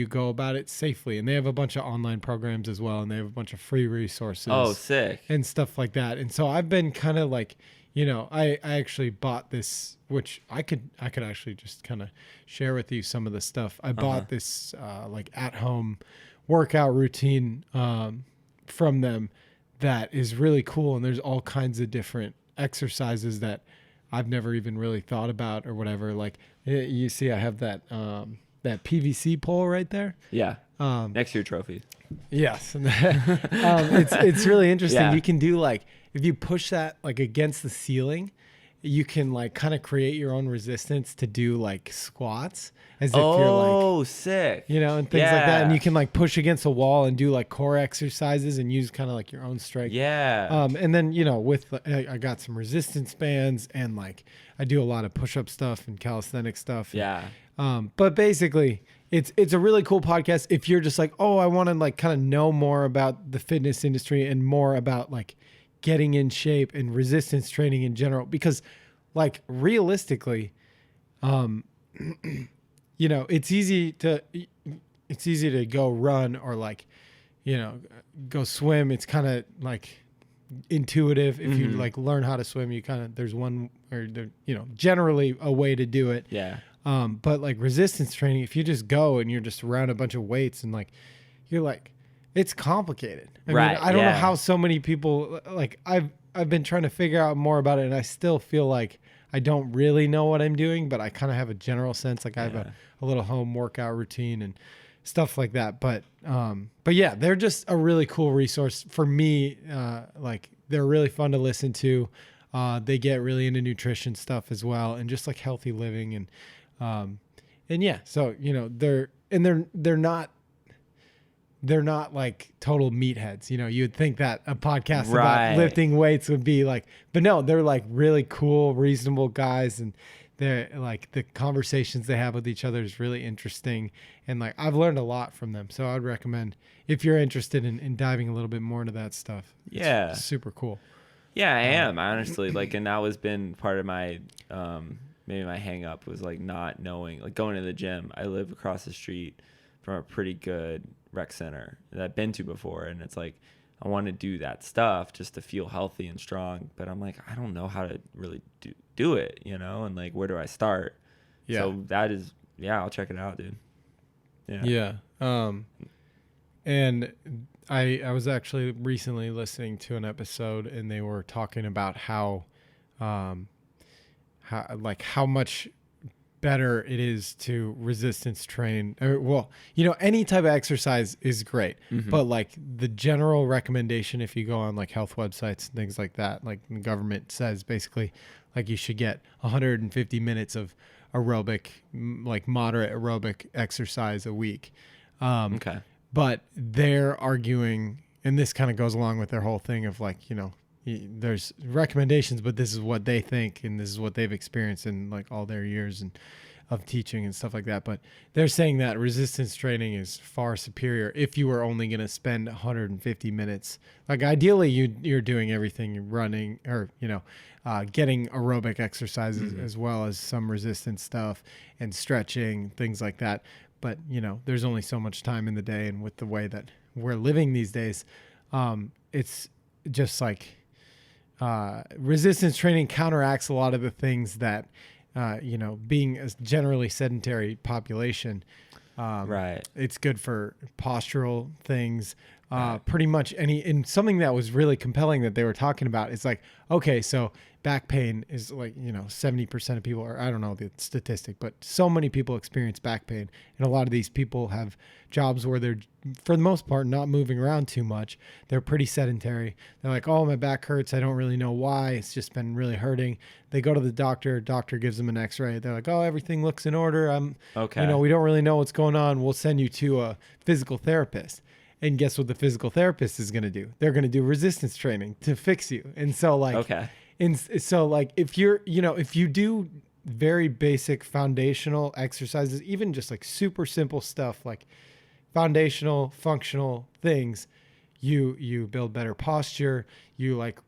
go about it safely? And they have a bunch of online programs as well, and they have a bunch of free resources. Oh, sick. And stuff like that. And so I've been kind of like, you know, I actually bought this, which I could actually just kind of share with you some of the stuff. I bought this like at-home workout routine from them that is really cool, and there's all kinds of different exercises that I've never even really thought about or whatever. Like, you see I have that PVC pole right there. Yeah. Next to your trophy. Yes. It's really interesting. Yeah. You can do like, if you push that like against the ceiling, you can like kind of create your own resistance to do like squats as if you're like, sick. you know, and things like that. And you can like push against a wall and do like core exercises and use kind of like your own strength. Yeah. And then, you know, with I got some resistance bands, and like I do a lot of push-up stuff and calisthenic stuff. Yeah. But basically, it's a really cool podcast if you're just like, oh, I want to like kind of know more about the fitness industry and more about like getting in shape and resistance training in general, because like realistically, you know, it's easy to go run or like, you know, go swim. It's kind of like intuitive. If you like learn how to swim, you kind of, there's one, or there, you know, generally a way to do it. Yeah. But like resistance training, if you just go and you're just around a bunch of weights and like, you're like, it's complicated. I mean, I don't know how so many people, like I've been trying to figure out more about it, and I still feel like I don't really know what I'm doing, but I kind of have a general sense. Like I have a little home workout routine and stuff like that. But yeah, they're just a really cool resource for me. Like they're really fun to listen to. They get really into nutrition stuff as well, and just like healthy living, and yeah, so, you know, they're they're not like total meatheads. You know, you'd think that a podcast Right. about lifting weights would be like, but no, they're like really cool, reasonable guys. And they're like, the conversations they have with each other is really interesting. And like, I've learned a lot from them. So I'd recommend if you're interested in diving a little bit more into that stuff. Yeah. It's super cool. Yeah, I am honestly like, and that was been part of my maybe my hang up was like not knowing, like going to the gym. I live across the street from a pretty good rec center that I've been to before, and it's like I want to do that stuff just to feel healthy and strong, but I'm like, I don't know how to really do it, you know, and like where do I start? Yeah. So that is, yeah, I'll check it out, dude. Yeah. And I was actually recently listening to an episode, and they were talking about how much better it is to resistance train. Well, you know, any type of exercise is great, but like the general recommendation, if you go on like health websites and things like that, like the government says basically like you should get 150 minutes of aerobic, like moderate aerobic exercise a week. Okay. But they're arguing, and this kind of goes along with their whole thing of like, you know, there's recommendations, but this is what they think, and this is what they've experienced in like all their years and of teaching and stuff like that. But they're saying that resistance training is far superior if you were only going to spend 150 minutes. Like ideally, you're doing everything, running or getting aerobic exercises as well as some resistance stuff and stretching, things like that. But you know, there's only so much time in the day, and with the way that we're living these days, it's just like resistance training counteracts a lot of the things that, being a generally sedentary population, Right. it's good for postural things. Pretty much and something that was really compelling that they were talking about is like, okay, so back pain is like, 70% of people, or I don't know the statistic, but so many people experience back pain. And a lot of these people have jobs where they're, for the most part, not moving around too much. They're pretty sedentary. They're like, oh, my back hurts. I don't really know why. It's just been really hurting. They go to the doctor gives them an x-ray. They're like, oh, everything looks in order. Okay. We don't really know what's going on. We'll send you to a physical therapist. And guess what the physical therapist is going to do? They're going to do resistance training to fix you. And so like, Okay. and so like if you're, if you do very basic foundational exercises, even just like super simple stuff, like foundational functional things, you build better posture. You like,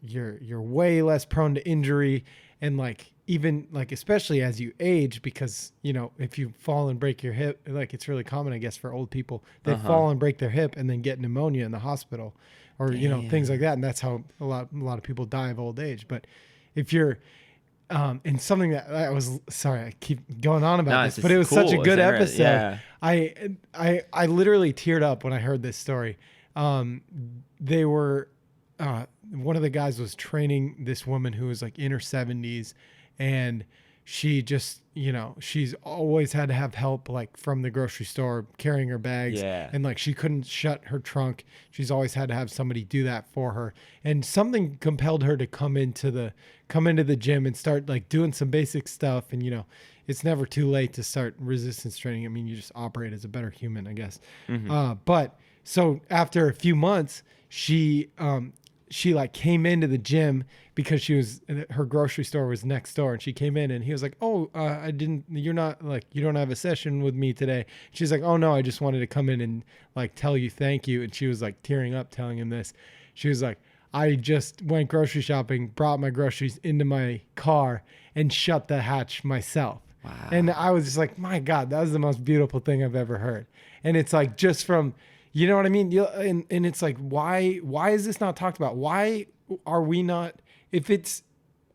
you're way less prone to injury. And like, even like, especially as you age, because, if you fall and break your hip, like it's really common, I guess, for old people, they fall and break their hip and then get pneumonia in the hospital or, things like that. And that's how a lot of people die of old age. But if you're, and something that I keep going on about this, but it was cool. such a good episode. Yeah. I literally teared up when I heard this story. They were, one of the guys was training this woman who was like in her 70s, and she just, she's always had to have help like from the grocery store carrying her bags. Yeah. And like she couldn't shut her trunk. She's always had to have somebody do that for her. And something compelled her to come into the gym and start like doing some basic stuff. And it's never too late to start resistance training. I mean, you just operate as a better human, I guess. But so after a few months, she like came into the gym because her grocery store was next door, and she came in and he was like, oh, you don't have a session with me today. She's like, oh no, I just wanted to come in and like tell you thank you. And she was like tearing up telling him this. She was like, I just went grocery shopping, brought my groceries into my car and shut the hatch myself. Wow. And I was just like, my God, that was the most beautiful thing I've ever heard. And it's like, just from, you know what I mean? And it's like, why is this not talked about? Why are we not, if it's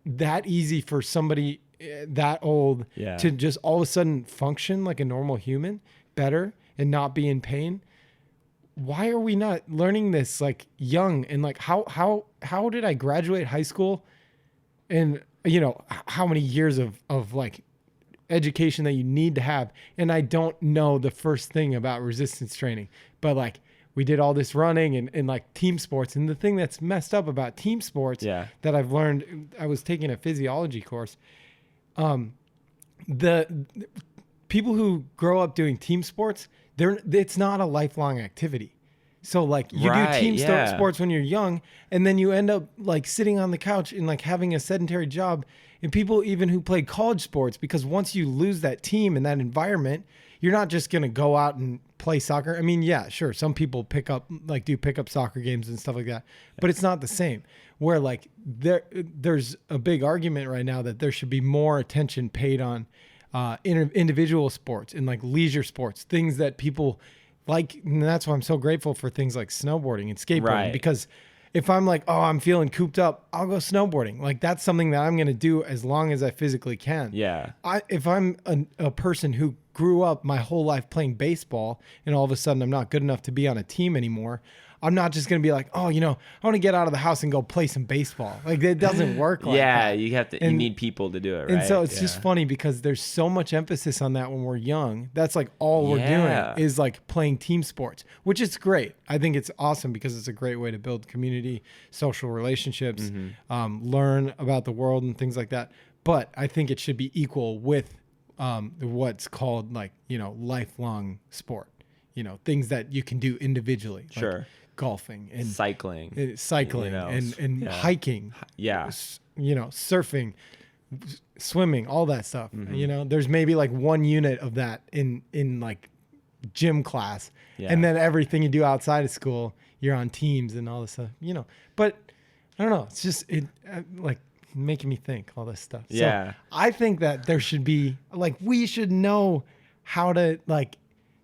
that easy for somebody that old to just all of a sudden function like a normal human better and not be in pain, why are we not learning this like young? And like, how did I graduate high school and how many years of like education that you need to have, and I don't know the first thing about resistance training, but like we did all this running and like team sports. And the thing that's messed up about team sports that I've learned, I was taking a physiology course. The people who grow up doing team sports, it's not a lifelong activity. So like you Right, do team yeah. sports when you're young, and then you end up like sitting on the couch and like having a sedentary job. And people even who play college sports, because once you lose that team and that environment, you're not just going to go out and play soccer. I mean, yeah, sure. Some people do pickup soccer games and stuff like that, but it's not the same. Where like there's a big argument right now that there should be more attention paid on individual sports and like leisure sports, things that people like. And that's why I'm so grateful for things like snowboarding and skateboarding, Right. because if I'm like, oh, I'm feeling cooped up, I'll go snowboarding. Like that's something that I'm going to do as long as I physically can. Yeah. If I'm a person who grew up my whole life playing baseball and all of a sudden I'm not good enough to be on a team anymore, I'm not just going to be like, oh, I want to get out of the house and go play some baseball. Like it doesn't work like Yeah, that. you need people to do it, right? And so it's Yeah. just funny because there's so much emphasis on that when we're young. That's like all we're Yeah. doing is like playing team sports, which is great. I think it's awesome because it's a great way to build community, social relationships, learn about the world and things like that. But I think it should be equal with what's called like, lifelong sport, things that you can do individually. Like Sure. golfing and Cycling. and yeah. hiking. Yeah. Surfing, swimming, all that stuff. Mm-hmm. There's maybe like one unit of that in like gym class, Yeah. and then everything you do outside of school, you're on teams and all this stuff. But I don't know. It's just like making me think all this stuff. Yeah. So I think that there should be like we should know how to like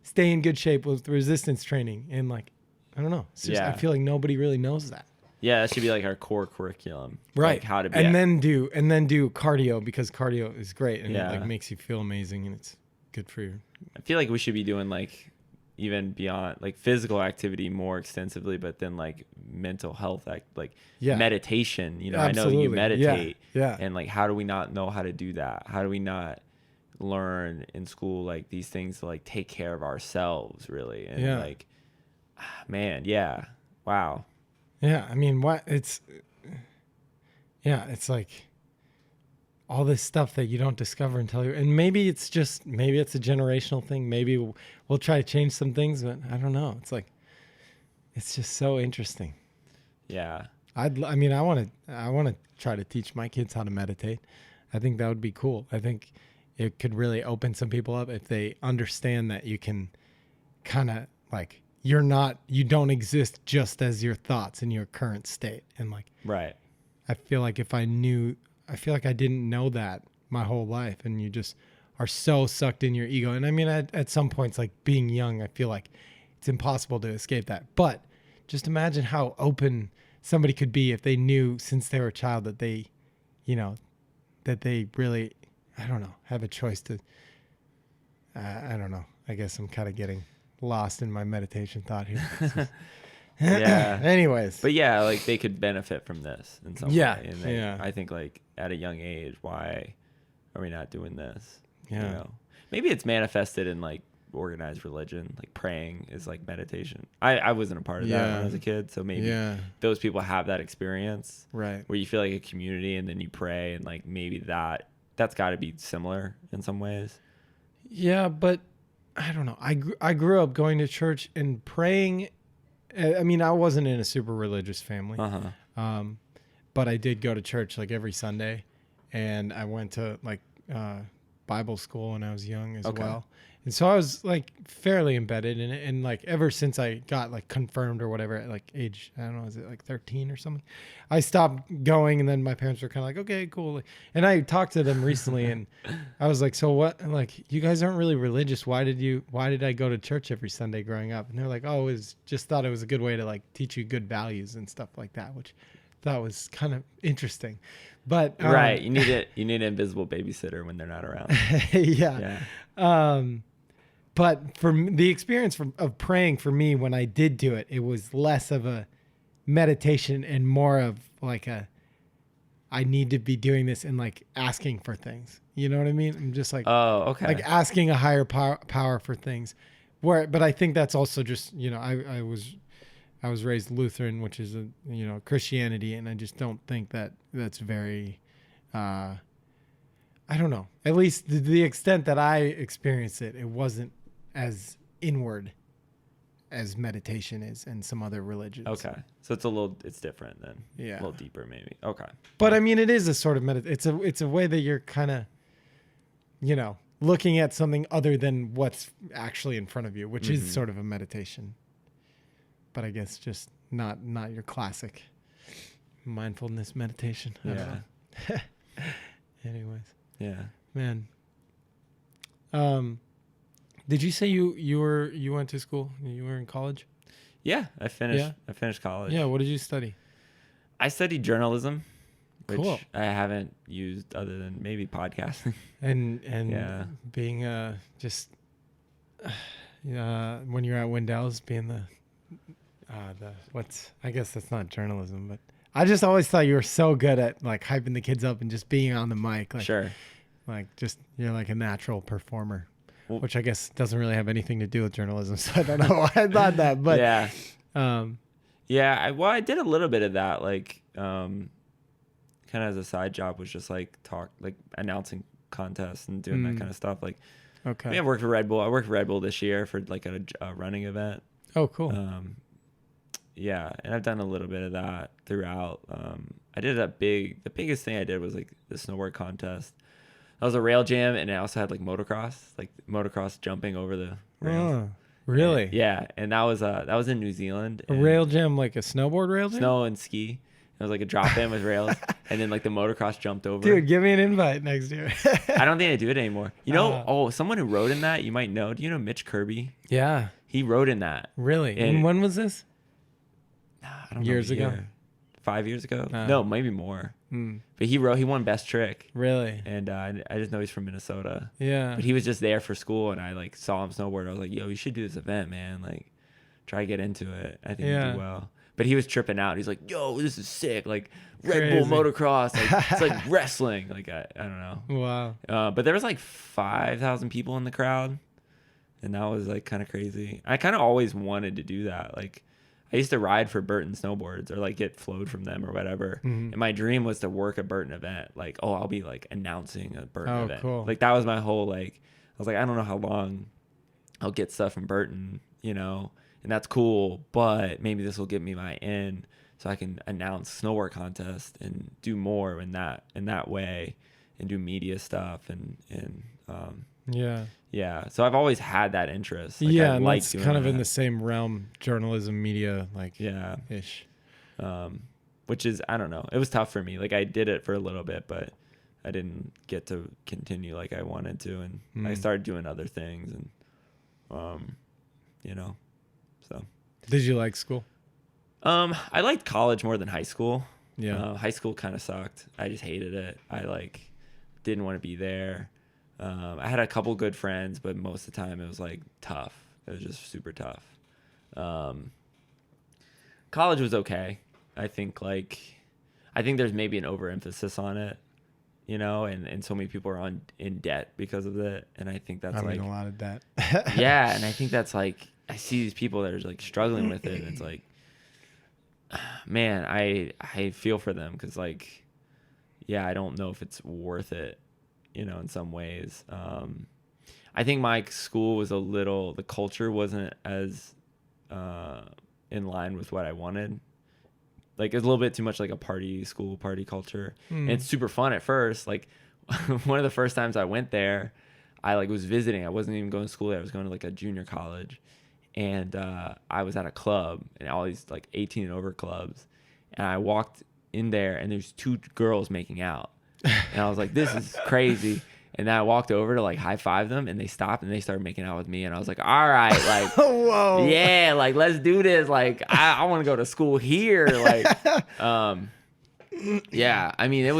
stay in good shape with resistance training and like. I don't know. It's just, Yeah. I feel like nobody really knows that. Yeah, that should be like our core curriculum. Right. Like how to be and then do cardio, because cardio is great and Yeah. it like makes you feel amazing and it's good for you. I feel like we should be doing like even beyond like physical activity more extensively, but then like mental health, like Yeah. meditation. I know Absolutely. you meditate. Yeah. And like, how do we not know how to do that? How do we not learn in school like these things to like take care of ourselves really? And Yeah. like, man, yeah, wow. Yeah. I mean, it's like all this stuff that you don't discover until and maybe it's a generational thing. Maybe we'll try to change some things, but I don't know. It's like, it's just so interesting. Yeah. I want to try to teach my kids how to meditate. I think that would be cool. I think it could really open some people up if they understand that you can kind of like, you don't exist just as your thoughts in your current state. And like, Right. I feel like I feel like I didn't know that my whole life, and you just are so sucked in your ego. And I mean, at some points, like being young, I feel like it's impossible to escape that. But just imagine how open somebody could be if they knew since they were a child that they, that they really, I don't know, have a choice to, I don't know. I guess I'm kind of getting lost in my meditation thought here. Yeah. Anyways. But yeah, like they could benefit from this in some Yeah, way. And yeah. I think like at a young age, why are we not doing this? Yeah. Maybe it's manifested in like organized religion, like praying is like meditation. I wasn't a part of that when I was a kid. So maybe those people have that experience Right. where you feel like a community and then you pray, and like maybe that's got to be similar in some ways. Yeah, but I don't know. I grew up going to church and praying. I mean, I wasn't in a super religious family, but I did go to church like every Sunday, and I went to like Bible school when I was young as well. And so I was like fairly embedded in it. And like ever since I got like confirmed or whatever at like age, I don't know, is it like 13 or something? I stopped going, and then my parents were kind of like, okay, cool. And I talked to them recently, and I was like, so what? And like, you guys aren't really religious. Why did I go to church every Sunday growing up? And they're like, oh, thought it was a good way to like teach you good values and stuff like that, which I thought was kind of interesting. But Right. You need an invisible babysitter when they're not around. Yeah. But for the experience of praying for me, when I did do it, it was less of a meditation and more of like I need to be doing this and like asking for things. You know what I mean? I'm just like, Oh, okay. like asking a higher power for things. But I think that's also just, I was raised Lutheran, which is Christianity, and I just don't think that that's very, I don't know. At least the extent that I experienced it, it wasn't as inward as meditation is and some other religions. Okay. So it's different then. Yeah. A little deeper maybe. Okay. But I mean, it is a sort of it's a way that you're kind of, looking at something other than what's actually in front of you, which is sort of a meditation. But I guess just not your classic mindfulness meditation. I don't know. Anyways. Yeah. Man. Did you say you went to school? You were in college? Yeah, I finished college. Yeah, what did you study? I studied journalism, which Cool. I haven't used other than maybe podcasting. And Yeah. being just when you're at Wendell's being the I guess that's not journalism, but I just always thought you were so good at like hyping the kids up and just being on the mic. Like, Sure. Like just you're like a natural performer, Well- which I guess doesn't really have anything to do with journalism. So I don't know why I thought that, but yeah. um, I did a little bit of that, like, kind of as a side job, was just like announcing contests and doing that kind of stuff. Like, okay. I worked for Red Bull. I worked for Red Bull this year for like a running event. Oh, cool. Yeah, and I've done a little bit of that throughout. I did the biggest thing I did was like the snowboard contest. That was a rail jam, and I also had like motocross jumping over the rails. Oh, really? Yeah, and that was in New Zealand. A and rail jam, like a snowboard rail jam? snow and ski. It was like a drop in with rails, and then like the motocross jumped over. Dude, give me an invite next year. I don't think they do it anymore. You know, someone who rode in that, you might know. Do you know Mitch Kirby? Yeah, He rode in that. really. And- And when was this? I don't Years know the ago? year. 5 years ago? Ah. No, maybe more. Hmm. But he won best trick, Really? and I just know he's from Minnesota. Yeah. But he was just there for school, and I like saw him snowboard. I was like, "Yo, you should do this event, man. Like, try to get into it. I think Yeah. you do well." But he was tripping out. He's like, "Yo, this is sick. Like Red Bull Crazy. motocross. Like it's like wrestling. Like I don't know." Wow. But there was like 5,000 people in the crowd, and that was like kind of crazy. I kind of always wanted to do that. Like, I used to ride for Burton snowboards or like get flowed from them or whatever. Mhm. And my dream was to work a Burton event. Like, oh, I'll be like announcing a Burton Oh, event. cool. Like that was my whole like. I was like, I don't know how long I'll get stuff from Burton, and that's cool. But maybe this will get me my in, so I can announce snowboard contest and do more in that way, and do media stuff and Yeah. yeah. So I've always had that interest. Like, Yeah, I and like that's doing kind of in that. the same realm, journalism, media, like Yeah. ish. Which is, I don't know. It was tough for me. Like I did it for a little bit, but I didn't get to continue like I wanted to. And I started doing other things and, so. Did you like school? I liked college more than high school. Yeah. High school kind of sucked. I just hated it. I didn't want to be there. I had a couple good friends, but most of the time it was like tough. It was just super tough. College was okay. I think there's maybe an overemphasis on it, and so many people are in debt because of it. And I think that's I'm like in a lot of debt. yeah, and I think that's like I see these people that are like struggling with it, and it's like, man, I feel for them because like, yeah, I don't know if it's worth it, in some ways. I think my school was the culture wasn't as in line with what I wanted. Like it's a little bit too much like a school party culture. And it's super fun at first. Like one of the first times I went there, I like was visiting. I wasn't even going to school there. I was going to like a junior college. And I was at a club and all these like 18 and over clubs. And I walked in there and there's two girls making out. And I was like, this is crazy. And then I walked over to like high five them and they stopped and they started making out with me. And I was like, all right, like, Whoa. yeah, like, let's do this. Like, I want to go to school here. Like, yeah, I mean, it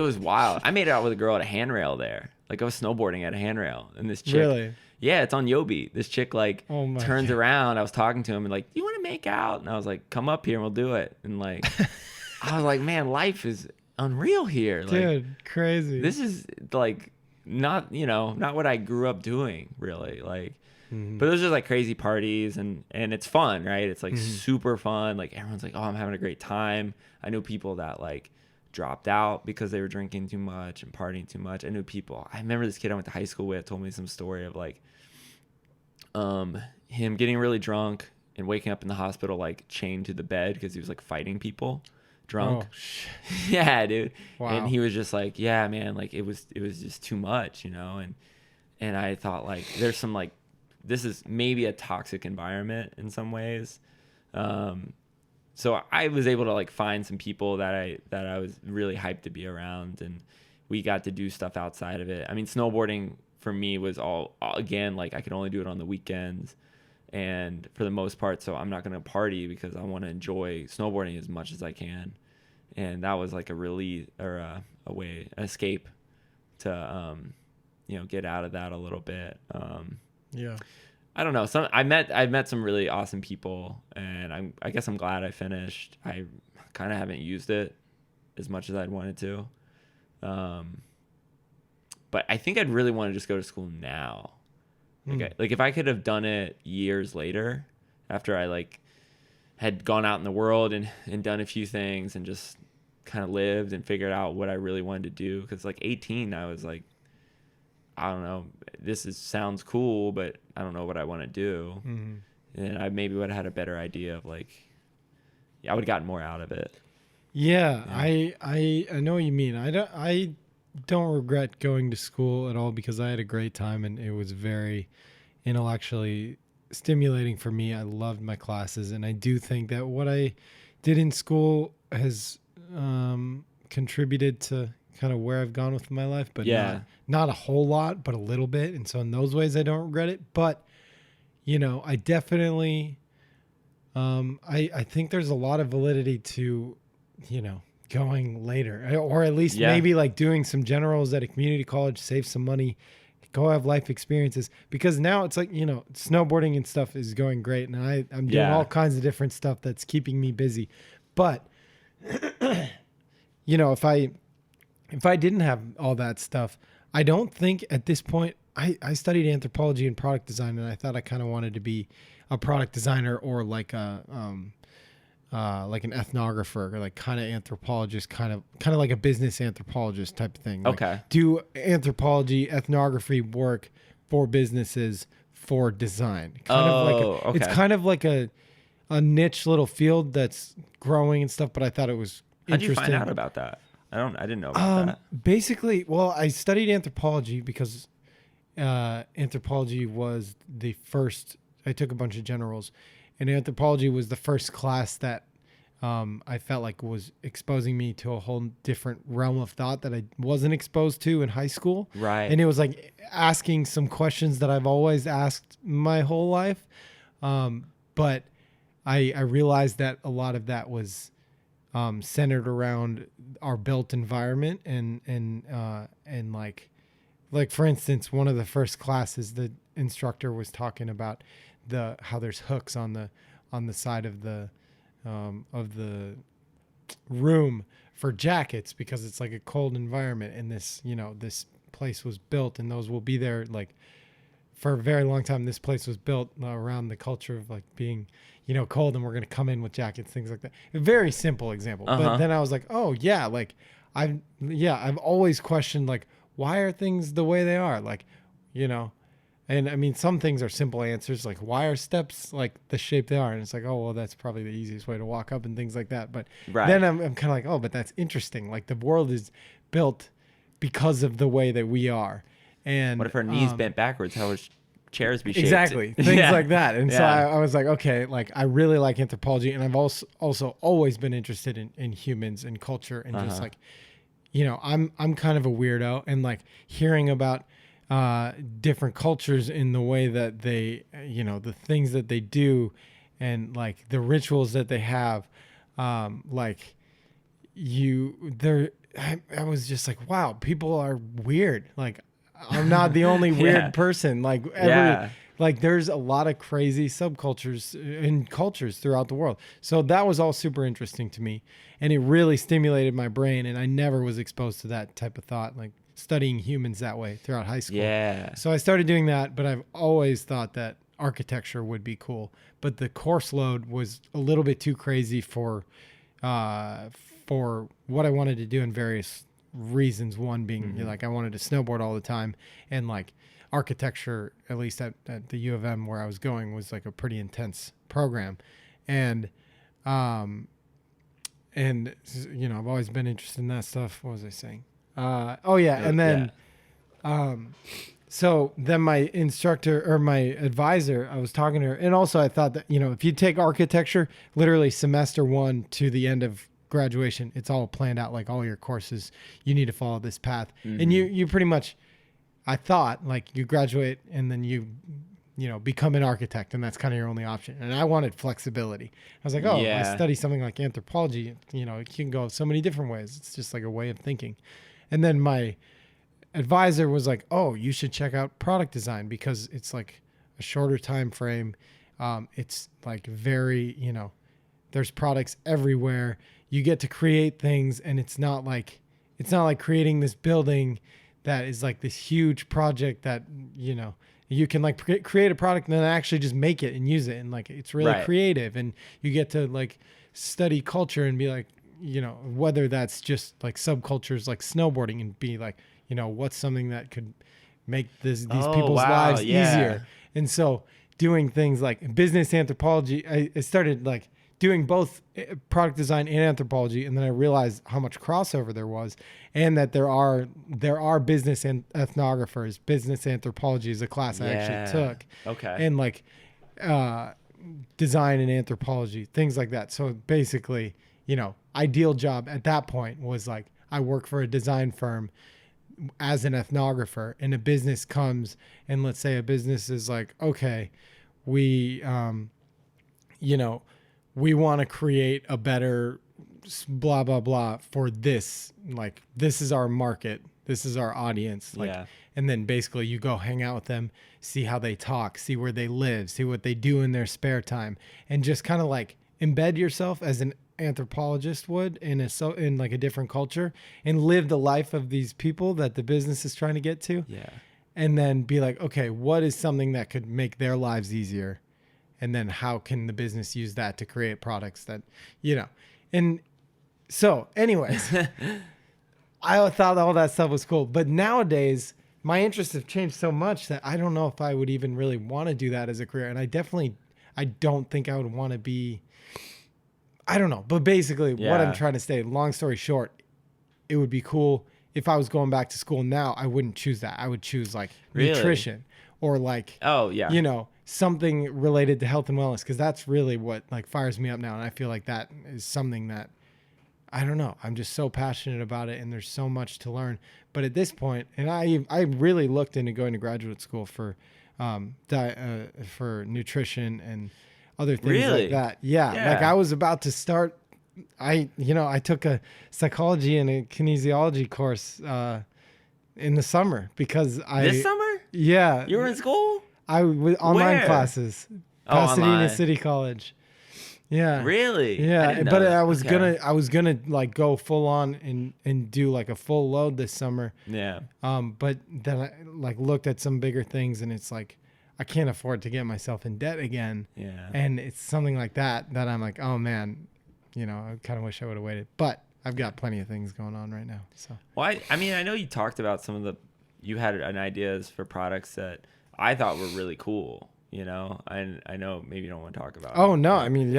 was wild. I made it out with a girl at a handrail there. Like I was snowboarding at a handrail and this chick, Really? yeah, it's on Yobi. This chick like Oh my turns God. around. I was talking to him and like, do you want to make out? And I was like, come up here and we'll do it. And like, I was like, man, life is unreal here. Like, Dude, crazy. this is like not what I grew up doing really. Like, but those are like crazy parties and it's fun, right? It's like super fun. Like everyone's like, oh, I'm having a great time. I knew people that like dropped out because they were drinking too much and partying too much. I remember this kid I went to high school with told me some story of like, him getting really drunk and waking up in the hospital like chained to the bed because he was like fighting people drunk. Yeah, dude. Wow. And he was just like, yeah, man, like it was just too much, you know. And I thought like there's some like this is maybe a toxic environment in some ways. So I was able to like find some people that I was really hyped to be around, and we got to do stuff outside of it. I mean, snowboarding for me was all again, like I could only do it on the weekends and for the most part. So I'm not going to party because I want to enjoy snowboarding as much as I can. And that was like a relief or an escape to, get out of that a little bit. Yeah. I don't know. I met some really awesome people, and I guess I'm glad I finished. I kind of haven't used it as much as I'd wanted to. But I think I'd really want to just go to school now. Like if I could have done it years later, after I like had gone out in the world and done a few things and just kind of lived and figured out what I really wanted to do. Because like 18, I was like, I don't know, sounds cool, but I don't know what I want to do. Mm-hmm. And I maybe would have had a better idea of like, I would have gotten more out of it. Yeah. I know what you mean. I don't regret going to school at all because I had a great time and it was very intellectually stimulating for me. I loved my classes, and I do think that what I did in school has contributed to kind of where I've gone with my life, but not a whole lot, but a little bit. And so in those ways, I don't regret it. But, I definitely, I think there's a lot of validity to, going later, or at least maybe like doing some generals at a community college, save some money, go have life experiences, because now it's like, snowboarding and stuff is going great. And I'm doing all kinds of different stuff that's keeping me busy. But, if I didn't have all that stuff, I don't think at this point, I studied anthropology and product design, and I thought I kind of wanted to be a product designer or like like an ethnographer or like kind of anthropologist, kind of like a business anthropologist type of thing. Like okay. Do anthropology, ethnography work for businesses for design. It's kind of like a niche little field that's growing and stuff, but I thought it was interesting. How'd you find out about that? I didn't know about that. Basically, well, I studied anthropology because anthropology was the first. I took a bunch of generals, and anthropology was the first class that I felt like was exposing me to a whole different realm of thought that I wasn't exposed to in high school. Right. And it was like asking some questions that I've always asked my whole life. But I realized that a lot of that was centered around our built environment and like for instance, one of the first classes, the instructor was talking about how there's hooks on the side of the room for jackets because it's like a cold environment, and this place was built, and those will be there like for a very long time. This place was built around the culture of like being cold, and we're going to come in with jackets, things like that. A very simple example. But then I was like, oh yeah, like I've always questioned like, why are things the way they are? Like, and I mean, some things are simple answers, like why are steps like the shape they are? And it's like, oh, well, that's probably the easiest way to walk up and things like that. But then I'm kind of like, oh, but that's interesting. Like the world is built because of the way that we are. And what if our knees bent backwards? How would chairs be shaped? Exactly. Things like that. And so I was like, okay, like I really like anthropology. And I've also always been interested in humans and culture and just like, I'm kind of a weirdo, and like hearing about different cultures in the way that they, the things that they do and like the rituals that they have, I was just like, wow, people are weird. Like I'm not the only weird person. Like like there's a lot of crazy subcultures and cultures throughout the world. So that was all super interesting to me, and it really stimulated my brain. And I never was exposed to that type of thought, like studying humans that way throughout high school. Yeah. So I started doing that, but I've always thought that architecture would be cool. But the course load was a little bit too crazy for what I wanted to do in various reasons. One being like I wanted to snowboard all the time, and like architecture, at least at the U of M where I was going, was like a pretty intense program. And, I've always been interested in that stuff. What was I saying? And then, so then my instructor or my advisor, I was talking to her, and also I thought that, if you take architecture, literally semester 1 to the end of graduation, it's all planned out, like all your courses, you need to follow this path. Mm-hmm. And you pretty much, I thought, like, you graduate and then you become an architect, and that's kind of your only option. And I wanted flexibility. I was like, I study something like anthropology, it can go so many different ways. It's just like a way of thinking. And then my advisor was like, oh, you should check out product design because it's like a shorter time frame. It's like very, there's products everywhere. You get to create things, and it's not like creating this building that is like this huge project that, you can like create a product and then actually just make it and use it. And like, it's really creative, and you get to like study culture and be like, whether that's just like subcultures like snowboarding, and be like, what's something that could make these people's lives easier. And so doing things like business anthropology, I started like doing both product design and anthropology. And then I realized how much crossover there was, and that there are business and ethnographers. Business anthropology is a class I actually took. Okay. And like design and anthropology, things like that. So basically, ideal job at that point was like, I work for a design firm as an ethnographer, and a business comes, and let's say a business is like, okay, we want to create a better blah, blah, blah for this. Like, this is our market. This is our audience. Like, and then basically you go hang out with them, see how they talk, see where they live, see what they do in their spare time, and just kind of like embed yourself as an anthropologist would in like a different culture, and live the life of these people that the business is trying to get to. Yeah. And then be like, okay, what is something that could make their lives easier? And then how can the business use that to create products that, and so anyways, I thought all that stuff was cool, but nowadays my interests have changed so much that I don't know if I would even really want to do that as a career. And I don't think I would want to be, I don't know, but basically what I'm trying to say, long story short, it would be cool if I was going back to school now. I wouldn't choose that. I would choose like nutrition or like, something related to health and wellness, because that's really what like fires me up now. And I feel like that is something that, I don't know, I'm just so passionate about it, and there's so much to learn. But at this point, and I really looked into going to graduate school for nutrition and other things like that. Yeah. Like I was about to start, I took a psychology and a kinesiology course in the summer because This summer? Yeah. You were in school? I was online classes. Pasadena City College. Yeah. Really? Yeah. But I was gonna like go full on and do like a full load this summer. Yeah. But then I like looked at some bigger things, and it's like, I can't afford to get myself in debt again. Yeah. And it's something like that I'm like, oh man, I kind of wish I would have waited. But I've got plenty of things going on right now. So. Well, I mean, I know you talked about you had an ideas for products that I thought were really cool, and I know maybe you don't want to talk about. Oh no, I mean,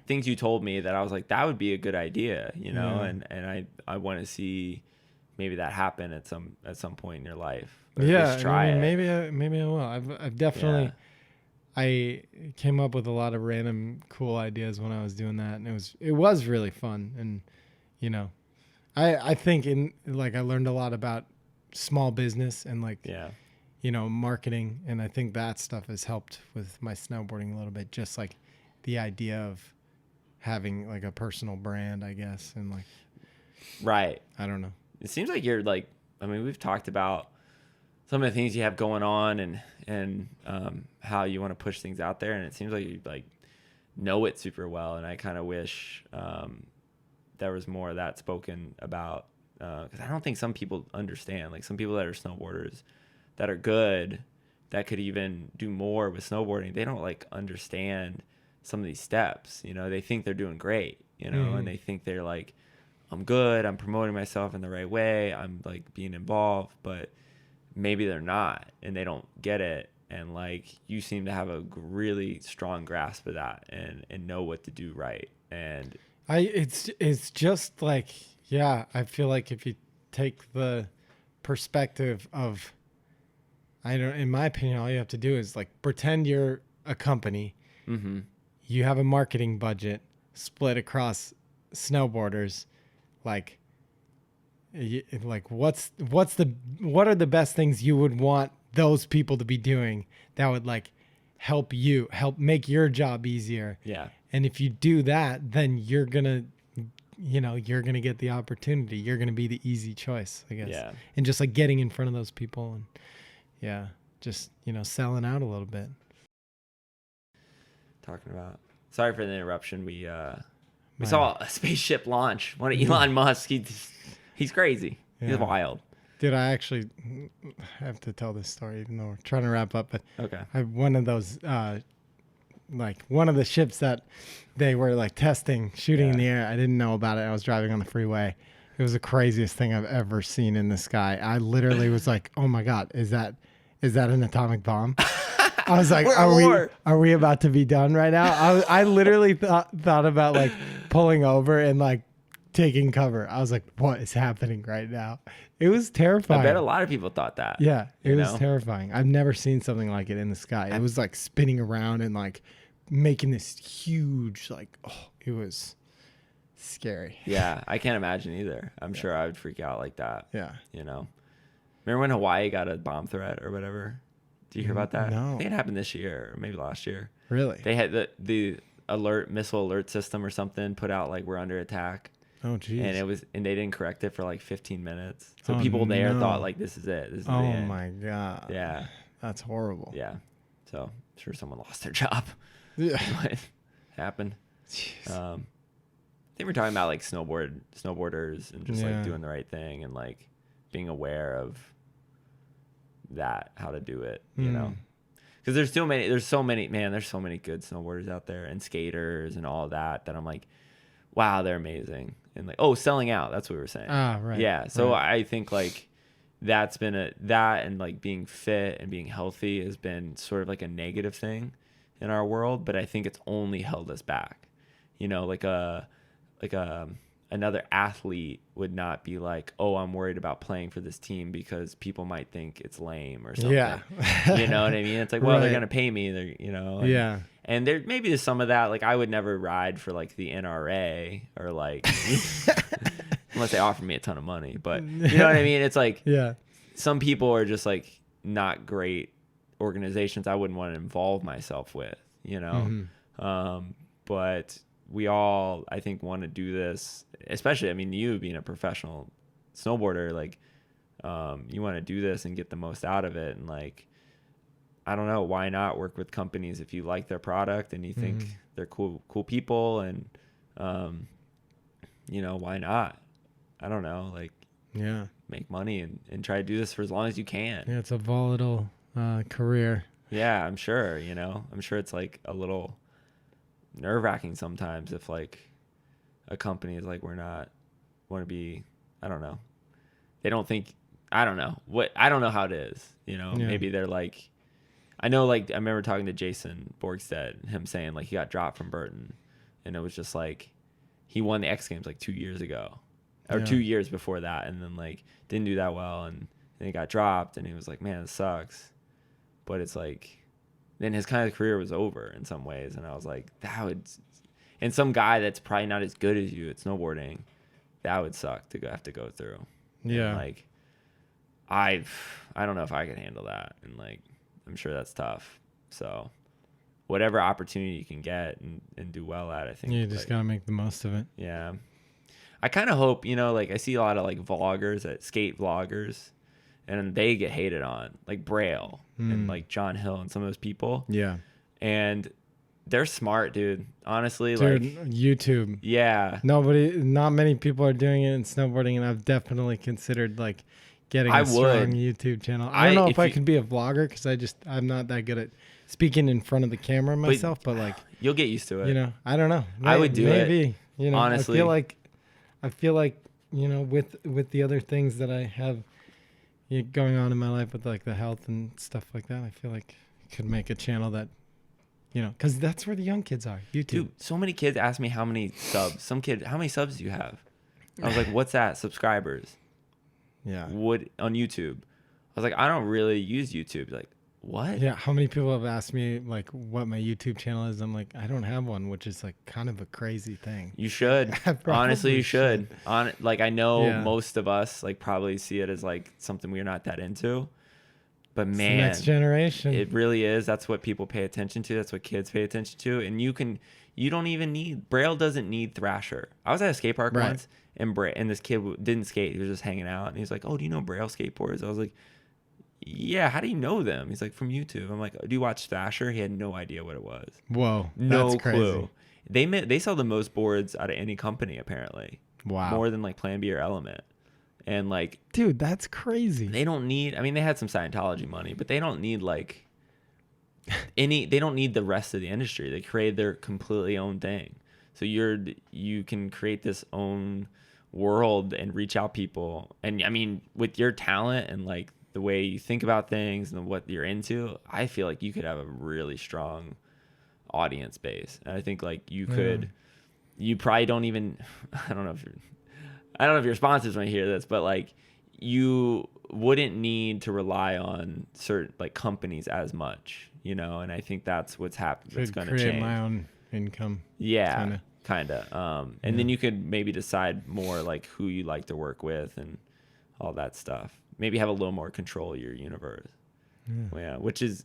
things you told me that I was like, that would be a good idea, and I want to see maybe that happen at some point in your life. But just try it. Maybe I will. I've definitely. I came up with a lot of random cool ideas when I was doing that, and it was really fun. And I think I learned a lot about small business and marketing, and I think that stuff has helped with my snowboarding a little bit. Just like the idea of having like a personal brand, I guess, and like. Right. I don't know. It seems like you're like. I mean, we've talked about some of the things you have going on and how you want to push things out there, and it seems like you like know it super well. And I kind of wish there was more of that spoken about, because I don't think some people understand. Like some people that are snowboarders that are good, that could even do more with snowboarding, they don't like understand some of these steps. They think they're doing great, and they think they're like, I'm good, I'm promoting myself in the right way, I'm like being involved, but maybe they're not and they don't get it. And like, you seem to have a really strong grasp of that and know what to do right. And it's just like, yeah, I feel like if you take the perspective of, in my opinion, all you have to do is like pretend you're a company. mm-hmm. You have a marketing budget split across snowboarders. Like what are the best things you would want those people to be doing that would like help make your job easier? Yeah. And if you do that, then you're gonna get the opportunity. You're gonna be the easy choice, I guess. Yeah. And just like getting in front of those people and just selling out a little bit. Talking about, sorry for the interruption. We saw a spaceship launch. One of Elon Musk. He's crazy. Yeah. He's wild. Dude, I actually have to tell this story, even though we're trying to wrap up. But Okay. One of those, one of the ships that they were like testing, shooting in the air. I didn't know about it. I was driving on the freeway. It was the craziest thing I've ever seen in the sky. I literally was like, "Oh my God, is that an atomic bomb?" I was like, "Are we about to be done right now?" I literally thought about like pulling over and like taking cover. I was like, "What is happening right now?" It was terrifying. I bet a lot of people thought that. Yeah, it was terrifying. I've never seen something like it in the sky. It was like spinning around and like making this huge it was scary. Yeah, I can't imagine either. I'm sure I would freak out like that. Yeah. Remember when Hawaii got a bomb threat or whatever? Did you hear about that? No. I think it happened this year or maybe last year. Really? They had the missile alert system or something put out like we're under attack. Oh geez. And they didn't correct it for like 15 minutes. So people there thought like this is it. This is the end. My God. Yeah. That's horrible. Yeah. So I'm sure someone lost their job. Yeah. What happened? I think we're talking about like snowboarders and just like doing the right thing and like being aware of that, how to do it, because there's so many good snowboarders out there and skaters and all that I'm like, wow, they're amazing. And like, selling out, that's what we were saying. Right. Yeah. So right. I think like that's been that and like being fit and being healthy has been sort of like a negative thing in our world, but I think it's only held us back. Another athlete would not be like, I'm worried about playing for this team because people might think it's lame or something. Yeah. You know what I mean? It's like, well, they're going to pay me. They're, And there maybe there's some of that. Like I would never ride for like the NRA or like, unless they offer me a ton of money, but you know what I mean? It's like, some people are just like not great organizations I wouldn't want to involve myself with, but we all, I think, want to do this, especially, I mean, you being a professional snowboarder, like, you want to do this and get the most out of it. And like, I don't know, why not work with companies if you like their product and you think they're cool people and, why not? I don't know, like, make money and try to do this for as long as you can. Yeah. It's a volatile, career. Yeah, I'm sure, I'm sure it's like a little nerve-wracking sometimes if like a company is like, we're not want to be, I don't know, they don't think, I don't know how it is, maybe they're like, I know, like I remember talking to Jason Borgstead, him saying like he got dropped from Burton and it was just like he won the X Games like 2 years ago or 2 years before that, and then like didn't do that well and then he got dropped and he was like, man, it sucks. But it's like then his kind of career was over in some ways. And I was like, that would, and some guy that's probably not as good as you at snowboarding, that would suck to have to go through. Yeah. And like, I don't know if I could handle that. And like, I'm sure that's tough. So whatever opportunity you can get and do well at, I think. You just got to make the most of it. Yeah. I kind of hope, like I see a lot of like skate vloggers, and they get hated on, like Braille and like John Hill and some of those people. Yeah. And they're smart, dude. Honestly, dude, like YouTube. Yeah. Not many people are doing it in snowboarding, and I've definitely considered like getting a strong YouTube channel. I don't know if I could be a vlogger because I'm not that good at speaking in front of the camera myself, but like you'll get used to it. I don't know. I would do it. Maybe, honestly. I feel like, with the other things that I have, going on in my life with like the health and stuff like that, I feel like I could make a channel that, because that's where the young kids are. YouTube. Dude, so many kids ask me how many subs. Some kid, how many subs do you have? I was like, what's that? Subscribers. Yeah. What on YouTube? I was like, I don't really use YouTube. Like, what? Yeah. How many people have asked me like what my YouTube channel is? I'm like, I don't have one, which is like kind of a crazy thing. You should. Probably Honestly, you should. Like, I know Yeah. most of us like probably see it as like something we're not that into. But It's man, the next generation. it really is. That's what people pay attention to. That's what kids pay attention to. And you don't even need, Braille doesn't need Thrasher. I was at a skate park Right. once and this kid didn't skate. He was just hanging out. And he's like, oh, do you know Braille skateboards? I was like, yeah, how do you know them? He's like, from YouTube. I'm like, do you watch Thrasher? He had no idea what it was. Whoa. No That's crazy. clue. They sell the most boards out of any company, apparently. Wow. More than like Plan B or Element. And like, Dude, that's crazy. they don't need, I mean, they had some Scientology money, but they don't need like they don't need the rest of the industry. They create their completely own thing. So you can create this own world and reach out people. And I mean, with your talent and like the way you think about things and what you're into, I feel like you could have a really strong audience base. And I think like you probably don't even, I don't know if your sponsors might hear this, but like you wouldn't need to rely on certain like companies as much, and I think that's what's happened. That's going to create change. my own income. Yeah, kind of. And then you could maybe decide more like who you like to work with and all that stuff. Maybe have a little more control of your universe. Yeah, which is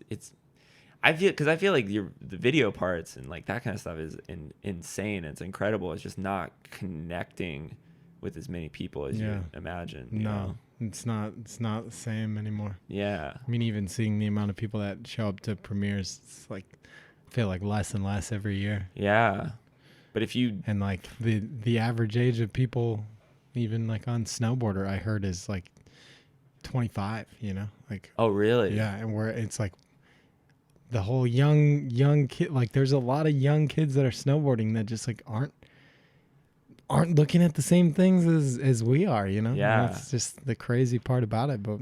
I feel like the video parts and like that kind of stuff is insane. It's incredible. It's just not connecting with as many people as you imagine. You know? It's not the same anymore. Yeah. I mean, even seeing the amount of people that show up to premieres, it's like I feel like less and less every year. Yeah. But if you and like the average age of people, even like on Snowboarder, I heard is like 25. Like oh really? yeah, and where it's like the whole young kid. Like there's a lot of young kids that are snowboarding that just like aren't looking at the same things as we are, Yeah. And that's just the crazy part about it, but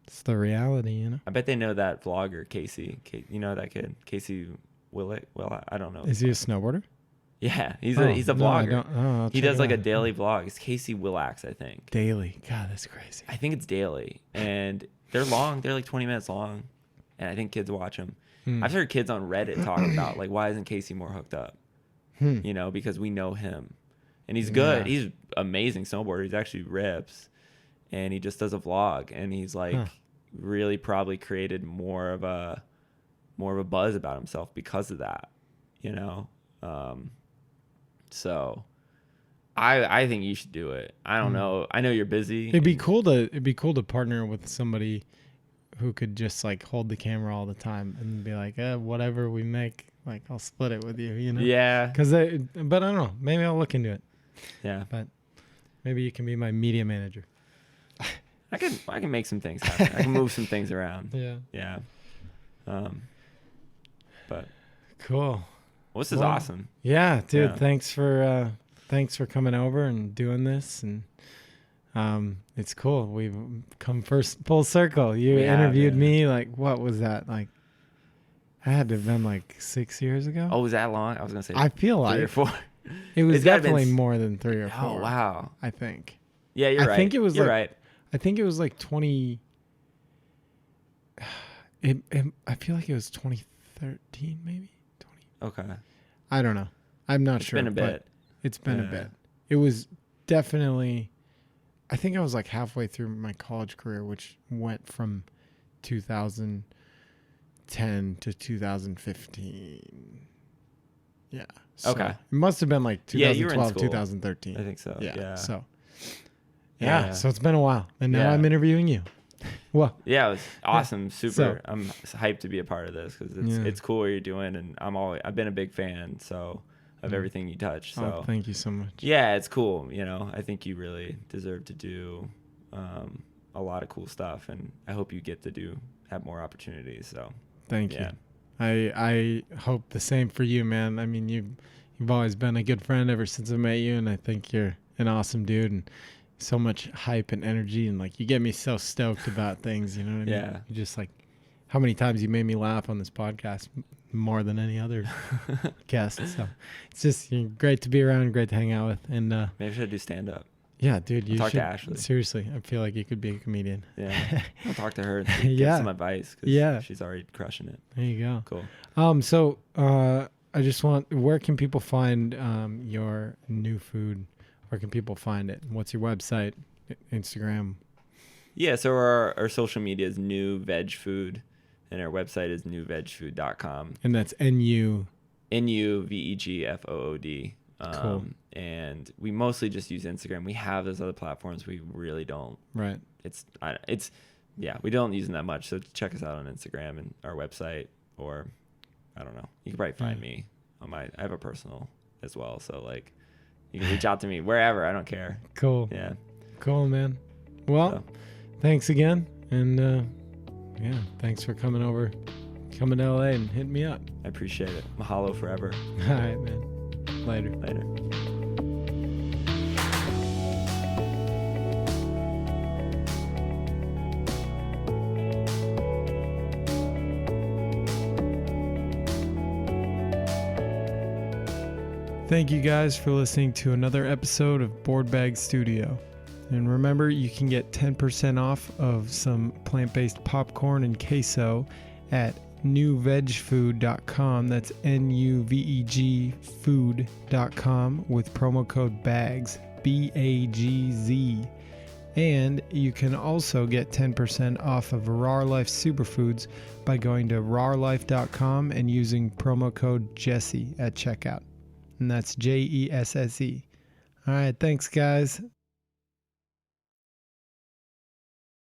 it's the reality, I bet they know that vlogger, Casey. You know that kid? Casey Willett? Well, I don't know. Is he a snowboarder? Yeah, he's a vlogger. I'll He check does it like a out. daily vlog. It's Casey Willax, I think. Daily. God, that's crazy. I think it's daily. And they're long. They're like 20 minutes long. And I think kids watch them. I've heard kids on Reddit talk about like, why isn't Casey more hooked up? Because we know him. And he's good. Yeah. He's amazing snowboarder. He's actually rips. And he just does a vlog. And he's like really probably created more of a buzz about himself because of that. So I think you should do it. I don't know. I know you're busy. It'd be cool to partner with somebody who could just like hold the camera all the time and be like, whatever we make, like I'll split it with you, Yeah. But I don't know. Maybe I'll look into it. Yeah. But maybe you can be my media manager. I can make some things happen. I can move some things around. Yeah. Yeah. But Cool. well, this is awesome. Yeah, dude. Yeah. Thanks for coming over and doing this, and it's cool. We've come full circle. You interviewed me like, what was that like? I had to have been like 6 years ago. Oh, was that long? I was gonna say I feel 3 like or 4. it was It's gotta definitely been more than 3 or 4. Oh wow. I think. Yeah, you're right. I think it was you're like, right. I think it was like 20. I feel like it was 2013, maybe 20. Okay. I don't know. I'm not sure. It's been a bit. It's been a bit. It was definitely. I think I was like halfway through my college career, which went from 2010 to 2015. Yeah. So Okay. It must have been like Yeah, you were in 2012, school. 2013. I think so. Yeah. So. Yeah. Yeah. So it's been a while, and now Yeah. I'm interviewing you. Well. Yeah, it was awesome. Super. So- I'm hyped to be a part of this because Yeah. it's cool what you're doing, and I've been a big fan of everything you touch. So Oh, thank you so much. yeah, it's cool. I think you really deserve to do a lot of cool stuff, and I hope you get to have more opportunities. So Thank yeah. you. I hope the same for you, man. I mean, you've always been a good friend ever since I met you, and I think you're an awesome dude. And so much hype and energy, and like you get me so stoked about things. You know what I mean? Yeah. You just like how many times you made me laugh on this podcast more than any other guest. So it's just great to be around, great to hang out with, and Maybe I should do stand up. yeah, dude, you Talk should to Ashley. seriously. I feel like you could be a comedian. Yeah. I'll talk to her and Yeah. get some advice. 'Cause Yeah. she's already crushing it. There you go. Cool. So I just where can people find your new food? Where can people find it? What's your website, Instagram? Yeah, so our social media is New Veg Food, and our website is newvegfood.com. And that's NU. NUVEGFOOD. Cool. And we mostly just use Instagram. We have those other platforms. We really don't. Right. We don't use them that much. So check us out on Instagram and our website, or I don't know. You can probably find me on I have a personal as well. So like, you can reach out to me wherever. I don't care. Cool. Yeah. Cool, man. Well, thanks again. And thanks for coming to LA and hitting me up. I appreciate it. Mahalo forever. All right, man. Later. Thank you guys for listening to another episode of Board Bag Studio. And remember, you can get 10% off of some plant-based popcorn and queso at newvegfood.com. That's NUVEG food.com with promo code BAGS, BAGZ. And you can also get 10% off of Rar Life Superfoods by going to rarlife.com and using promo code Jesse at checkout. And that's JESSE. All right, thanks, guys.